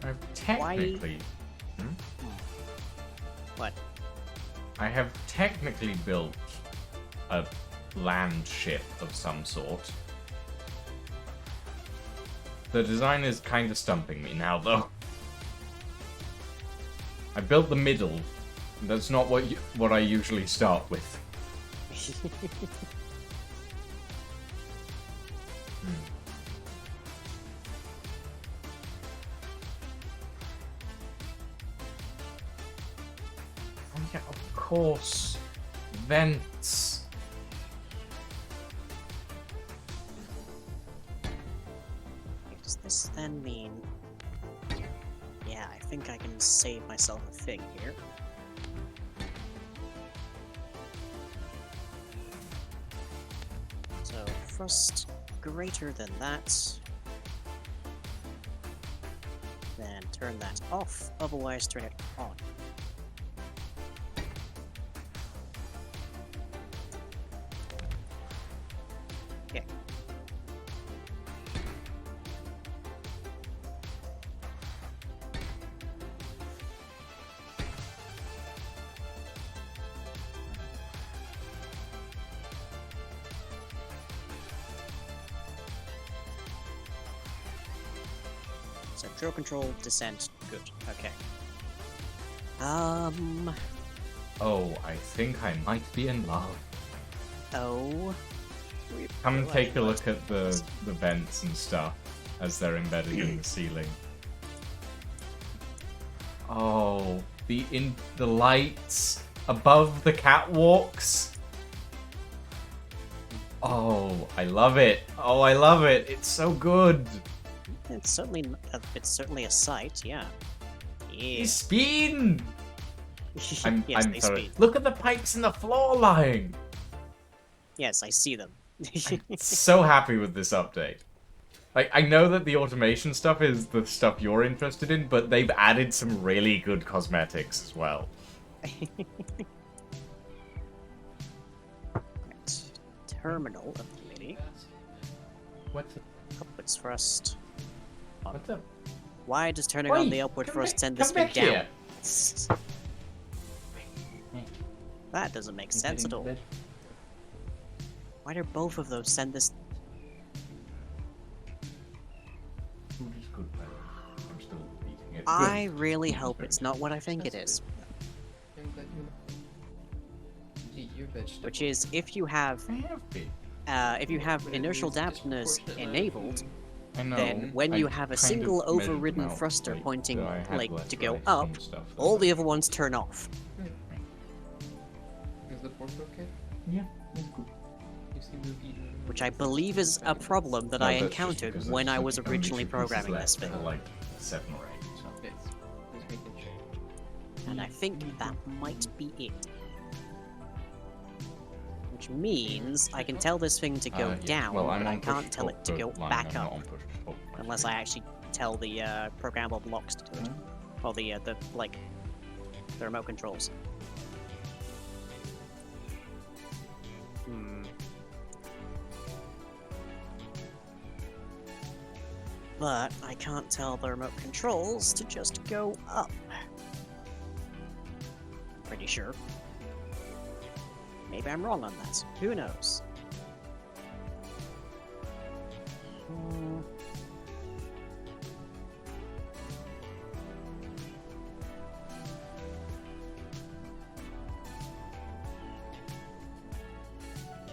I've technically... What? I have technically built a land ship of some sort. The design is kind of stumping me now, though. I built the middle. That's not what I usually start with. Oh yeah, of course. Vents. Does this then mean... Yeah, I think I can save myself a thing here. So, thrust greater than that. Then turn that off, otherwise turn it on. Okay. So, drill control, descent, good. Okay. Oh, I think I might be in love. Oh. Come and take a look at the vents and stuff as they're embedded in the ceiling. Oh, the lights above the catwalks. Oh, I love it. Oh, I love it. It's so good. It's certainly a sight, yeah. Yeah. They spin. Yes, I'm they sorry. speed. Look at the pipes in the floor line. Yes, I see them. So happy with this update. Like, I know that the automation stuff is the stuff you're interested in, but they've added some really good cosmetics as well. Right. Terminal of committee. What's it? Upwards thrust. What's up? Why does turning on the upward thrust send this thing down? That doesn't make sense at all. Why do both of those send this? I'm still eating it. I really hope it's not what I think it is. Which is, if you have inertial dampeners enabled, then when you have a single overridden thruster pointing like to go up, all the other ones turn off. Is the port okay? Yeah, it's good. You seem to be... Which I believe is a problem that I encountered when I was originally programming this thing. Like 7 or 8. So. Yes. Just making sure. And I think that might be it. Which means I can tell this thing to go Yeah. down, Well, I'm but I on can't push tell it to up go line, back I'm not up on push up line. unless I actually tell the programmable blocks to do it, or the remote controls. But I can't tell the remote controls to just go up. Pretty sure. Maybe I'm wrong on that. Who knows?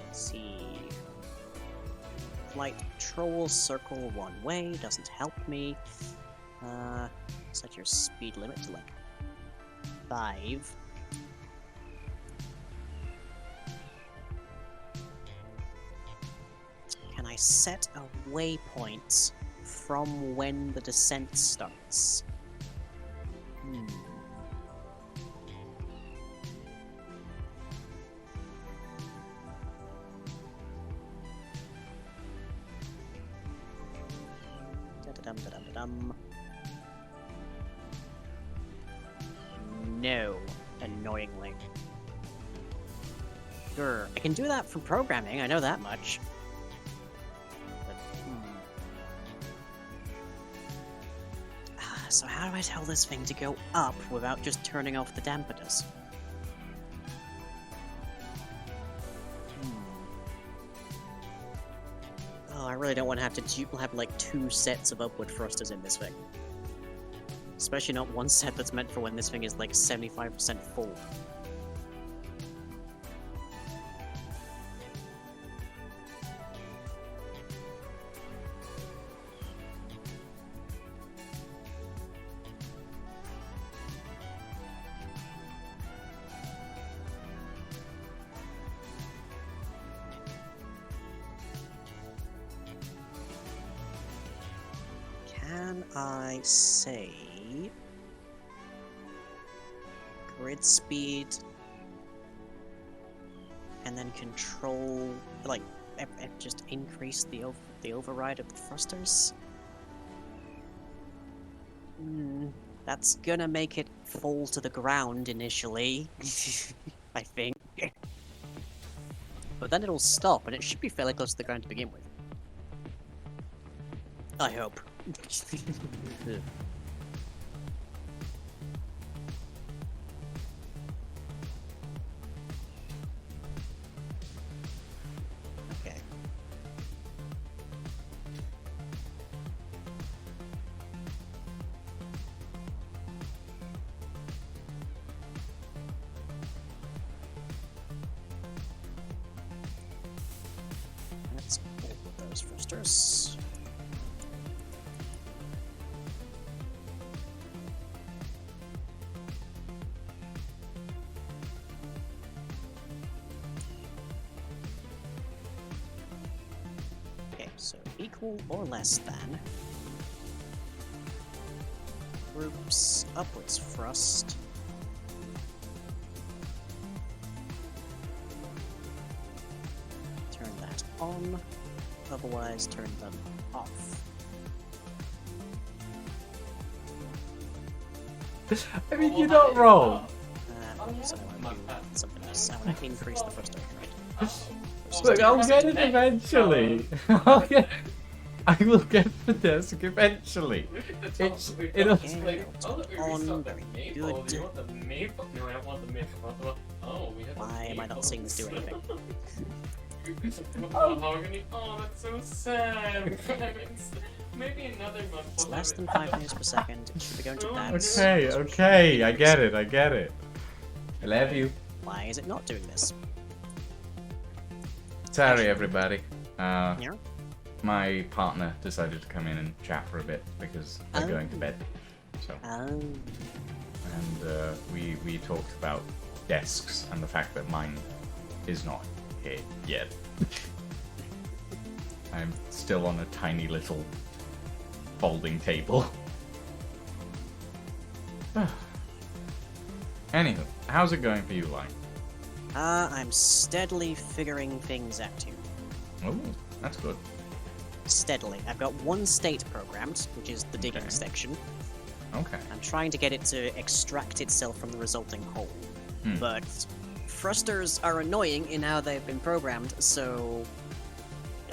Let's see. Flight controls circle one way doesn't help me. Set your speed limit to like 5. Can I set a waypoint from when the descent starts? Da-da-dum. No, annoyingly. Sure, I can do that from programming, I know that much. But, so how do I tell this thing to go up without just turning off the dampeners? Oh, I really don't want to have to have like 2 sets of upward thrusters in this thing. Especially not one set that's meant for when this thing is like 75% full. Can I say grid speed and then control, like, just increase the override of the thrusters? That's gonna make it fall to the ground initially, I think. But then it'll stop, and it should be fairly close to the ground to begin with. I hope. Okay. Let's pull with those thrusters. So equal or less than groups upwards thrust turn that on, otherwise turn them off. I mean, you're not wrong. So I want to do something else. I want to increase the thrust override. Look, I'll get it eventually. I will get the desk eventually. It'll. Okay, on, very good. You want the maple? No, I don't want the maple. Oh, we have Why am I not seeing this do anything? Mahogany. Oh, that's so sad. Maybe another month. It's less than 5 meters per second. It should be going to that. Okay, I get it. I love you. Why is it not doing this? Sorry, everybody. Yeah? My partner decided to come in and chat for a bit because they're going to bed. So, and we talked about desks and the fact that mine is not here yet. I'm still on a tiny little folding table. Anywho, how's it going for you, Line? I'm steadily figuring things out here. Oh, that's good. Steadily. I've got one state programmed, which is the digging Okay. section. Okay. I'm trying to get it to extract itself from the resulting hole. But thrusters are annoying in how they've been programmed, so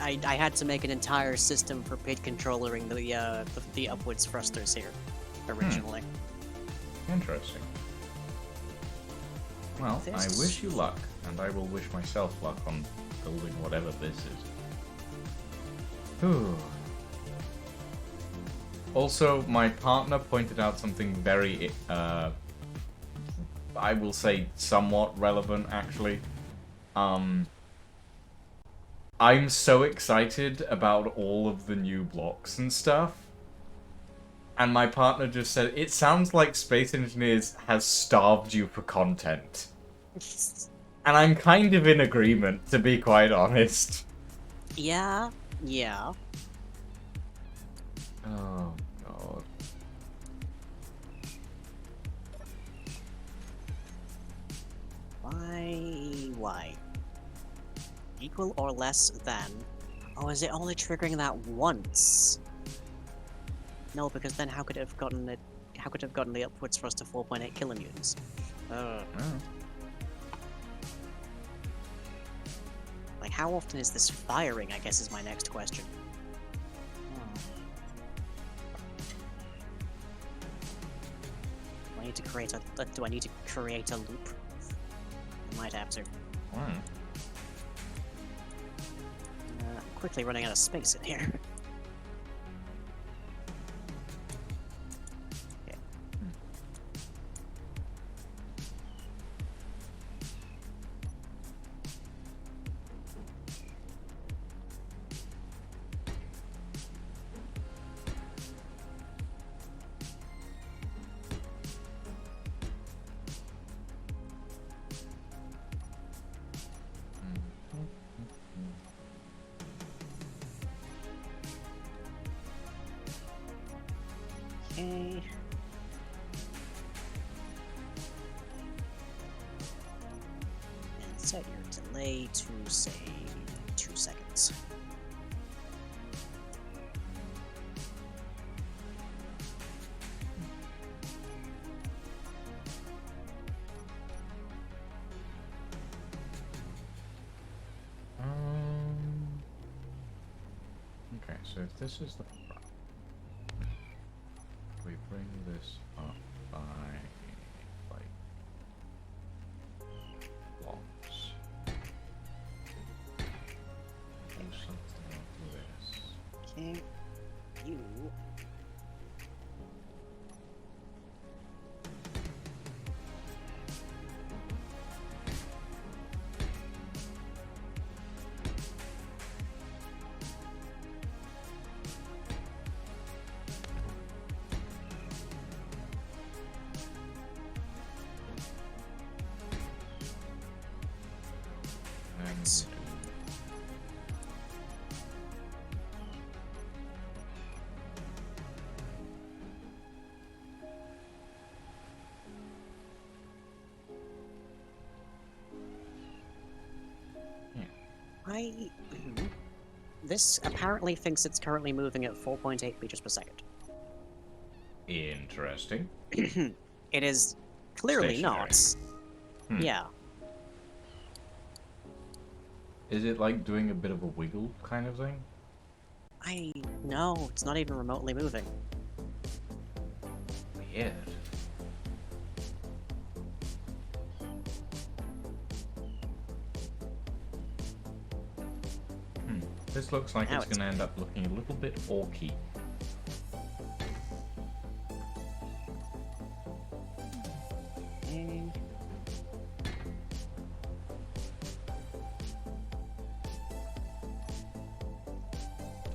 I had to make an entire system for pit controlling the upwards thrusters here originally. Interesting. Well, I This- wish you luck, and I will wish myself luck on building whatever this is. Whew. Also, my partner pointed out something very, I will say somewhat relevant, actually. I'm so excited about all of the new blocks and stuff. And my partner just said, it sounds like Space Engineers has starved you for content. And I'm kind of in agreement, to be quite honest. Yeah. Oh, God. Why? Equal or less than? Oh, is it only triggering that once? No, because then how could it have gotten it? How could it have gotten the upwards thrust to 4.8 kilonewtons? Oh. Like, how often is this firing? I guess is my next question. Do I need to create a? Do I need to create a loop? I might have to. Hmm. I'm quickly running out of space in here. Okay. Okay. And set your delay to, say, 2 seconds. Okay, so if this is the front, we bring this up by, like, blocks. Do something like this. Okay. You. And Yes. This apparently thinks it's currently moving at 4.8 meters per second. Interesting. It is clearly Stationary. not. Hmm. Yeah. Is it like doing a bit of a wiggle kind of thing? No, it's not even remotely moving. Weird. This looks like Now it's it's- going to end up looking a little bit orky. Okay.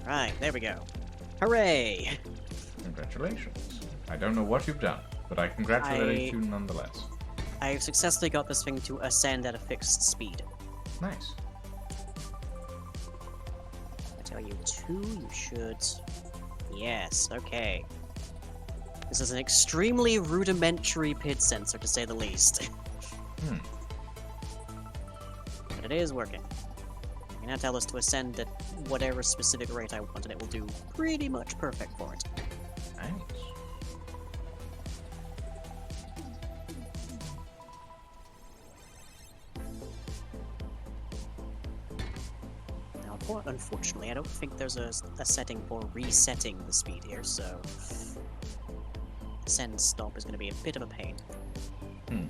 Right, there we go. Hooray! Congratulations. I don't know what you've done, but I congratulate you nonetheless. I've successfully got this thing to ascend at a fixed speed. Nice. I tell you 2, you should... Yes, okay. This is an extremely rudimentary PID sensor, to say the least. but it is working. I can now tell this to ascend at whatever specific rate I want, and it will do pretty much perfect for it. Nice. Now, unfortunately, I don't think there's a setting for resetting the speed here, so ascend stop is going to be a bit of a pain. Hmm.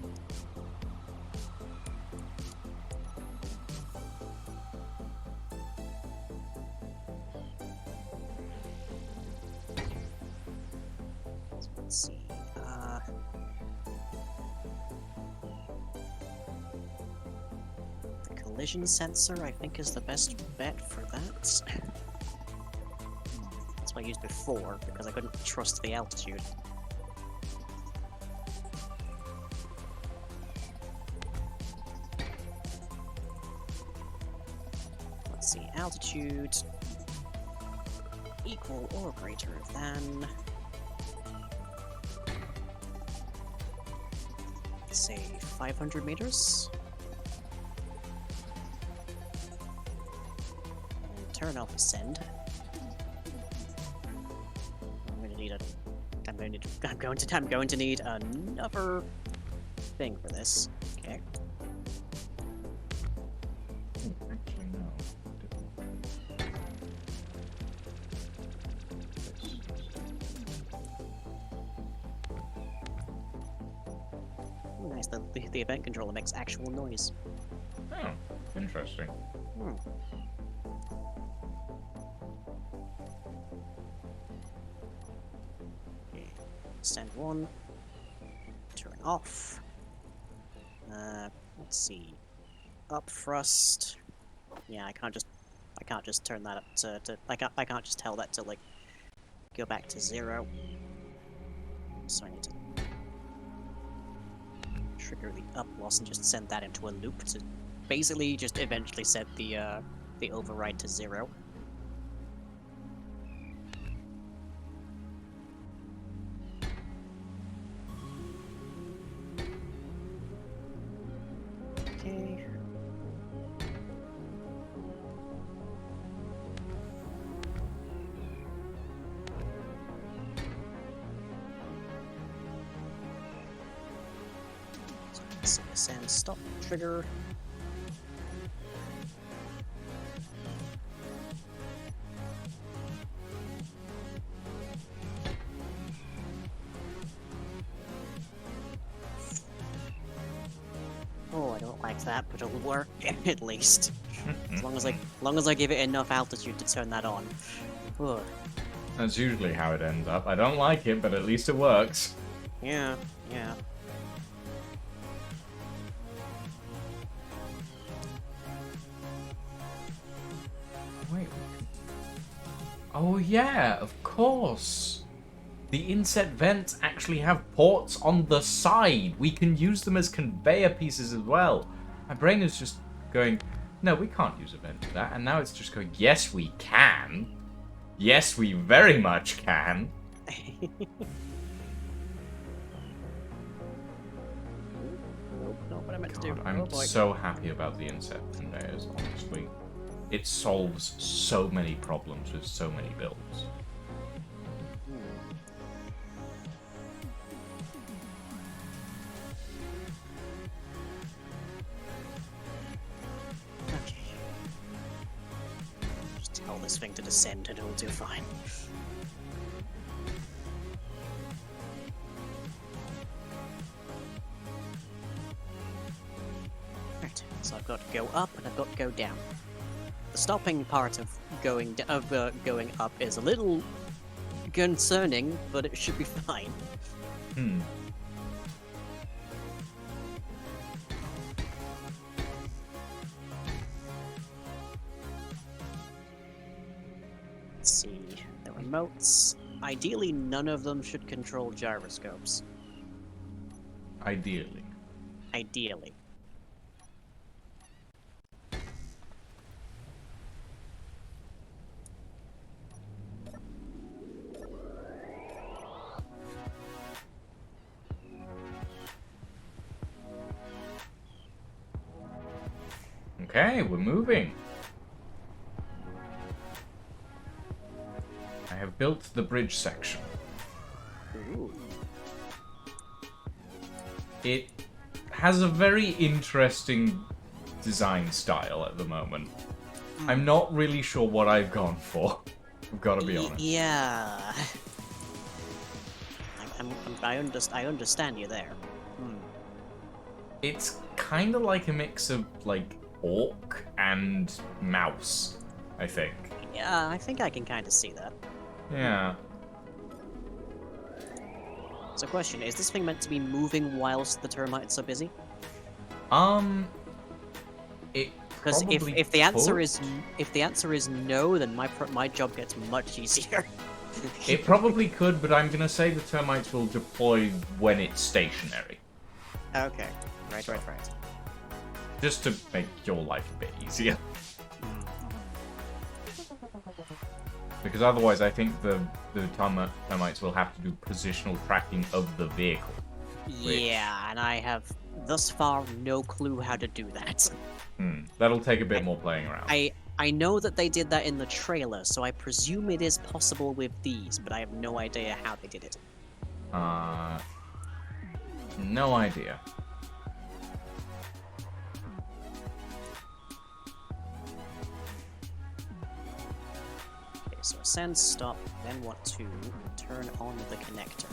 So let's see. The collision sensor, I think, is the best bet for that. That's what I used before, because I couldn't trust the altitude. Let's see, altitude equal or greater than, say, 500 meters. And turn off ascend. I'm going to need I'm going to need another thing for this. Okay. Actually, no. Ooh, nice. The event controller makes actual noise. Oh, interesting. Hmm. Okay. Send one. Turn off. Let's see. Up thrust. Yeah, I can't just turn that up to I can't just tell that to like go back to 0. So I need to trigger the up loss and just send that into a loop to basically just eventually set the override to 0. Okay. So let's see, ascend, stop, trigger. Oh, I don't like that, but it'll work at least. As long as I give it enough altitude to turn that on. Ugh. That's usually how it ends up. I don't like it, but at least it works. Yeah, yeah. Wait. Oh yeah, of course. The inset vents actually have ports on the side. We can use them as conveyor pieces as well. My brain is just going, no, we can't use a vent for that. And now it's just going, yes, we can. Yes, we very much can. Nope, not what I meant to God, do. I'm Oh boy. so happy about the inset conveyors, honestly. It solves so many problems with so many builds. Okay. Just tell this thing to descend and it'll do fine. Right, so I've got to go up and I've got to go down. The stopping part of going up is a little concerning, but it should be fine. Hmm. Let's see. The remotes. Ideally, none of them should control gyroscopes. Ideally. Ideally. Okay, we're moving. I have built the bridge section. Ooh. It has a very interesting design style at the moment. I'm not really sure what I've gone for. I've got to be honest. Yeah. I understand you there. Hmm. It's kind of like a mix of, like, orc and mouse, I think. Yeah, I think I can kind of see that. Yeah. So, question: is this thing meant to be moving whilst the termites are busy? It Because probably if the answer could. is no, then my job gets much easier. It probably could, but I'm gonna say the termites will deploy when it's stationary. Okay. Right. Just to make your life a bit easier. Because otherwise I think the termites will have to do positional tracking of the vehicle. Yeah, and I have thus far no clue how to do that. That'll take a bit more playing around. I know that they did that in the trailer, so I presume it is possible with these, but I have no idea how they did it. No idea. Okay, so ascend, stop, then want to turn on the connector.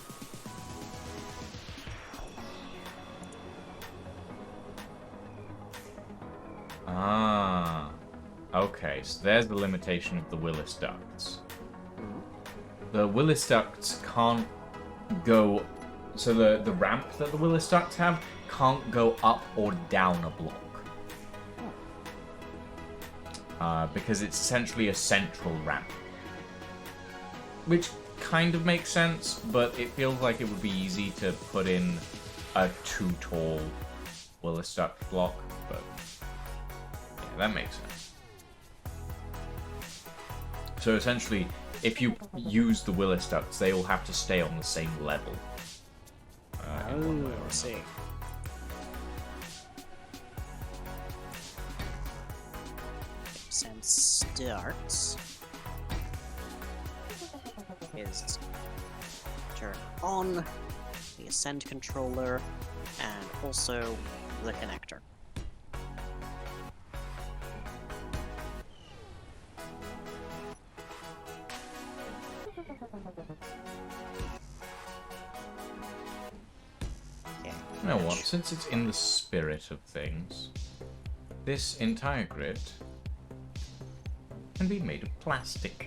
Okay, so there's the limitation of the Willis ducts. The Willis ducts can't go... So the ramp that the Willis ducts have can't go up or down a block. Because it's essentially a central ramp. Which kind of makes sense, but it feels like it would be easy to put in a too tall Willis duct block, but yeah, that makes sense. So essentially, if you use the Willis ducts, they all have to stay on the same level. In one way or I see. Ascend starts. Is turn on the ascend controller and also the connector. Okay. You know what? Since it's in the spirit of things, this entire grid can be made of plastic.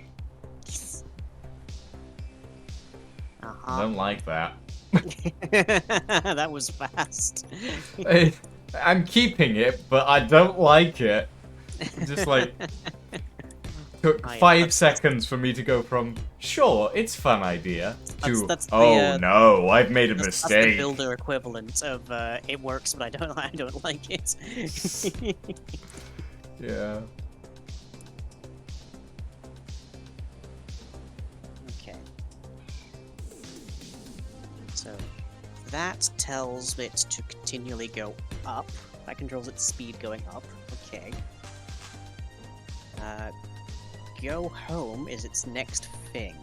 I don't like that. That was fast. I'm keeping it, but I don't like it. Just like took Oh, yeah, 5 seconds for me to go from sure, it's a fun idea to that's the, oh no, I've made a That's the mistake. builder equivalent of it works, but I don't like it. Yeah. Okay. So that tells it to continually go up. That controls its speed going up. Okay. Go home is its next thing.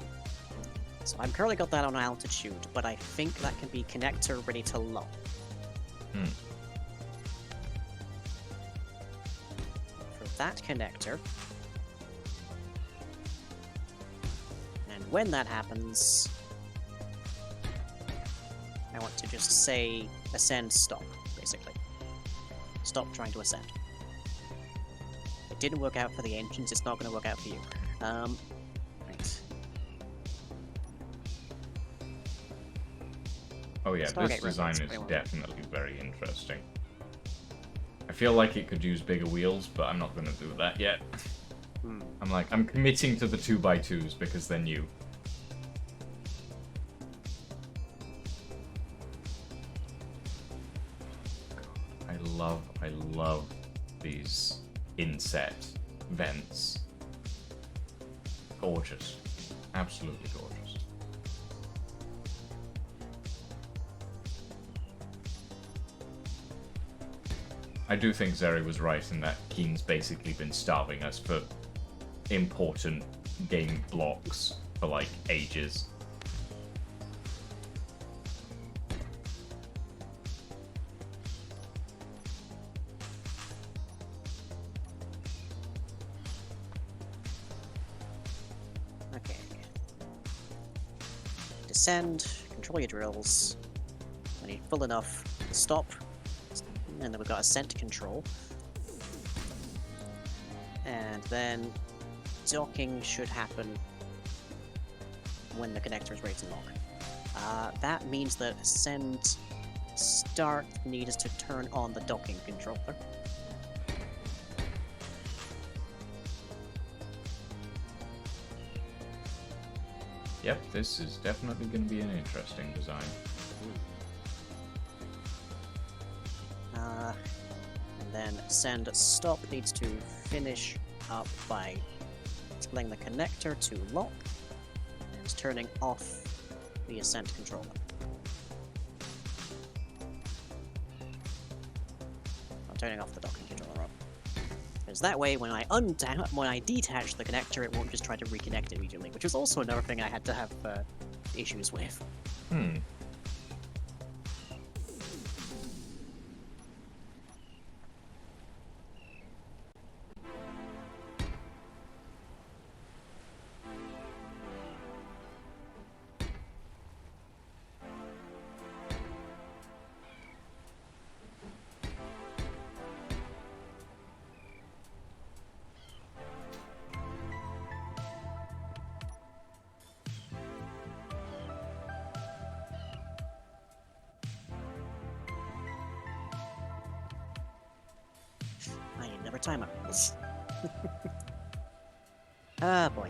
So I've currently got that on altitude, but I think that can be connector ready to lock. For that connector. And when that happens, I want to just say ascend stop, basically. Stop trying to ascend. It didn't work out for the ancients, it's not going to work out for you. Right. Oh yeah, Stargate this design robots, is anyone. definitely very interesting. I feel like it could use bigger wheels, but I'm not going to do that yet. I'm committing to the 2x2s because they're new. I love these inset vents. Gorgeous. Absolutely gorgeous. I do think Zeri was right in that Keen's basically been starving us for important game blocks for like ages. Okay. Descend, control your drills. When you're full enough, stop. And then we've got ascent control. And then docking should happen when the connector is ready to lock. That means that ascend start needs to turn on the docking controller. Yep, this is definitely going to be an interesting design. And then ascend stop needs to finish up by telling the connector to lock and turning off the ascent controller. I'm turning off the docking controller up. Because that way, when I detach the connector, it won't just try to reconnect immediately, which was also another thing I had to have issues with. I need another timer. Ah, boy.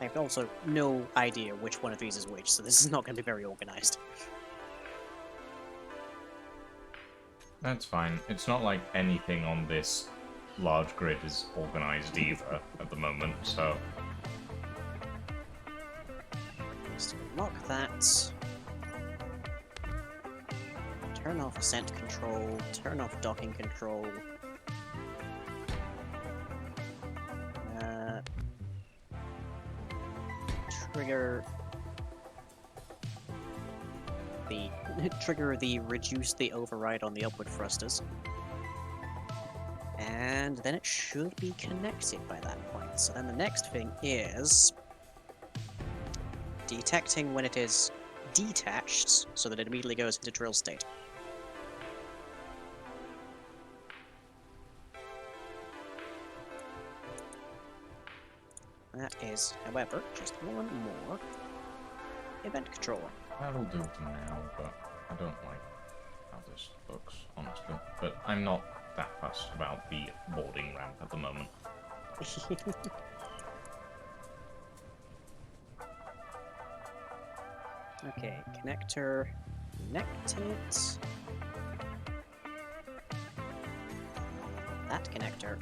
I have also no idea which one of these is which, so this is not going to be very organized. That's fine. It's not like anything on this large grid is organized either at the moment, so... Let's lock that. Turn off ascent control, turn off docking control. Trigger the reduce the override on the upward thrusters. And then it should be connected by that point. So then the next thing is detecting when it is detached so that it immediately goes into drill state. That is, however, just one more event controller. That'll do for now, but I don't like how this looks, honestly. But I'm not that fussed about the boarding ramp at the moment. Okay, connector connected. That connector.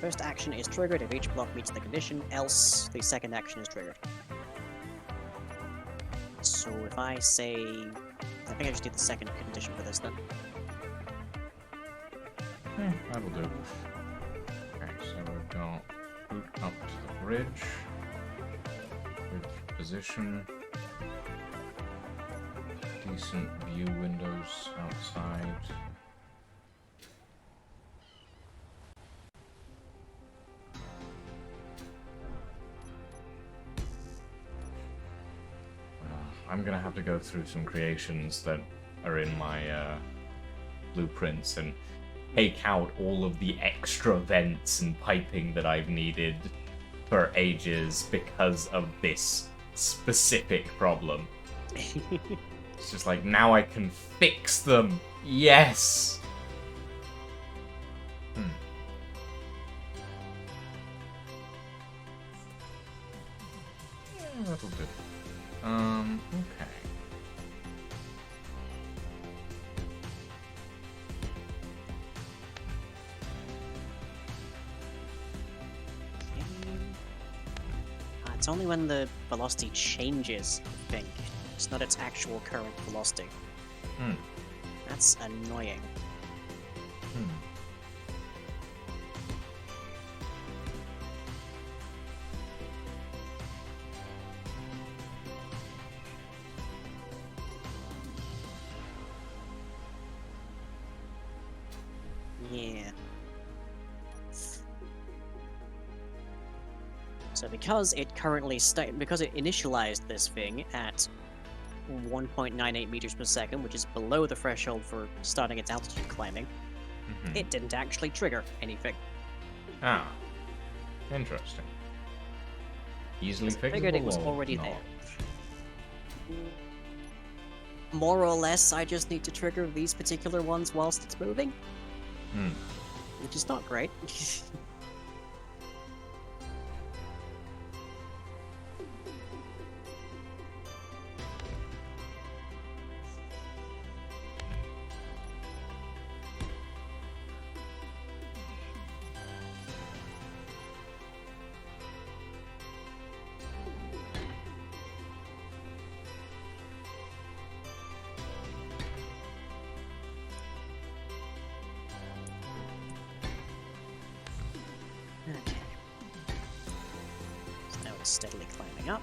First action is triggered if each block meets the condition, else the second action is triggered. So if I say... I think I just did the second condition for this then. That'll do. Okay, so we've got boot up to the bridge. Bridge position. Decent view windows outside. I'm gonna have to go through some creations that are in my blueprints and take out all of the extra vents and piping that I've needed for ages because of this specific problem. It's just like, now I can fix them! Yes! Yeah, that'll do. Okay. It's only when the velocity changes, I think, It's not its actual current velocity. Hmm. That's annoying. Hmm. Yeah. So because it currently because it initialized this thing at 1.98 meters per second, which is below the threshold for starting its altitude climbing, Mhm. it didn't actually trigger anything. Ah. Interesting. Easily I figured it was fixable or already not? there. More or less, I just need to trigger these particular ones whilst it's moving, Hmm. which is not great. Okay. So now it's steadily climbing up.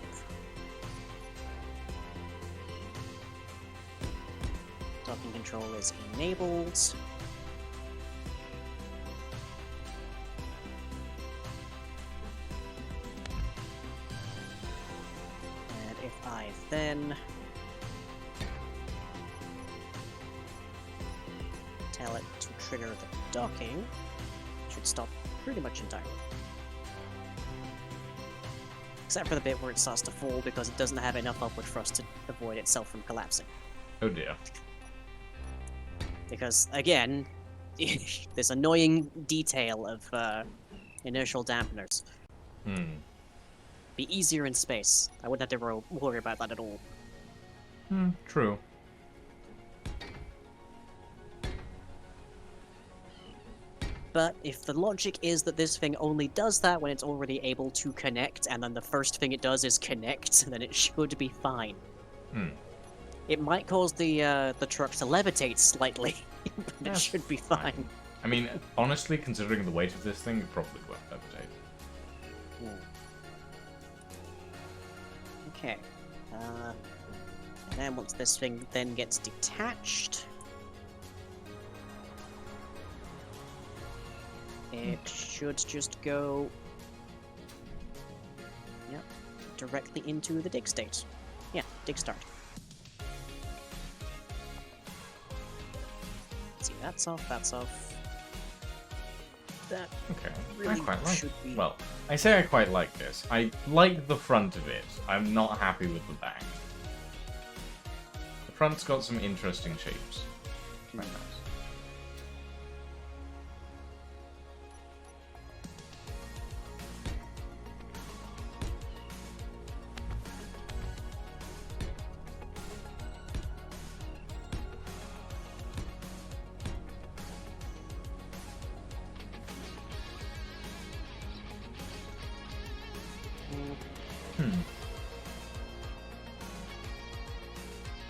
Docking control is enabled. And if I then tell it to trigger the docking, it should stop pretty much entirely. Except for the bit where it starts to fall because it doesn't have enough upward thrust to avoid itself from collapsing. Oh dear. Because, again, this annoying detail of inertial dampeners. Hmm. Be easier in space. I wouldn't have to worry about that at all. Hmm. True. But if the logic is that this thing only does that when it's already able to connect, and then the first thing it does is connect, then it should be fine. Hmm. It might cause the truck to levitate slightly, but it That's should be fine. I mean, honestly, considering the weight of this thing, it probably won't levitate. Okay. And then once this thing then gets detached, it should just go, yep, directly into the dig state. Yeah, dig start. See, that's off, that's off. That Okay. really I quite like should be... Well, I say I quite like this. I like the front of it. I'm not happy with the back. The front's got some interesting shapes. Very nice. Hmm.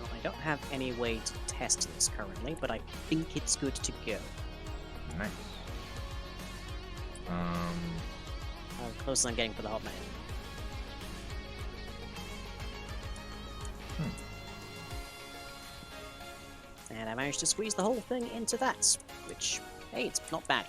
Well, I don't have any way to test this currently, but I think it's good to go. Nice. How close I'm getting for the hot man. And I managed to squeeze the whole thing into that, which, hey, it's not bad.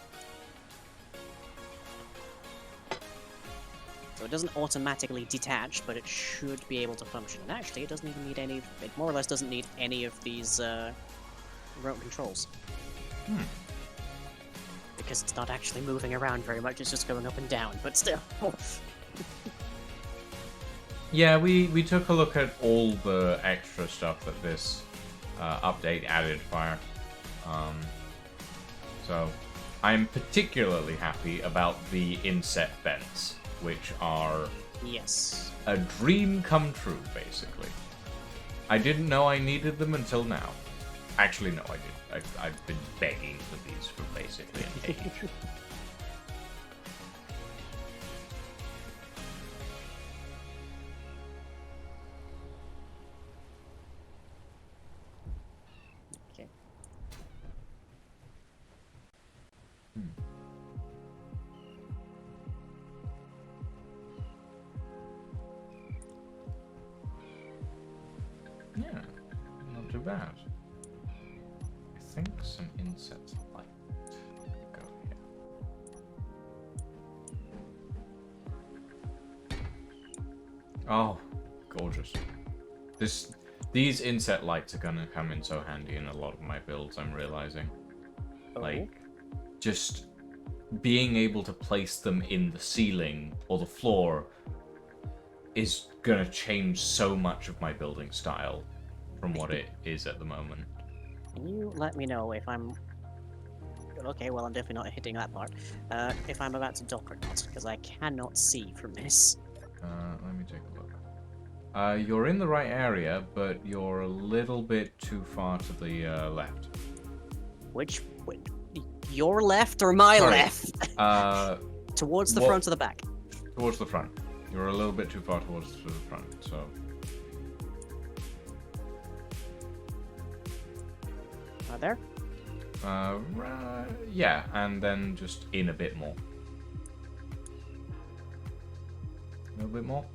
So it doesn't automatically detach, but it should be able to function. And actually, it doesn't even need any... It more or less doesn't need any of these remote controls. Hmm. Because it's not actually moving around very much, it's just going up and down, but still. Yeah, we took a look at all the extra stuff that this update added fire. So I'm particularly happy about the inset vents, which are Yes. a dream come true, basically. I didn't know I needed them until now. Actually, no, I did. I've been begging for these for basically an age. think some insects like go here. Oh, gorgeous. These insect lights are gonna come in so handy in a lot of my builds, I'm realizing. Oh. Like, just being able to place them in the ceiling or the floor is gonna change so much of my building style from what it is at the moment. Can you let me know if I'm... Okay, well, I'm definitely not hitting that part. If I'm about to dock or not, because I cannot see from this. Let me take a look. You're in the right area, but you're a little bit too far to the left. Which... Your left or my Sorry. left? Towards the what- front or the back? Towards the front. You're a little bit too far towards the front, so... Right there? Yeah, and then just in a bit more. A little bit more.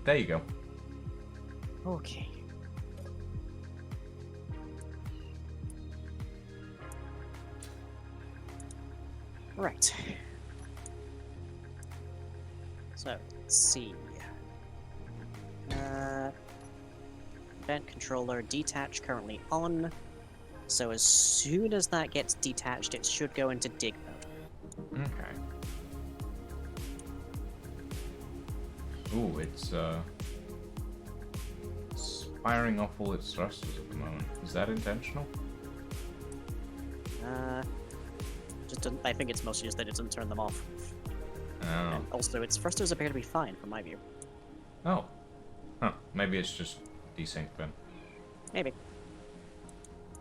There you go. Okay. Right. So, let's see. Vent controller detach currently on. So as soon as that gets detached, it should go into dig mode. Okay. Ooh, it's firing off all its thrusters at the moment. Is that intentional? Just doesn't, I think it's mostly just that it doesn't turn them off. Oh. And also, its thrusters appear to be fine from my view. Oh. Huh. Maybe it's just desync then. Maybe.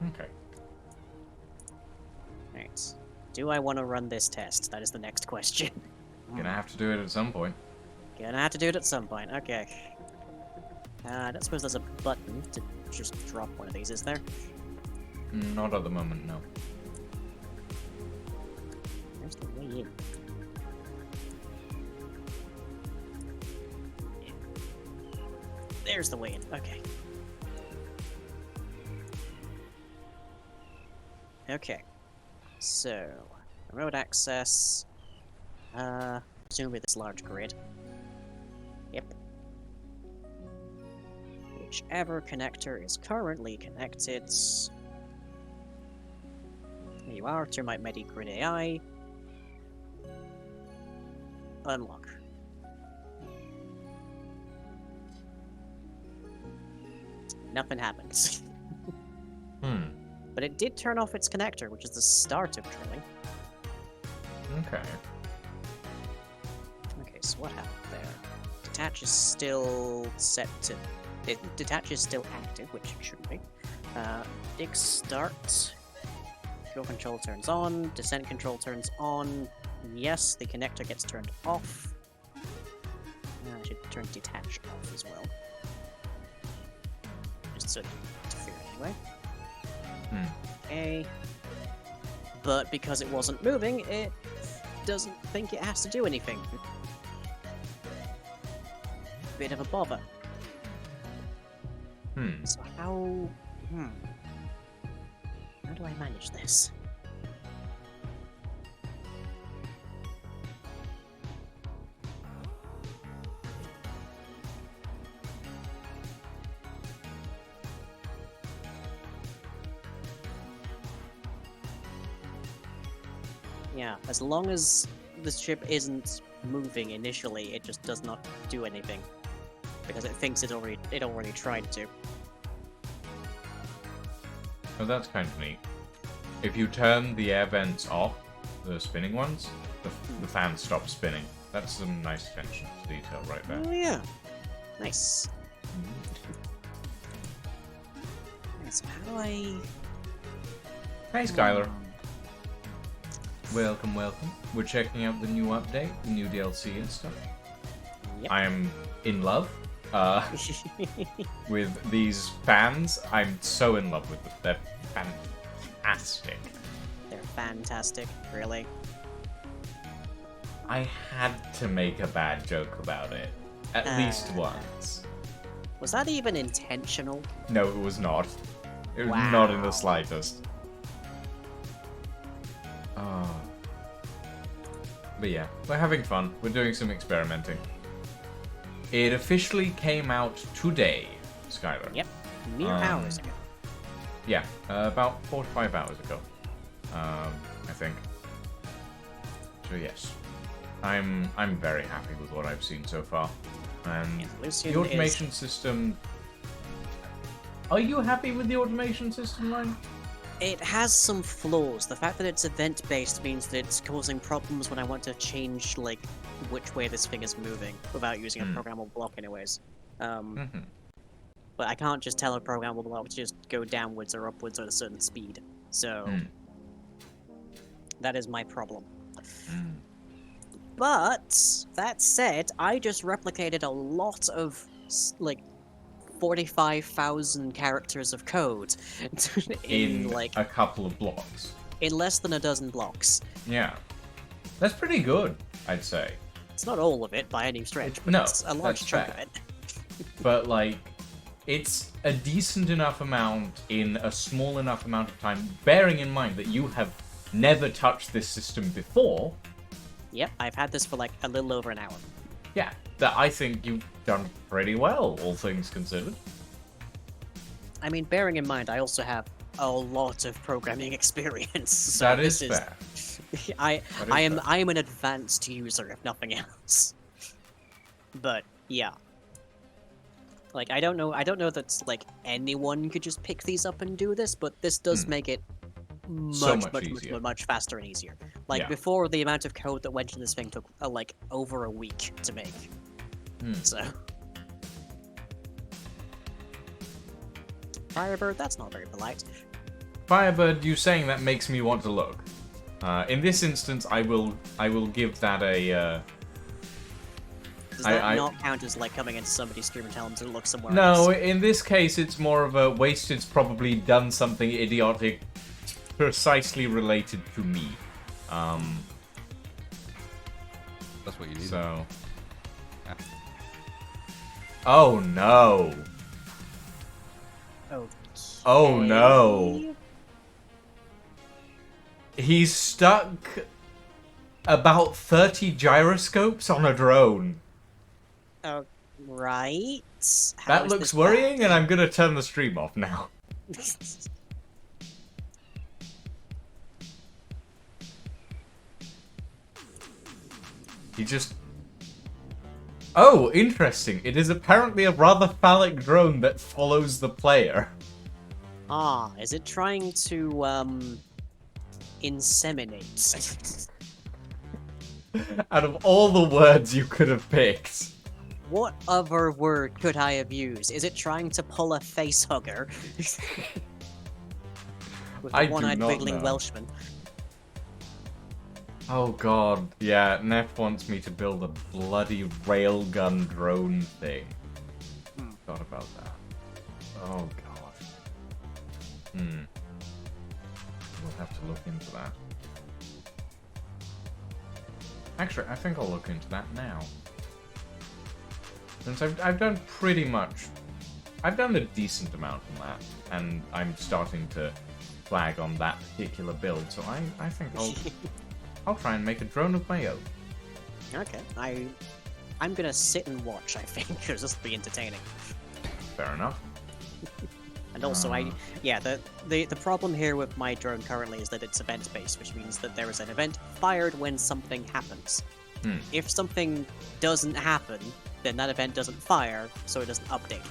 Okay. Right. Do I want to run this test? That is the next question. Gonna have to do it at some point. Gonna have to do it at some point. Okay. I don't suppose there's a button to just drop one of these, is there? Not at the moment, no. There's the way in. Yeah. There's the way in. Okay. Okay. So, remote access. Presumably this large grid. Yep. Whichever connector is currently connected. There you are, Termite Medi Grid AI. Unlock. Nothing happens. But it did turn off its connector, which is the start of drilling. Okay. Okay, so what happened there? Detach is still set to... Detach is still active, which it shouldn't be. Dig start. Fuel control turns on. Descent control turns on. Yes, the connector gets turned off. I should turn detach off as well. Just so it doesn't interfere anyway. Okay. But because it wasn't moving, it doesn't think it has to do anything. Bit of a bother. So how... How do I manage this? Yeah, as long as the ship isn't moving initially, it just does not do anything. Because it thinks it already tried to. Oh, that's kind of neat. If you turn the air vents off, the spinning ones, the fans stop spinning. That's some nice attention to detail right there. Oh yeah. Nice. Right, so how do I... Hey, Skylar. Welcome, welcome. We're checking out the new update, the new DLC and stuff. Yep. I am in love with these fans. I'm so in love with them. They're fantastic. They're fantastic, really. I had to make a bad joke about it. At least once. Was that even intentional? No, it was not. It was not in the Wow. slightest. Oh. But yeah, we're having fun. We're doing some experimenting. It officially came out today, Skylar. Yep, mere hours ago. Yeah, about 4 to 5 hours ago. I think. So yes, I'm very happy with what I've seen so far, and And Lucian the automation system. Are you happy with the automation system, Ryan? It has some flaws. The fact that it's event-based means that it's causing problems when I want to change, like, which way this thing is moving without using a programmable block anyways. But I can't just tell a programmable block to just go downwards or upwards at a certain speed. So, that is my problem. But, that said, I just replicated a lot of, like, 45,000 characters of code in like a couple of blocks. in less than a dozen blocks. Yeah, that's pretty good, I'd say. It's not all of it by any stretch, but No, it's a large that's chunk fair. of it. But like, it's a decent enough amount in a small enough amount of time, bearing in mind that you have never touched this system before. Yep, I've had this for like a little over an hour. Yeah, that I think you've done pretty well, all things considered. I mean, bearing in mind, I also have a lot of programming experience. So That is this fair. I That is I am fair. I am an advanced user, if nothing else. But yeah, like I don't know that like anyone could just pick these up and do this, but this does make it So much much easier. much faster and easier. Like Yeah. before, the amount of code that went into this thing took like over a week to make. So. Firebird, that's not very polite. Firebird, you saying that makes me want to look. In this instance, I will give that a. Does that not count as like coming into somebody's stream and telling them to look somewhere No, else? in this case, it's more of a Wasted's probably done something idiotic, precisely related to me. That's what you need. So. Oh no! Okay. Oh no! He's stuck about 30 gyroscopes on a drone. Right. How That is looks this worrying, and I'm gonna turn the stream off now. bad? He just... Oh, interesting. It is apparently a rather phallic drone that follows the player. Ah, is it trying to inseminate? Out of all the words you could have picked. What other word could I have used? Is it trying to pull a face hugger? With I the do one-eyed not wiggling know. Welshman. Oh god, yeah, Neff wants me to build a bloody railgun drone thing. Thought about that. Oh god. We'll have to look into that. Actually, I think I'll look into that now. Since I've done pretty much... I've done a decent amount on that, and I'm starting to flag on that particular build, so I think I'll try and make a drone of my own. Okay, I'm gonna sit and watch, I think, because this will be entertaining. Fair enough. And also, the problem here with my drone currently is that it's event-based, which means that there is an event fired when something happens. If something doesn't happen, then that event doesn't fire, so it doesn't update.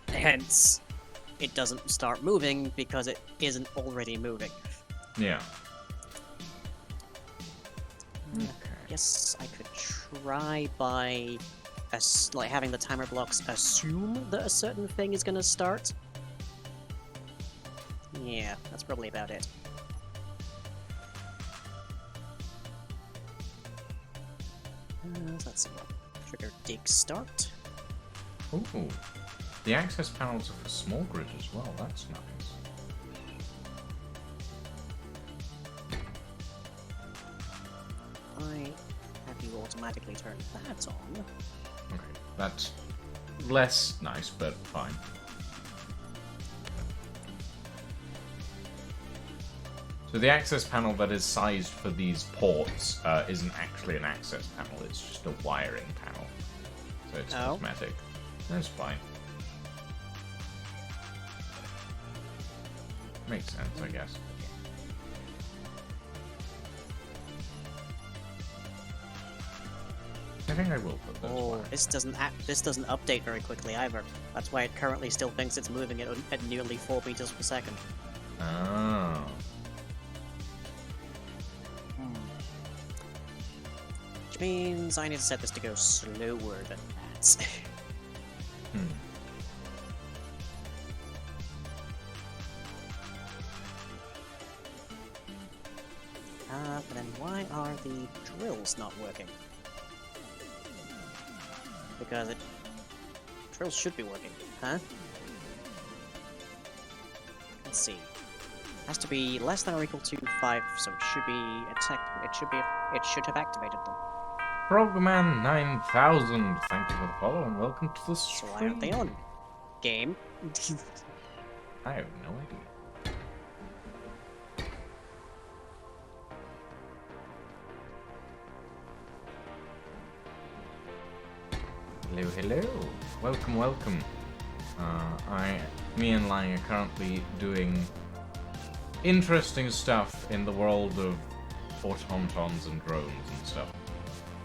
Hence, it doesn't start moving because it isn't already moving. Yeah. I guess I could try by like having the timer blocks assume that a certain thing is gonna start. Yeah, that's probably about it. Let's see. Trigger dig start. Ooh. The access panels are for small grid as well, that's nice. I have you automatically turn that on. Okay. That's less nice, but fine. So the access panel that is sized for these ports isn't actually an access panel, it's just a wiring panel. So it's cosmetic. That's fine. Makes sense, I guess. I think I will put those wires. This doesn't update very quickly either. That's why it currently still thinks it's moving at nearly 4 meters per second. Oh. Which means I need to set this to go slower than that. But then why are the drills not working? Because drills should be working, huh? Let's see. Has to be less than or equal to 5, so it should be it should have activated them. Frogman 9000, thank you for the follow and welcome to the So stream. why aren't they on? Game. I have no idea. Hello, hello. Welcome, welcome. Me and Lang are currently doing interesting stuff in the world of automatons and drones and stuff.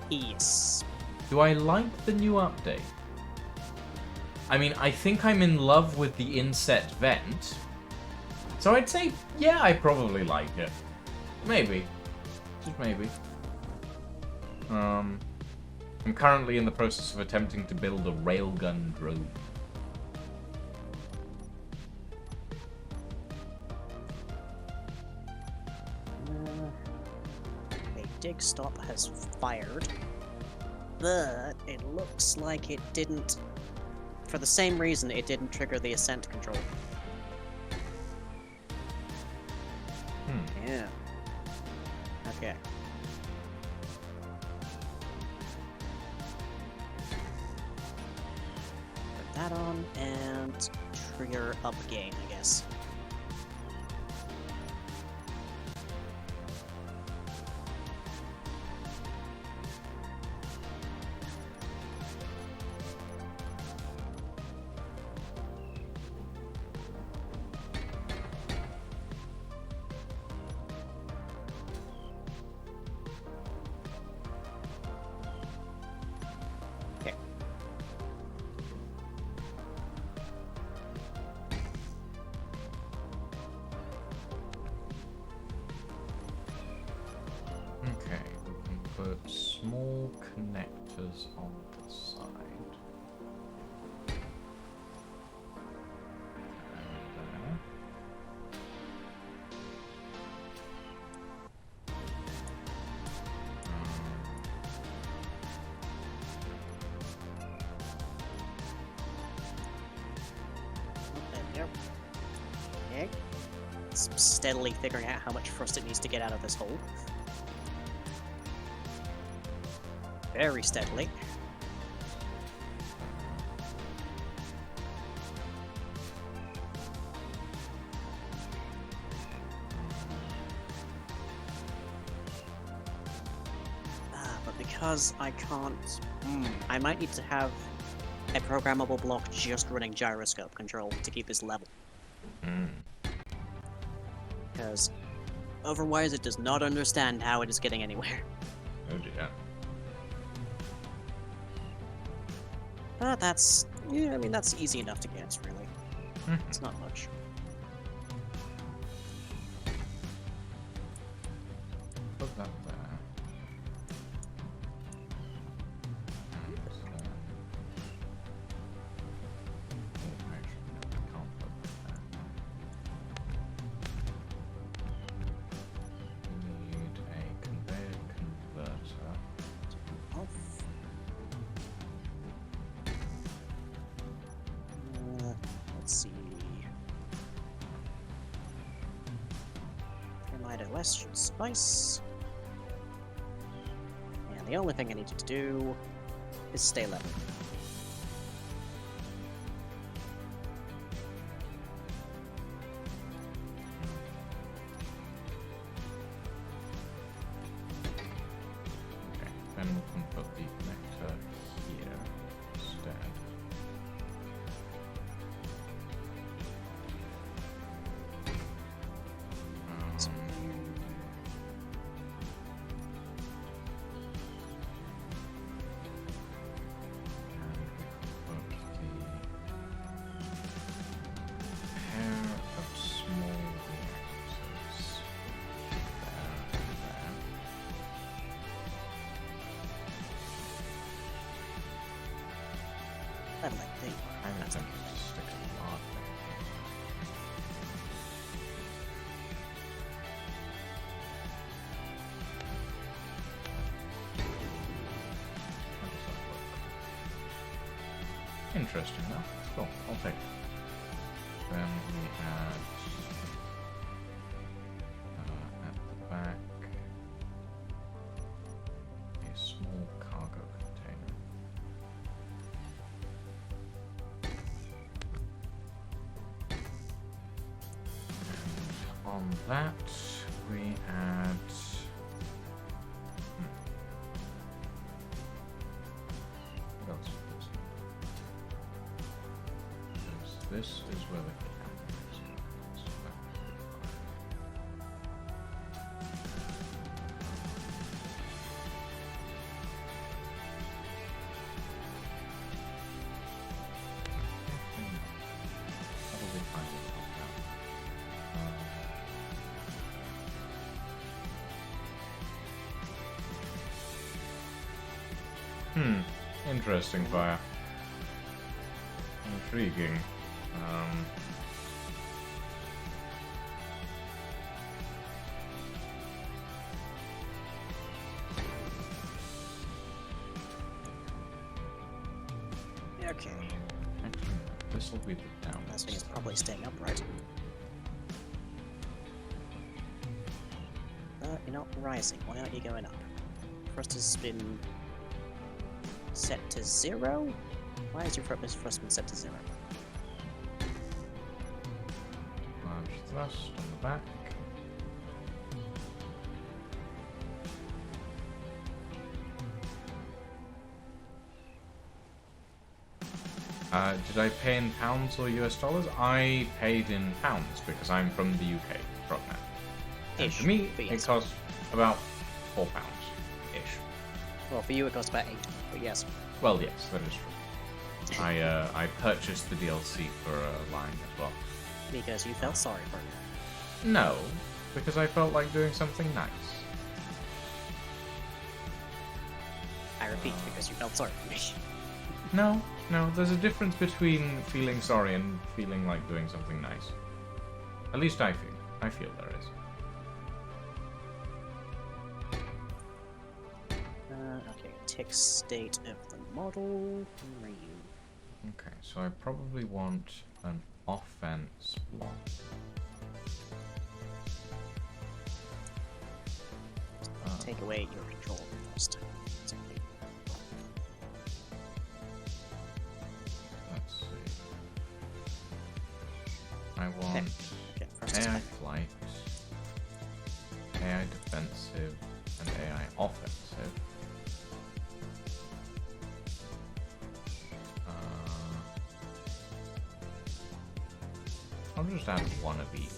Yes. Do I like the new update? I mean, I think I'm in love with the inset vent. So I'd say, yeah, I probably like it. Maybe. Just maybe. I'm currently in the process of attempting to build a railgun drone. A dig stop has fired, but it looks like it didn't. For the same reason, it didn't trigger the ascent control. Yeah. Okay. Put that on and trigger up gain, I guess. Okay, we can put small connectors on the side. There we go. Okay. It's steadily figuring out how much thrust it needs to get out of this hole. Very steadily. But because I can't... I might need to have a programmable block just running gyroscope control to keep this level. Because otherwise it does not understand how it is getting anywhere. Oh dear. But that's... yeah, I mean, that's easy enough to guess, really. It's not much. Put that there. Let's see. Less should suffice. And the only thing I need you to do is stay level. Level it. There you are. I'm That's tempted to stick a lot. How does that look? Interesting, though. Cool, I'll take it. Then we had at the back a small cargo container. And on that we had what else was this? Because this is where the camera is. So that would be fine. That'll be fine with that. Interesting fire. Intriguing. Okay. Actually, this will be the down. Last thing is probably staying upright. You're not rising. Why aren't you going up? Thrust has been set to 0? Why is your thrust been set to 0? Large thrust on the back. Did I pay in pounds or US dollars? I paid in pounds because I'm from the UK, from that. And Ish, for me, but it yes. cost about £4-ish. Well, for you it costs about 8, but yes. Well, yes, that is true. I purchased the DLC for a line as well. Because you felt sorry for me. No, because I felt like doing something nice. I repeat, because you felt sorry for me. No, there's a difference between feeling sorry and feeling like doing something nice. At least I feel there is. Okay, tick state of the model. Where are you? Okay, so I probably want an offense block. Take away your control first. Let's see. I want Okay, first is AI fine. flight, AI defensive, and AI offensive. I'll just add one of each.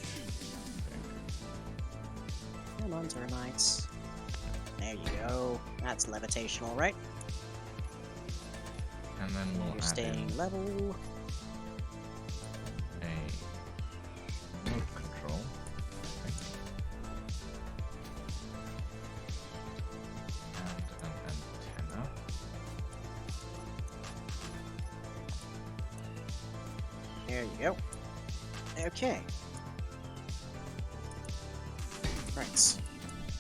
Come on, termites. There you go. That's levitation, alright. And then we'll You're add staying in level. a remote control. And an antenna. There you go. Okay. Right.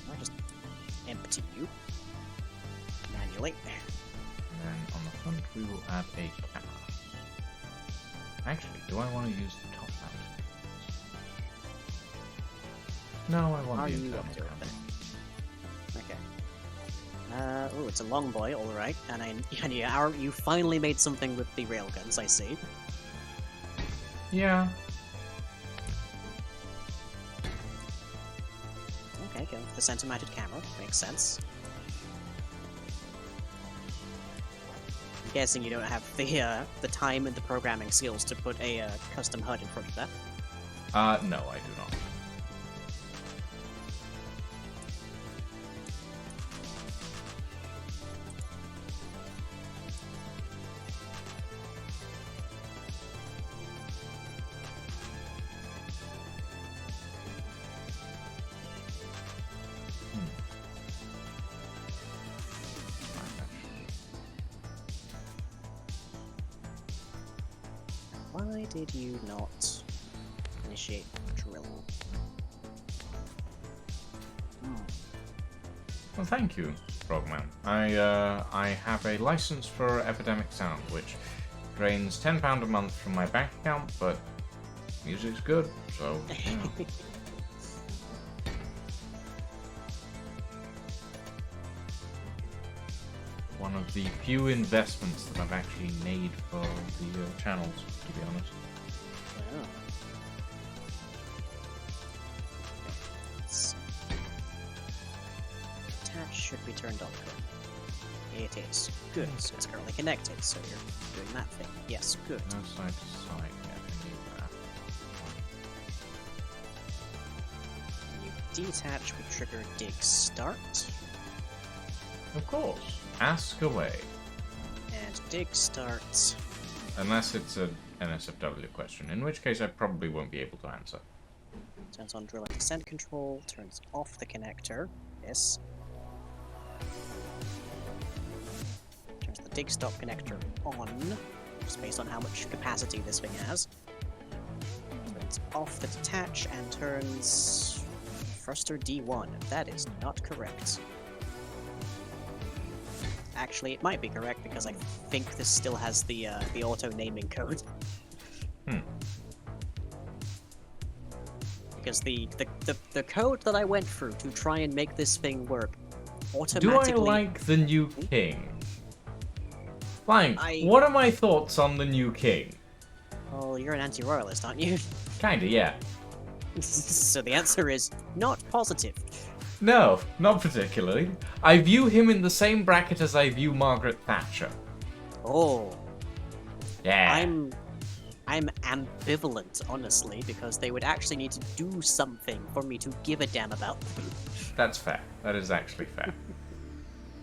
I'll just empty you. Manually. And then on the front we will add a camera. Actually, do I want to use the top mount? No, I want Are the you internal up to it camera. Okay. Oh, it's a long boy, alright. And you finally made something with the railguns, I see. Yeah. Okay, go with the center-mounted camera. Makes sense. I'm guessing you don't have the time and the programming skills to put a custom HUD in front of that. No, I do not. Why did you not initiate drill? Well, thank you, Frogman. I have a license for Epidemic Sound, which drains £10 a month from my bank account, but music's good, so yeah. One of the few investments that I've actually made for the channels, to be honest. Oh. Let's see. Attach should be turned on. It is. Good. So it's currently connected, so you're doing that thing. Yes, good. No side to side yet, I need that. When you detach, we trigger dig start. Of course. Ask away. And dig starts. Unless it's an NSFW question, in which case I probably won't be able to answer. Turns on drill and descent control, turns off the connector. Yes. Turns the dig stop connector on, just based on how much capacity this thing has. Turns off the detach and turns thruster D1. That is not correct. Actually, it might be correct because I think this still has the auto naming code. Because the code that I went through to try and make this thing work automatically. Do I like the new king? Flying, I- what are my thoughts on the new king? Well, you're an anti-royalist, aren't you? Kinda, yeah. So the answer is not positive. No, not particularly. I view him in the same bracket as I view Margaret Thatcher. Oh, Yeah. I'm ambivalent, honestly, because they would actually need to do something for me to give a damn about them. That's fair. That is actually fair.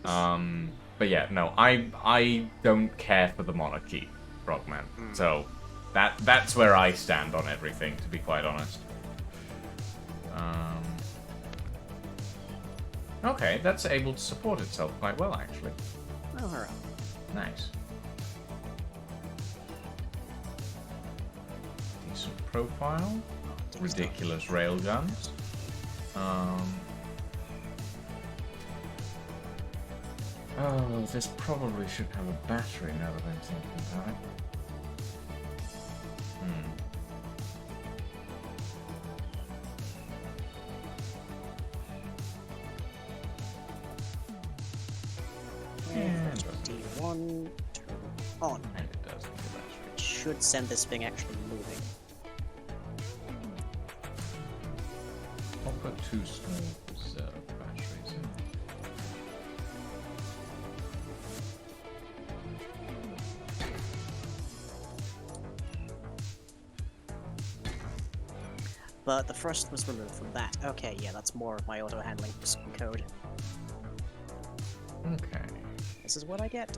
But yeah, no, I don't care for the monarchy, Frogman. So that's where I stand on everything, to be quite honest. Okay, that's able to support itself quite well, actually. Oh, hurrah. Nice. Decent profile. Ridiculous railguns. Oh, this probably should have a battery now that I'm thinking about it. D1, turn on. And it does need a battery. It should send this thing actually moving. I'll put 2 small reserve batteries in. But the thrust was removed from that. Okay, yeah, that's more of my auto-handling code. Okay. This is what I get.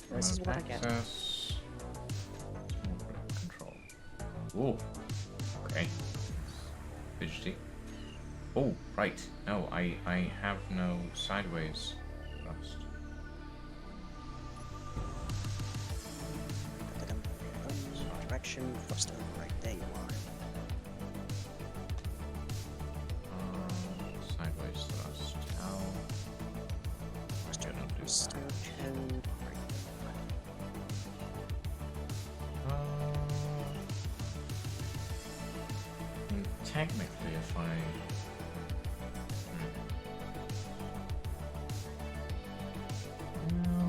This is what I get. Access. Small grip control. Ooh. Okay. Fidgety. Oh, right. No, I have no sideways thrust. Direction, thruster, right, there you are. Sideways thrust. How? Thruster, Gonna do thruster, that. and... Technically, if I... No.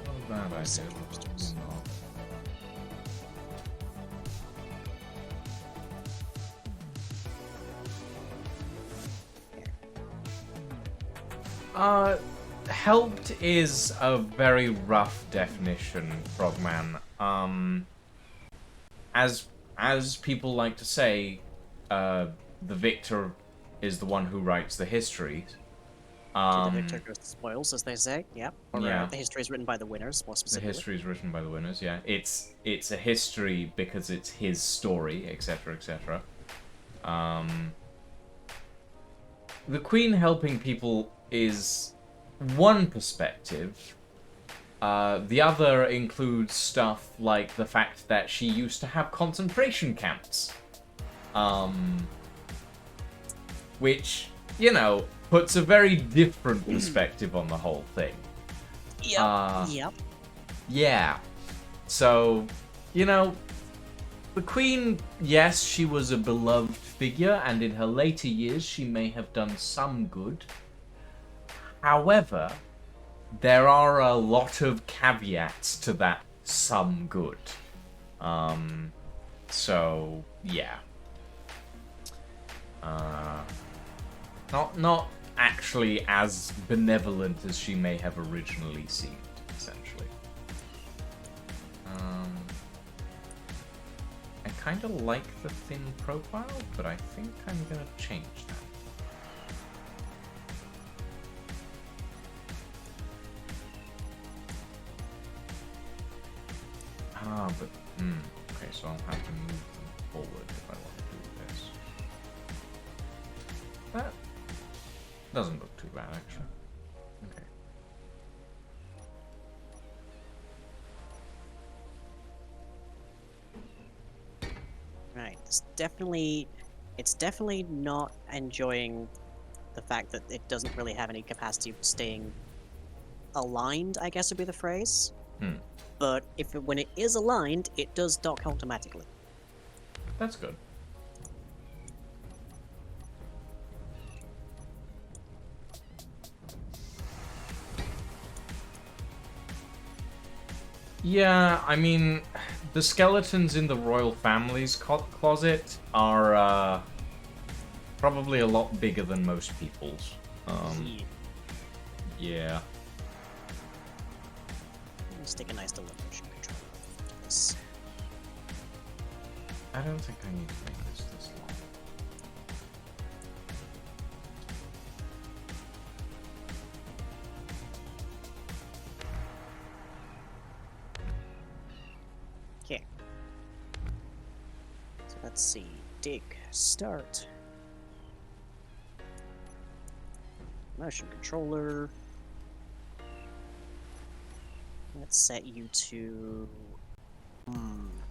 Not a bad idea. Thrusters. No. Helped is a very rough definition, Frogman. As people like to say, the victor is the one who writes the history. The victor goes to spoils, as they say. Yeah. Or Yeah. the history is written by the winners, more The specifically. history is written by the winners. Yeah, it's a history because it's his story, etc., etc. The Queen helping people is one perspective. The other includes stuff like the fact that she used to have concentration camps. Which, you know, puts a very different perspective on the whole thing. Yep. Yep. Yeah. So, you know, the Queen, yes, she was a beloved figure, and in her later years she may have done some good. However, there are a lot of caveats to that some good. So, yeah. Not actually as benevolent as she may have originally seemed, essentially. I kind of like the thin profile, but I think I'm gonna change that. But okay, so I'll have to move them forward if I want to do this. That doesn't look too bad, actually. Okay. Right. It's definitely not enjoying the fact that it doesn't really have any capacity for staying aligned, I guess would be the phrase. But when it is aligned, it does dock automatically. That's good. Yeah, I mean, the skeletons in the royal family's closet are probably a lot bigger than most people's. Yeah. Let's take a nice little motion control of this. I don't think I need to make this long. Okay. So let's see. Dig. Start. Motion controller. Let's set you to...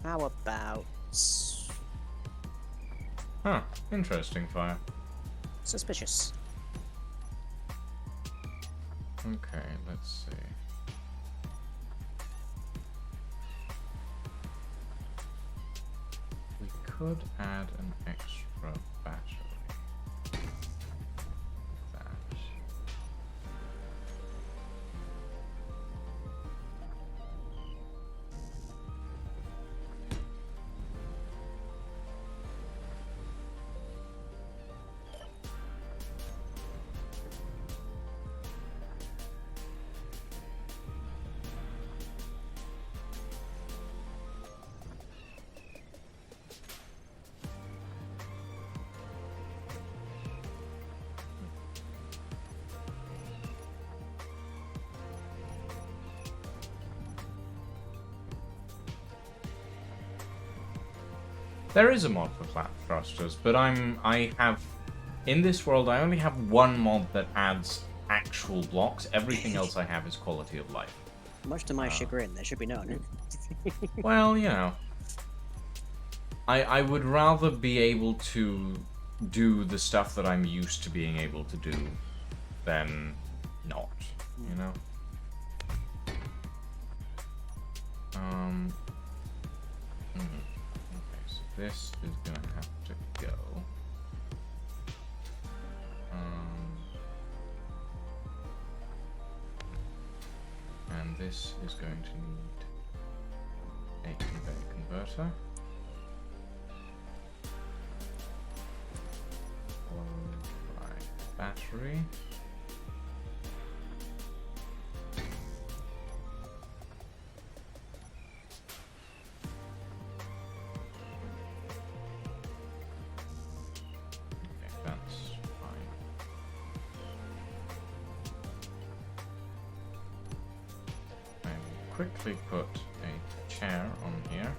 how about... Huh, interesting fire. Suspicious. Okay, let's see. We could add an extra battery. That. There is a mod for flat thrusters, but in this world, I only have one mod that adds actual blocks. Everything else I have is quality of life. Much to my chagrin, that should be known. Well, you know. I would rather be able to do the stuff that I'm used to being able to do than not, you know? Okay, so this is gonna have to go. And this is going to need a conveyor converter. Followed by battery. Okay, that's fine. I will quickly put a chair on here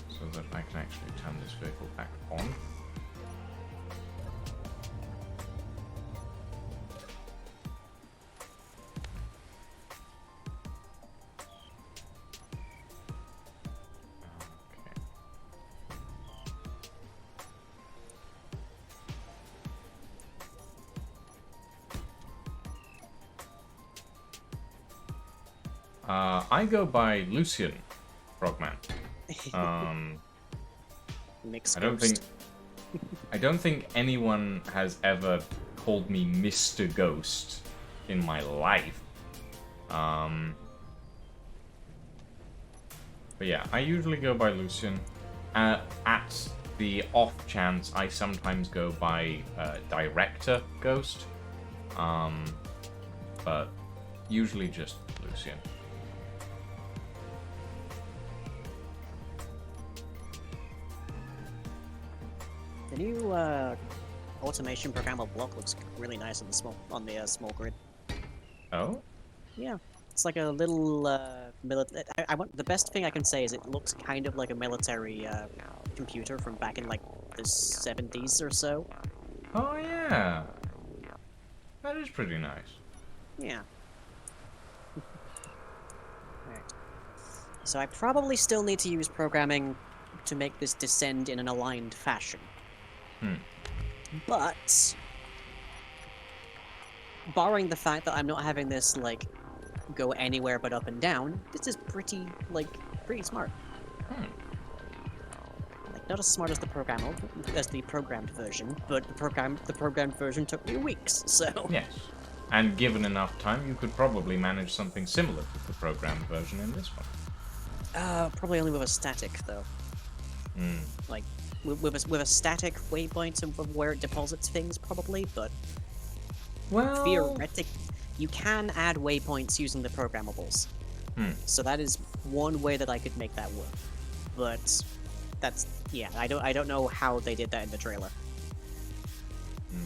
so that I can actually turn this vehicle back on. I go by Lucian Frogman. Mixed I don't think ghost. I don't think anyone has ever called me Mr. Ghost in my life. But yeah, I usually go by Lucian. At the off chance, I sometimes go by Director Ghost. But usually just Lucian. The new automation programmable block looks really nice on the small grid. Oh? Yeah, it's like a little I want the best thing I can say is it looks kind of like a military computer from back in like the 70s or so. Oh yeah. That is pretty nice. Yeah. Right. So I probably still need to use programming to make this descend in an aligned fashion. But barring the fact that I'm not having this like go anywhere but up and down, this is pretty smart. Like not as smart as the programmed version, but the programmed version took me weeks, so Yes. And given enough time, you could probably manage something similar to the programmed version in this one. probably only with a static though. Like with a static waypoint of where it deposits things probably, but Well, theoretic you can add waypoints using the programmables. So that is one way that I could make that work. But that's yeah, I don't know how they did that in the trailer.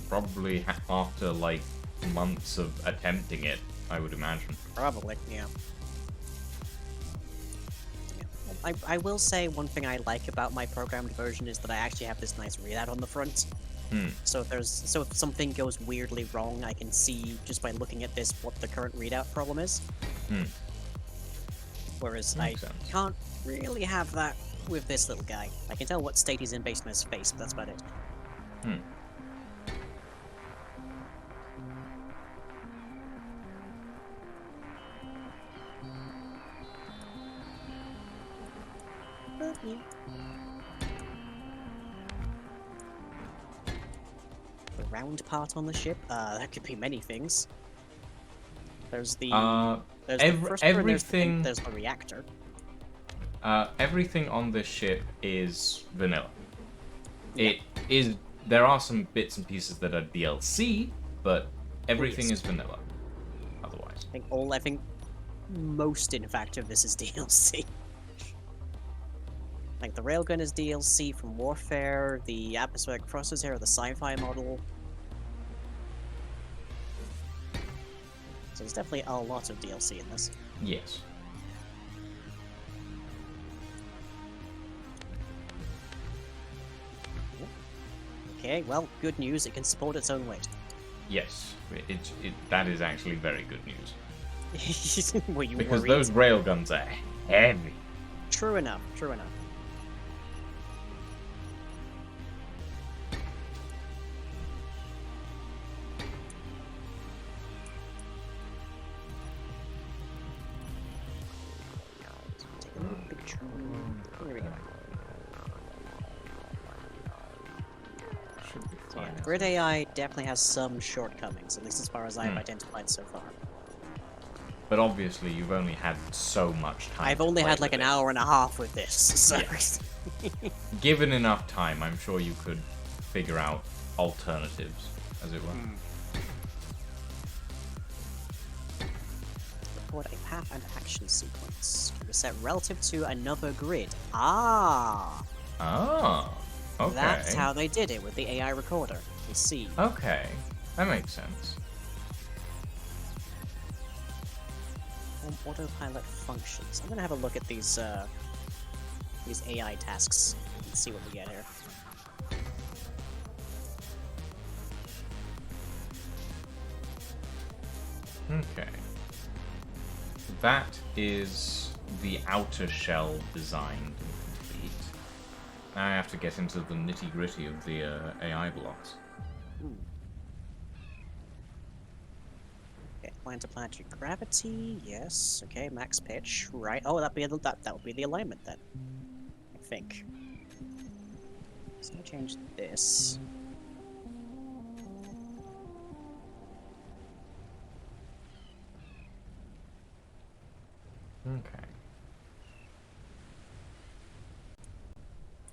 probably after like months of attempting it, I would imagine. Probably, yeah. Well, I will say one thing I like about my programmed version is that I actually have this nice readout on the front. So if something goes weirdly wrong, I can see just by looking at this what the current readout problem is. Whereas Makes I sense. can't really have that with this little guy. I can tell what state he's in based on his face, but that's about it. But, yeah. The round part on the ship? That could be many things. There's the there's the thruster and everything there's the reactor. everything on this ship is vanilla. Yeah. It is. There are some bits and pieces that are DLC, but everything yes. is vanilla. Otherwise, I think most in fact of this is DLC. Like the railgun is DLC from Warfare, the atmospheric thrusters here are the sci-fi model. So there's definitely a lot of DLC in this. yes. Okay, well, good news, it can support its own weight. Yes, that is actually very good news. Were you Because worried? those railguns are heavy. True enough, true enough. Take a little picture. There we go. Should be So yeah, fine. Grid AI definitely has some shortcomings, at least as far as I've identified so far. But obviously, you've only had so much time. I've to only play had like with an it. hour and a half with this, so... Yes. Given enough time, I'm sure you could figure out alternatives, as it were. Record a path and action sequence. Can be set relative to another grid. Ah! Oh, okay. That's how they did it with the AI recorder. I see. Okay, that makes sense. Autopilot functions. I'm gonna have a look at these AI tasks and see what we get here. Okay. That is the outer shell designed and complete. Now I have to get into the nitty-gritty of the AI blocks. Okay, Interplanetary gravity. Yes. Okay. Max pitch. Right. Oh, that would be the alignment then. I think. So I change this. Okay.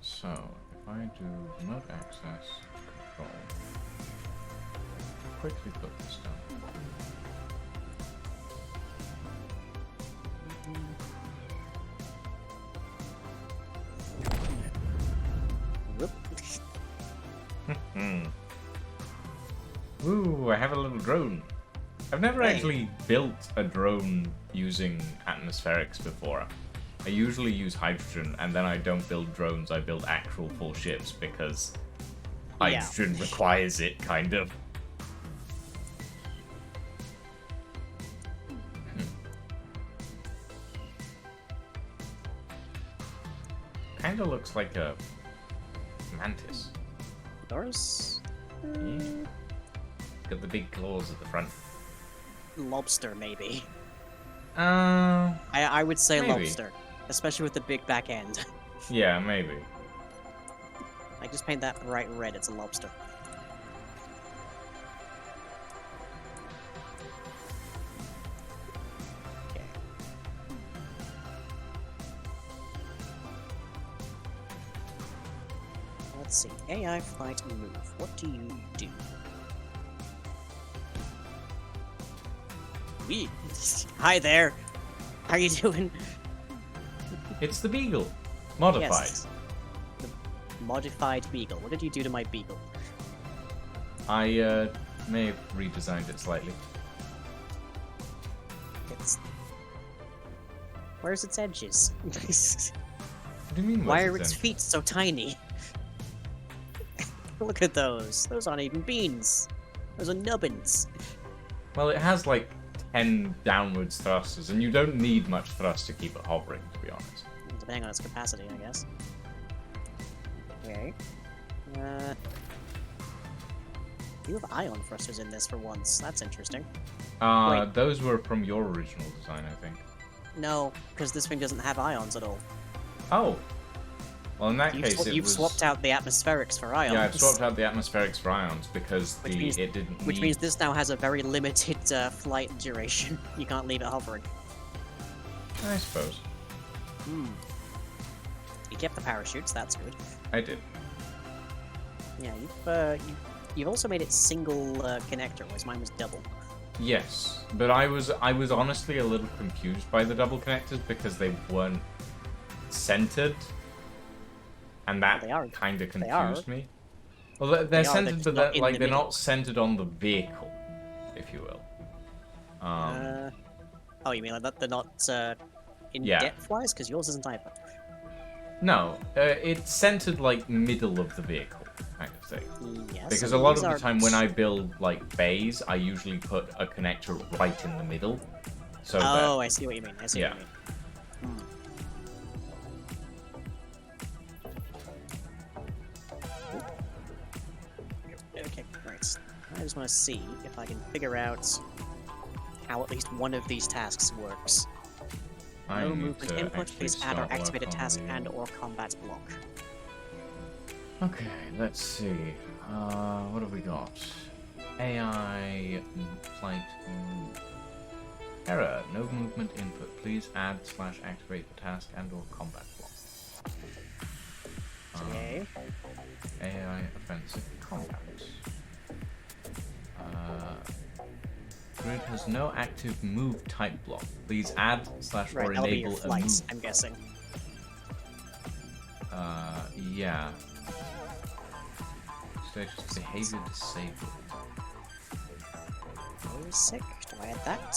So, if I do remote access control, quickly put this down. Whoop. Ooh, I have a little drone. I've never Hey. actually built a drone using atmospherics before. I usually use hydrogen, and then I don't build drones, I build actual full ships, because Yeah. hydrogen requires it, kind of. Kinda looks like a mantis. Yours? Yeah. Got the big claws at the front. Lobster, maybe. I I would say Maybe. lobster, especially with the big back end. yeah, maybe. Like, just paint that bright red. It's a lobster. Okay. Let's see. AI flight move. What do you do? Wee. Hi there. How you doing? It's the beagle. Modified. Yes. The modified beagle. What did you do to my beagle? I may have redesigned it slightly. It's. Where's its edges? What do you mean? Why where's are its its end? feet so tiny? Look at those. Those aren't even beans. Those are nubbins. Well, it has like 10 downwards thrusters, and you don't need much thrust to keep it hovering, to be honest. Depending on its capacity, I guess. Okay. You have ion thrusters in this for once. That's interesting. Wait. Those were from your original design, I think. No, because this thing doesn't have ions at all. Oh. Well, in that case, You've swapped out the atmospherics for ions. Yeah, I've swapped out the atmospherics for ions because Which means- it didn't Which need... means this now has a very limited flight duration. You can't leave it hovering. I suppose. Hmm. You kept the parachutes, that's good. I did. Yeah, you've also made it single connector, whereas mine was double. Yes, but I was honestly a little confused by the double connectors because they weren't centered, and that They are. kind of They are. confused me. Well, they're They are, centered, they're just but not in like the they're middle. not centered on the vehicle, if you will. Oh, you mean like that they're not in Yeah. depth-wise? Because yours isn't either. No, it's centered like middle of the vehicle, kind of thing. Yes. Because and a lot these of the are- time when I build like bays, I usually put a connector right in the middle, so Oh, I see what you mean. I see Yeah. what you mean. Okay, right. I just want to see if I can figure out how at least one of these tasks works. I No need movement to input, actually please add or start work activate a on task the- and or combat block. Okay, let's see. What have we got? AI flight move. Error. No movement input. Please add / activate the task and or combat block. Okay. AI offensive combat. Grid has no active move type block. Please add / Right, or that'll be your enable a flights, move. I'm guessing. Yeah. Status behavior disabled. Oh, sick. Do I add that?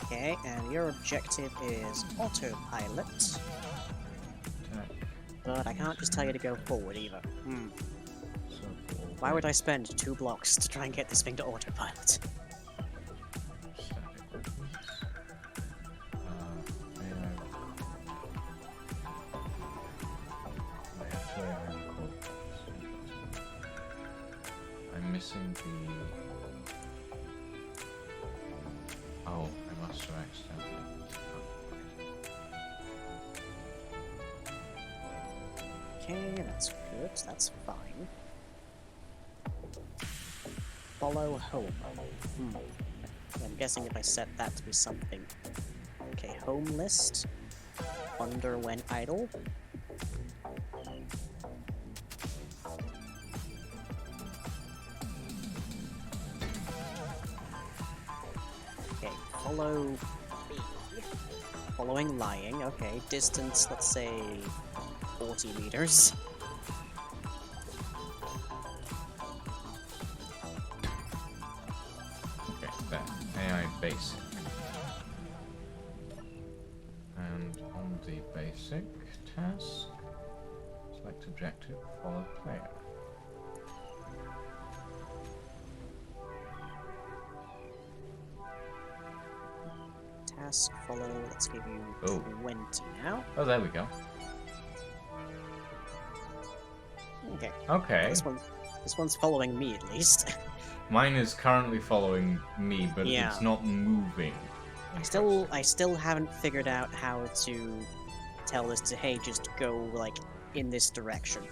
Okay, and your objective is autopilot, Attack. but I can't just tell you to go forward either. So forward. Why would I spend 2 blocks to try and get this thing to autopilot? Static weapons. AI. Actually, I recall. guessing the... Oh, I must have accidentally... Okay, that's good. That's fine. Follow home. I'm guessing if I set that to be something. Okay, home list. Under when idle. Okay, follow me. Following lying. Okay, distance, let's say 40 meters. Okay, there. AI basic. And on the basic task, select objective, follow player. Task follow, let's give you Oh. 20 now. Oh, there we go. Okay. Okay. This one's following me at least. Mine is currently following me, but Yeah. it's not moving. I still haven't figured out how to tell this to, hey, just go like in this direction.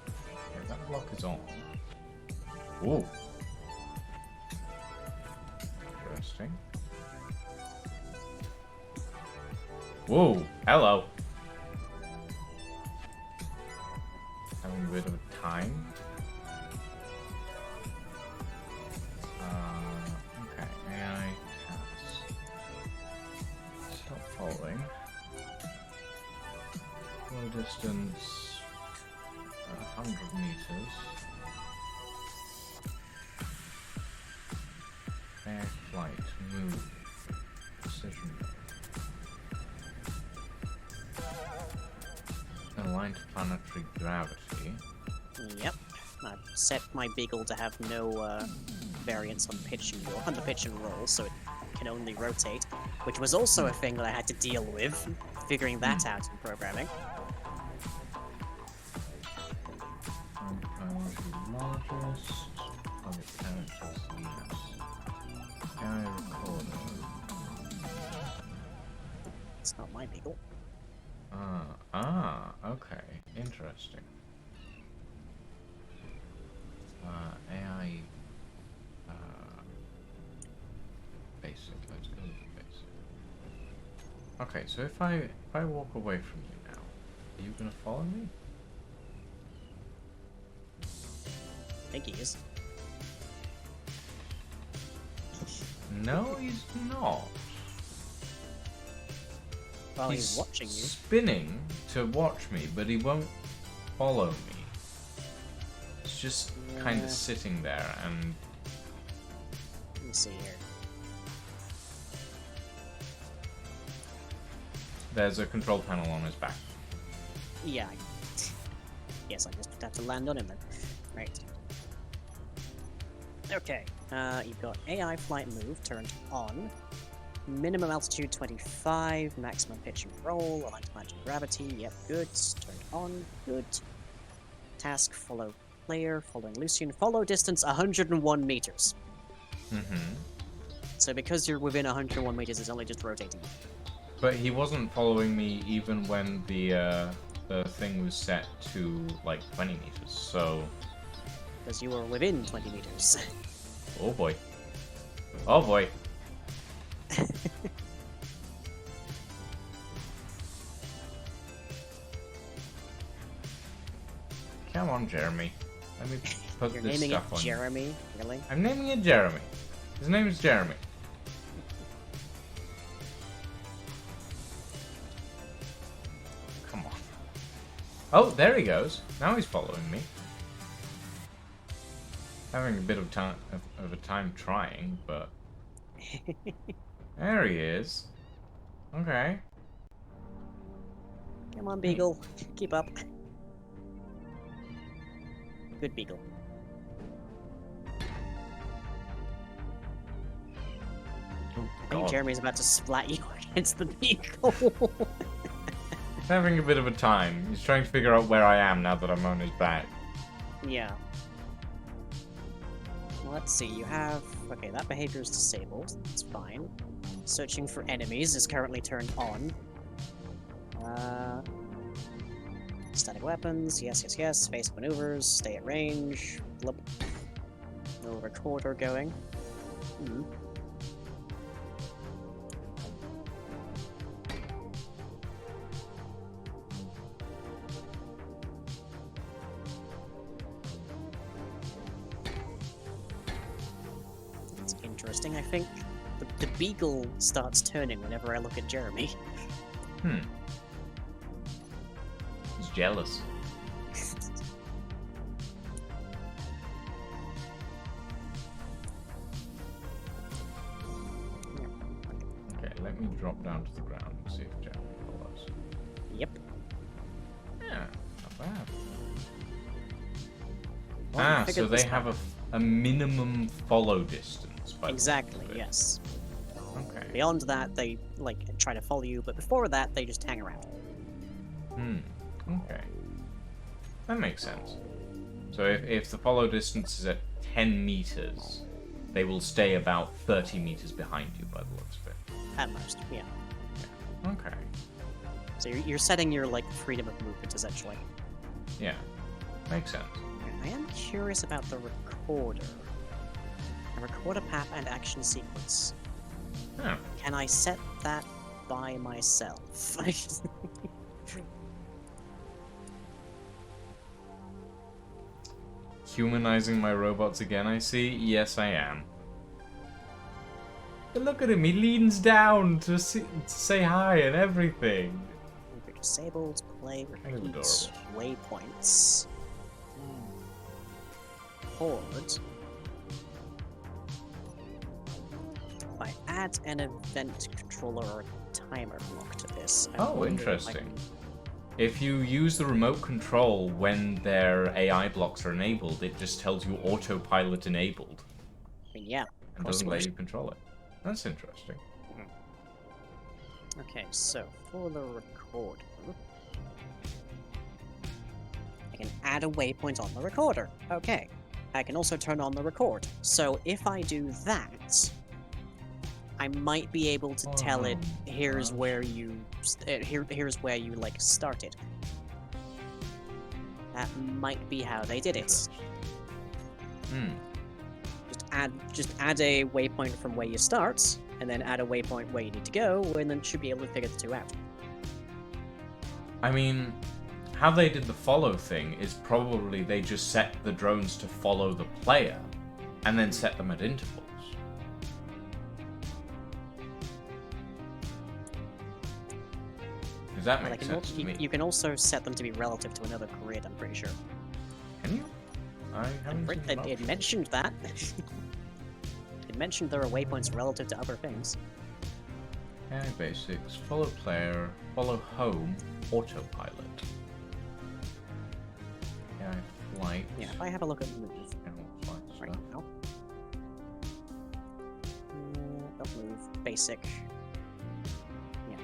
Okay, that block is on. Ooh. Interesting. Whoa, hello. Having a bit of a time. Okay, AI task. Stop following. Flow distance 100 meters. Air flight, move, precision. Aligned to planetary gravity. Yep. I've set my beagle to have no variance on pitch and roll, on the pitch and roll, so it can only rotate, which was also a thing that I had to deal with, figuring that out in programming. Largest other characters, yes. AI recorder. It's not my beagle. Okay, interesting. AI, basic, let's go with basic. Okay, so if I walk away from you now, are you gonna follow me? I think he is. No, he's not. Well, he's watching you. Spinning to watch me, but he won't follow me. It's just kind Yeah. of sitting there, and Let me see here. there's a control panel on his back. Yeah. Yes, I just have to land on him then. Right. Okay. You've got AI flight move turned on. Minimum altitude 25, maximum pitch and roll, aligned to planetary gravity, yep, good. Turned on, good. Task follow player, following Lucian, follow distance 101 meters. Mm-hmm. So because you're within 101 meters, it's only just rotating. But he wasn't following me even when the thing was set to like 20 meters. So, Because you were within 20 meters. oh boy, oh boy. Come on, Jeremy. Let me put You're this naming it stuff on. Jeremy, really? I'm naming it Jeremy. His name is Jeremy. Come on. Oh, there he goes. Now he's following me. Having a bit of time of a time trying, but there he is. Okay. Come on, Beagle. Keep up. Good Beagle. Oh, I think God. Jeremy's about to splat you against the Beagle. He's having a bit of a time. He's trying to figure out where I am now that I'm on his back. Yeah. Let's see, you have... Okay, that behavior is disabled. That's fine. Searching for enemies is currently turned on. Static weapons, yes, yes, yes. Face maneuvers, stay at range. Blip. No recorder going. Hmm. That's interesting. I think the beagle starts turning whenever I look at Jeremy. Hmm. He's jealous. Okay, let me drop down to the ground and see if Jeremy follows. Yep. Yeah, not bad. Well, I So figured they this have out. a minimum follow distance. By the Exactly, looks of it. yes. Okay. Beyond that, they, like, try to follow you, but before that, they just hang around. Hmm. Okay. That makes sense. So if the follow distance is at 10 meters, they will stay about 30 meters behind you by the looks of it. At most, yeah. Okay. So you're setting your, like, freedom of movement, essentially. Yeah. Makes sense. I am curious about the recorder. A recorder path and action sequence. Oh. Can I set that by myself? Humanizing my robots again, I see? Yes, I am. But look at him, he leans down to say hi and everything. We're disabled, play, Kind of repeat, waypoints. Horde. If I add an event controller or a timer block to this, I Oh, wonder if I interesting. can- If you use the remote control when their AI blocks are enabled, it just tells you autopilot enabled I mean, yeah. and course doesn't it let would. you control it. That's interesting. Okay, so for the recorder, I can add a waypoint on the recorder. Okay. I can also turn on the record. So if I do that, I might be able to tell it, here's gosh. where you, here's where you like started. That might be how they did it. Hmm. Just add a waypoint from where you start, and then add a waypoint where you need to go, and then should be able to figure the two out. I mean, how they did the follow thing is probably they just set the drones to follow the player and then set them at intervals. Does that Well, make I can sense to me? you can also set them to be relative to another grid, I'm pretty sure. Can you? I haven't seen an It option. mentioned that. It mentioned there are waypoints relative to other things. AI basics, follow player, follow home, autopilot. AI flight. Yeah, if I have a look at move General flight right stuff. now. Don't move. Basic. Yeah.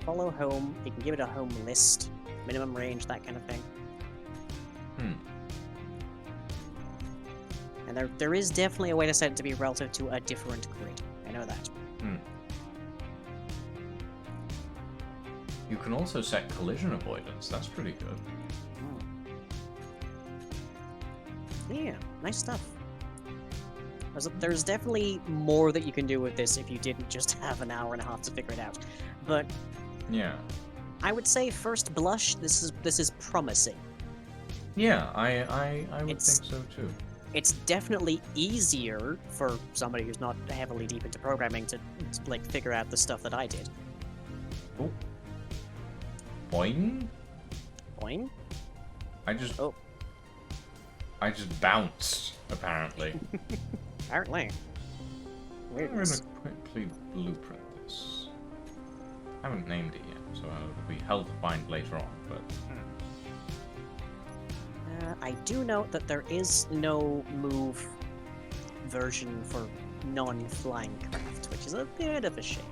Follow home. You can give it a home list, minimum range, that kind of thing. Hmm. And there is definitely a way to set it to be relative to a different grid. I know that. Hmm. You can also set collision avoidance. That's pretty good. Yeah, nice stuff. There's definitely more that you can do with this if you didn't just have an hour and a half to figure it out. But Yeah. I would say first blush, this is promising. Yeah, I would It's- think so too. It's definitely easier for somebody who's not heavily deep into programming to like figure out the stuff that I did. Oh. Boing? Boing. I just Oh. I just bounced, apparently. Apparently. I'm gonna Weirdness. quickly blueprint this. I haven't named it yet, so it'll be hell to find later on, but I do note that there is no move version for non-flying craft, which is a bit of a shame.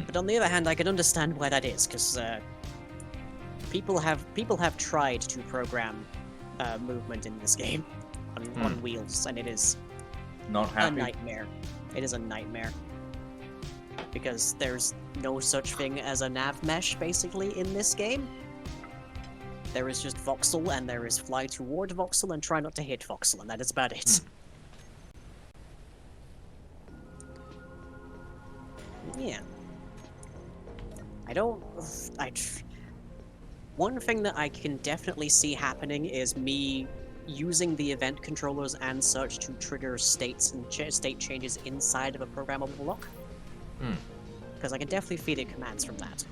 But on the other hand, I can understand why that is, because people have tried to program movement in this game on wheels, and it is Not a happy. nightmare. It is a nightmare. Because there's no such thing as a nav mesh, basically, in this game. There is just voxel, and there is fly toward voxel, and try not to hit voxel, and that is about it. Yeah. One thing that I can definitely see happening is me using the event controllers and such to trigger states and state changes inside of a programmable block. Because I can definitely feed it commands from that.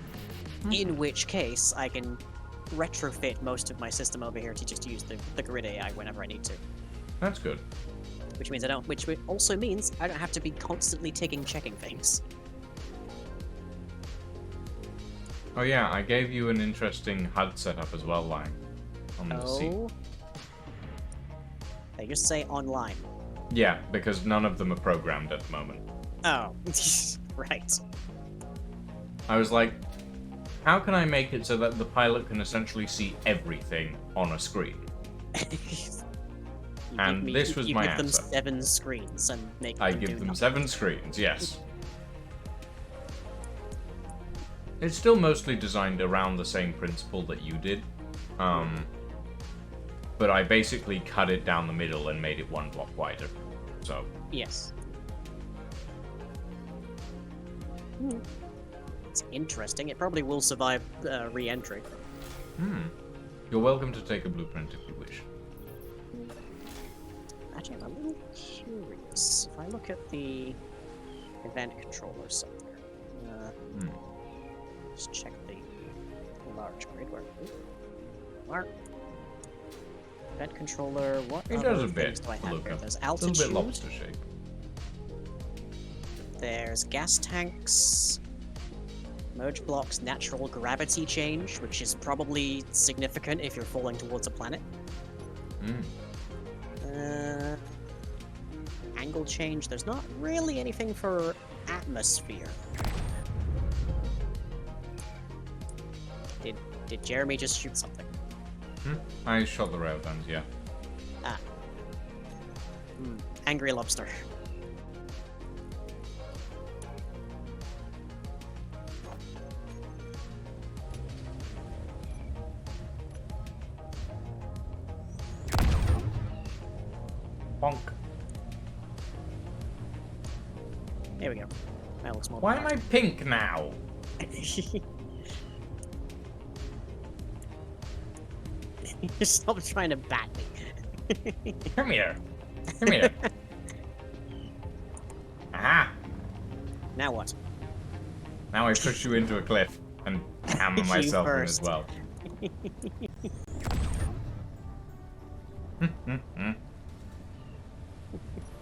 In which case, I can retrofit most of my system over here to just use the grid AI whenever I need to. That's good. Which also means I don't have to be constantly checking things. Oh yeah, I gave you an interesting HUD setup as well, Lang. On the seat. Oh. They just say online. Yeah, because none of them are programmed at the moment. Oh. Right. I was like, how can I make it so that the pilot can essentially see everything on a screen? And this was my You give them answer. 7 screens and make I them do give them nothing. 7 screens, yes. It's still mostly designed around the same principle that you did. But I basically cut it down the middle and made it 1 block wider. So, Yes. It's interesting. It probably will survive re-entry. you're welcome to take a blueprint if you wish. Actually, I'm a little curious. If I look at the event controller somewhere, just check the large grid. Where? Event controller. What It other does a things bit do I to have look here? up. There's A little altitude. bit lobster shape. There's gas tanks. Merge blocks, natural gravity change, which is probably significant if you're falling towards a planet. Angle change. There's not really anything for atmosphere. Did Jeremy just shoot something? I shot the railguns, yeah. Angry lobster. Bonk. There we go. That looks more. Why am I pink now? Stop trying to bat me. Come here. Come here. Aha! Now what? Now I push you into a cliff and hammer You myself in first. as well.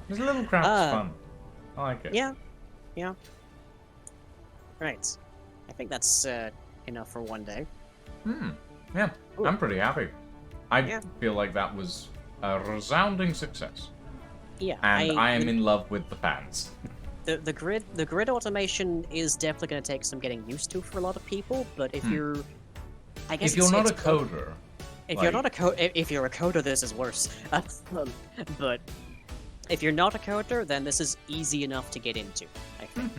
This little crap's fun. I like it. Yeah. Right. I think that's enough for one day. Yeah, Ooh. I'm pretty happy. I Yeah. feel like that was a resounding success. Yeah. And I am in love with the fans. The grid automation is definitely going to take some getting used to for a lot of people. But if you're, I guess If you're not a it's coder, If like- you're not a if you're a coder, this is worse. But if you're not a coder, then this is easy enough to get into. I think.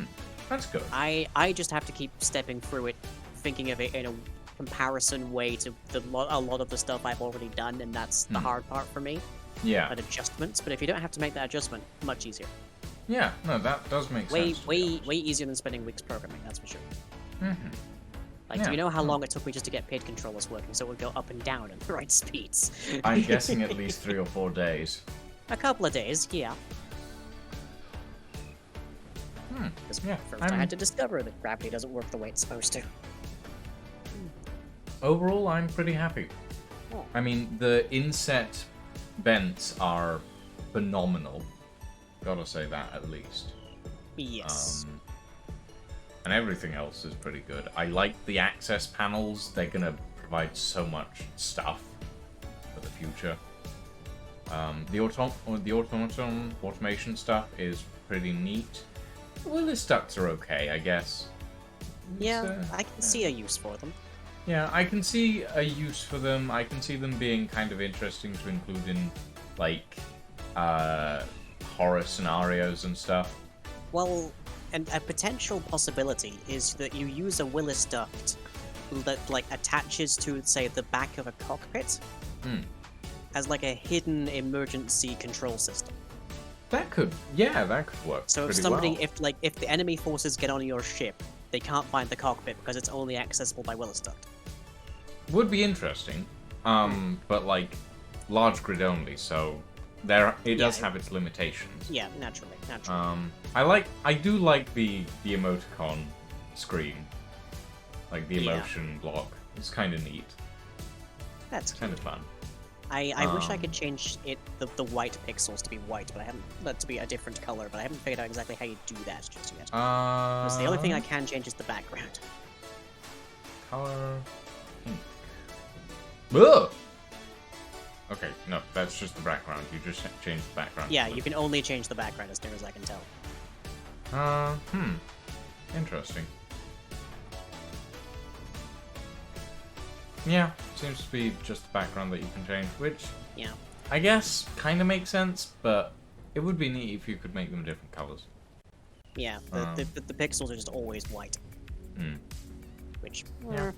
that's good. I just have to keep stepping through it, thinking of it in a comparison way to a lot of the stuff I've already done, and that's the hard part for me. Yeah. At adjustments, but if you don't have to make that adjustment, much easier. Yeah, no, that does make sense. to be honest. Way easier than spending weeks programming. That's for sure. Like, Yeah. do you know how long it took me just to get paid controllers working so it would go up and down at the right speeds? I'm guessing at least 3 or 4 days. A couple of days, yeah. Because Yeah, first I had to discover that gravity doesn't work the way it's supposed to. Overall, I'm pretty happy. Oh. I mean, the inset vents are phenomenal. Gotta say that at least. Yes. And everything else is pretty good. I like the access panels. They're gonna provide so much stuff for the future. The automaton automation stuff is pretty neat. Well, the ducts are okay, I guess. Yeah, I can see a use for them. Yeah, I can see a use for them. I can see them being kind of interesting to include in, like, horror scenarios and stuff. Well, and a potential possibility is that you use a Willis duct that like attaches to, say, the back of a cockpit as like a hidden emergency control system. That could work. So if pretty somebody, well. if the enemy forces get on your ship, they can't find the cockpit because it's only accessible by Willis duct. Would be interesting, but like large grid only, so it does have its limitations. Yeah, naturally. I do like the emoticon screen, like the emotion block. It's kind of neat. That's kind of fun. I wish I could change the white pixels to be white, but I haven't to be a different color. But I haven't figured out exactly how you do that just yet. Because the only thing I can change is the background. Color. Ugh! Okay, no, that's just the background. You just change the background. Yeah, you can only change the background as near as I can tell. Interesting. Yeah, seems to be just the background that you can change, which Yeah. I guess kind of makes sense, but it would be neat if you could make them different colors. Yeah, the pixels are just always white. Which, yeah.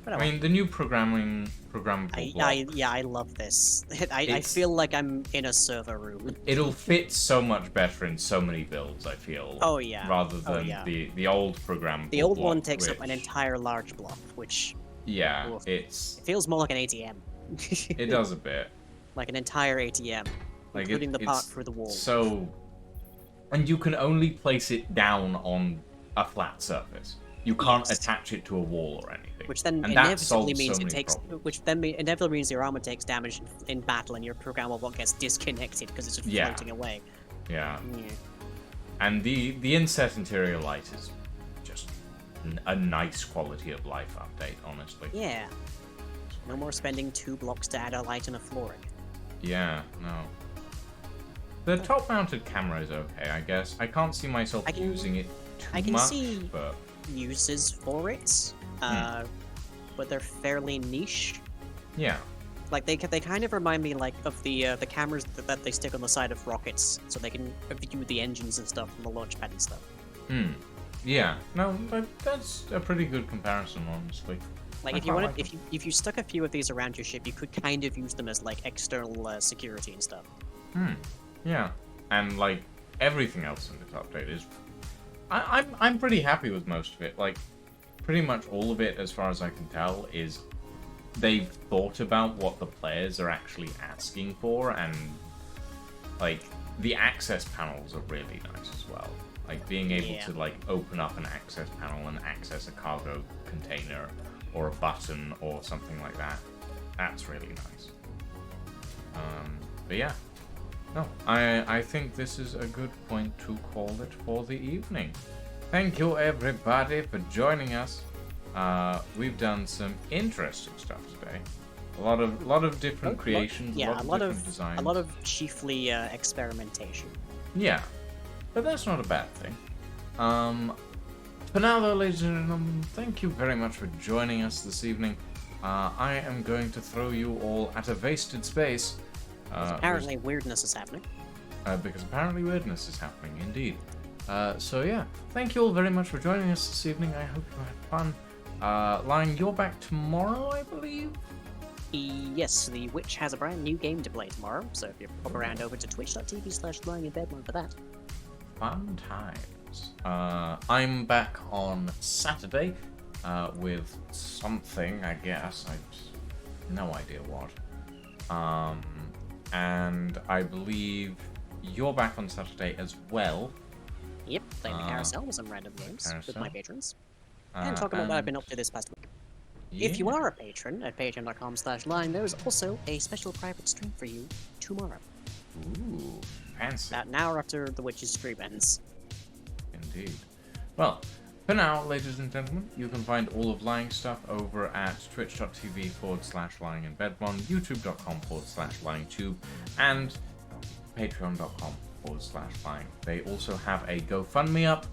But I mean, the new programmable block. I love this. I feel like I'm in a server room. It'll fit so much better in so many builds, I feel. Oh yeah. Rather than the old programmable The old block, one takes up an entire large block, which... Yeah, oof, it feels more like an ATM. It does a bit. Like an entire ATM, like including the part through the wall. So... And you can only place it down on a flat surface. You can't attach it to a wall or anything. Which then inevitably means inevitably means your armor takes damage in battle and your programmable block gets disconnected because it's just floating away. Yeah. And the inset interior light is just a nice quality of life update, honestly. Yeah. No more spending 2 blocks to add a light and a flooring. Yeah, no. The top-mounted camera is okay, I guess. I can't see myself using it too much, I can see but... uses for it, but they're fairly niche. Yeah. Like they kind of remind me like of the cameras that they stick on the side of rockets, so they can view the engines and stuff from the launch pad and stuff. Yeah. No, that's a pretty good comparison, honestly. Like if you stuck a few of these around your ship, you could kind of use them as like external security and stuff. Yeah. And like everything else in this update is, I'm pretty happy with most of it. Like pretty much all of it, as far as I can tell, is they've thought about what the players are actually asking for, and like the access panels are really nice as well. Like being able to like open up an access panel and access a cargo container or a button or something like that. That's really nice. But yeah. No, I think this is a good point to call it for the evening. Thank you everybody for joining us. We've done some interesting stuff today. A lot of different creations, a lot of different designs. A lot of chiefly experimentation. Yeah, but that's not a bad thing. For now though, ladies and gentlemen, thank you very much for joining us this evening. I am going to throw you all at a wasted space. Apparently weirdness is happening. Because apparently weirdness is happening, indeed. So yeah, thank you all very much for joining us this evening. I hope you had fun. Lion, you're back tomorrow, I believe? Yes, the Witch has a brand new game to play tomorrow, so if you pop around over to twitch.tv/lyinginbedmon for that. Fun times. I'm back on Saturday with something, I guess. No idea what. And I believe you're back on Saturday as well. Yep, playing the carousel with some random games with my patrons. And talking about what I've been up to this past week. Yeah. If you are a patron at patreon.com/line, there's also a special private stream for you tomorrow. Ooh, fancy. About an hour after the Witch's stream ends. Indeed. Well, for now, ladies and gentlemen, you can find all of Lying stuff over at twitch.tv/lyinginbedmon, youtube.com/lyingtube, and patreon.com/lying. They also have a GoFundMe up.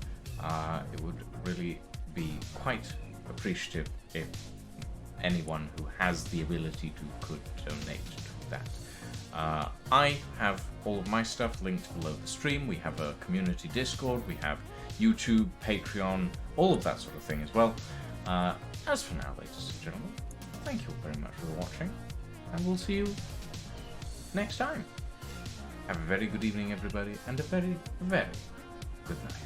It would really be quite appreciative if anyone who has the ability to could donate to that. I have all of my stuff linked below the stream. We have a community Discord, we have YouTube, Patreon, all of that sort of thing as well. As for now, ladies and gentlemen, thank you very much for watching, and we'll see you next time. Have a very good evening, everybody, and a very, very good night.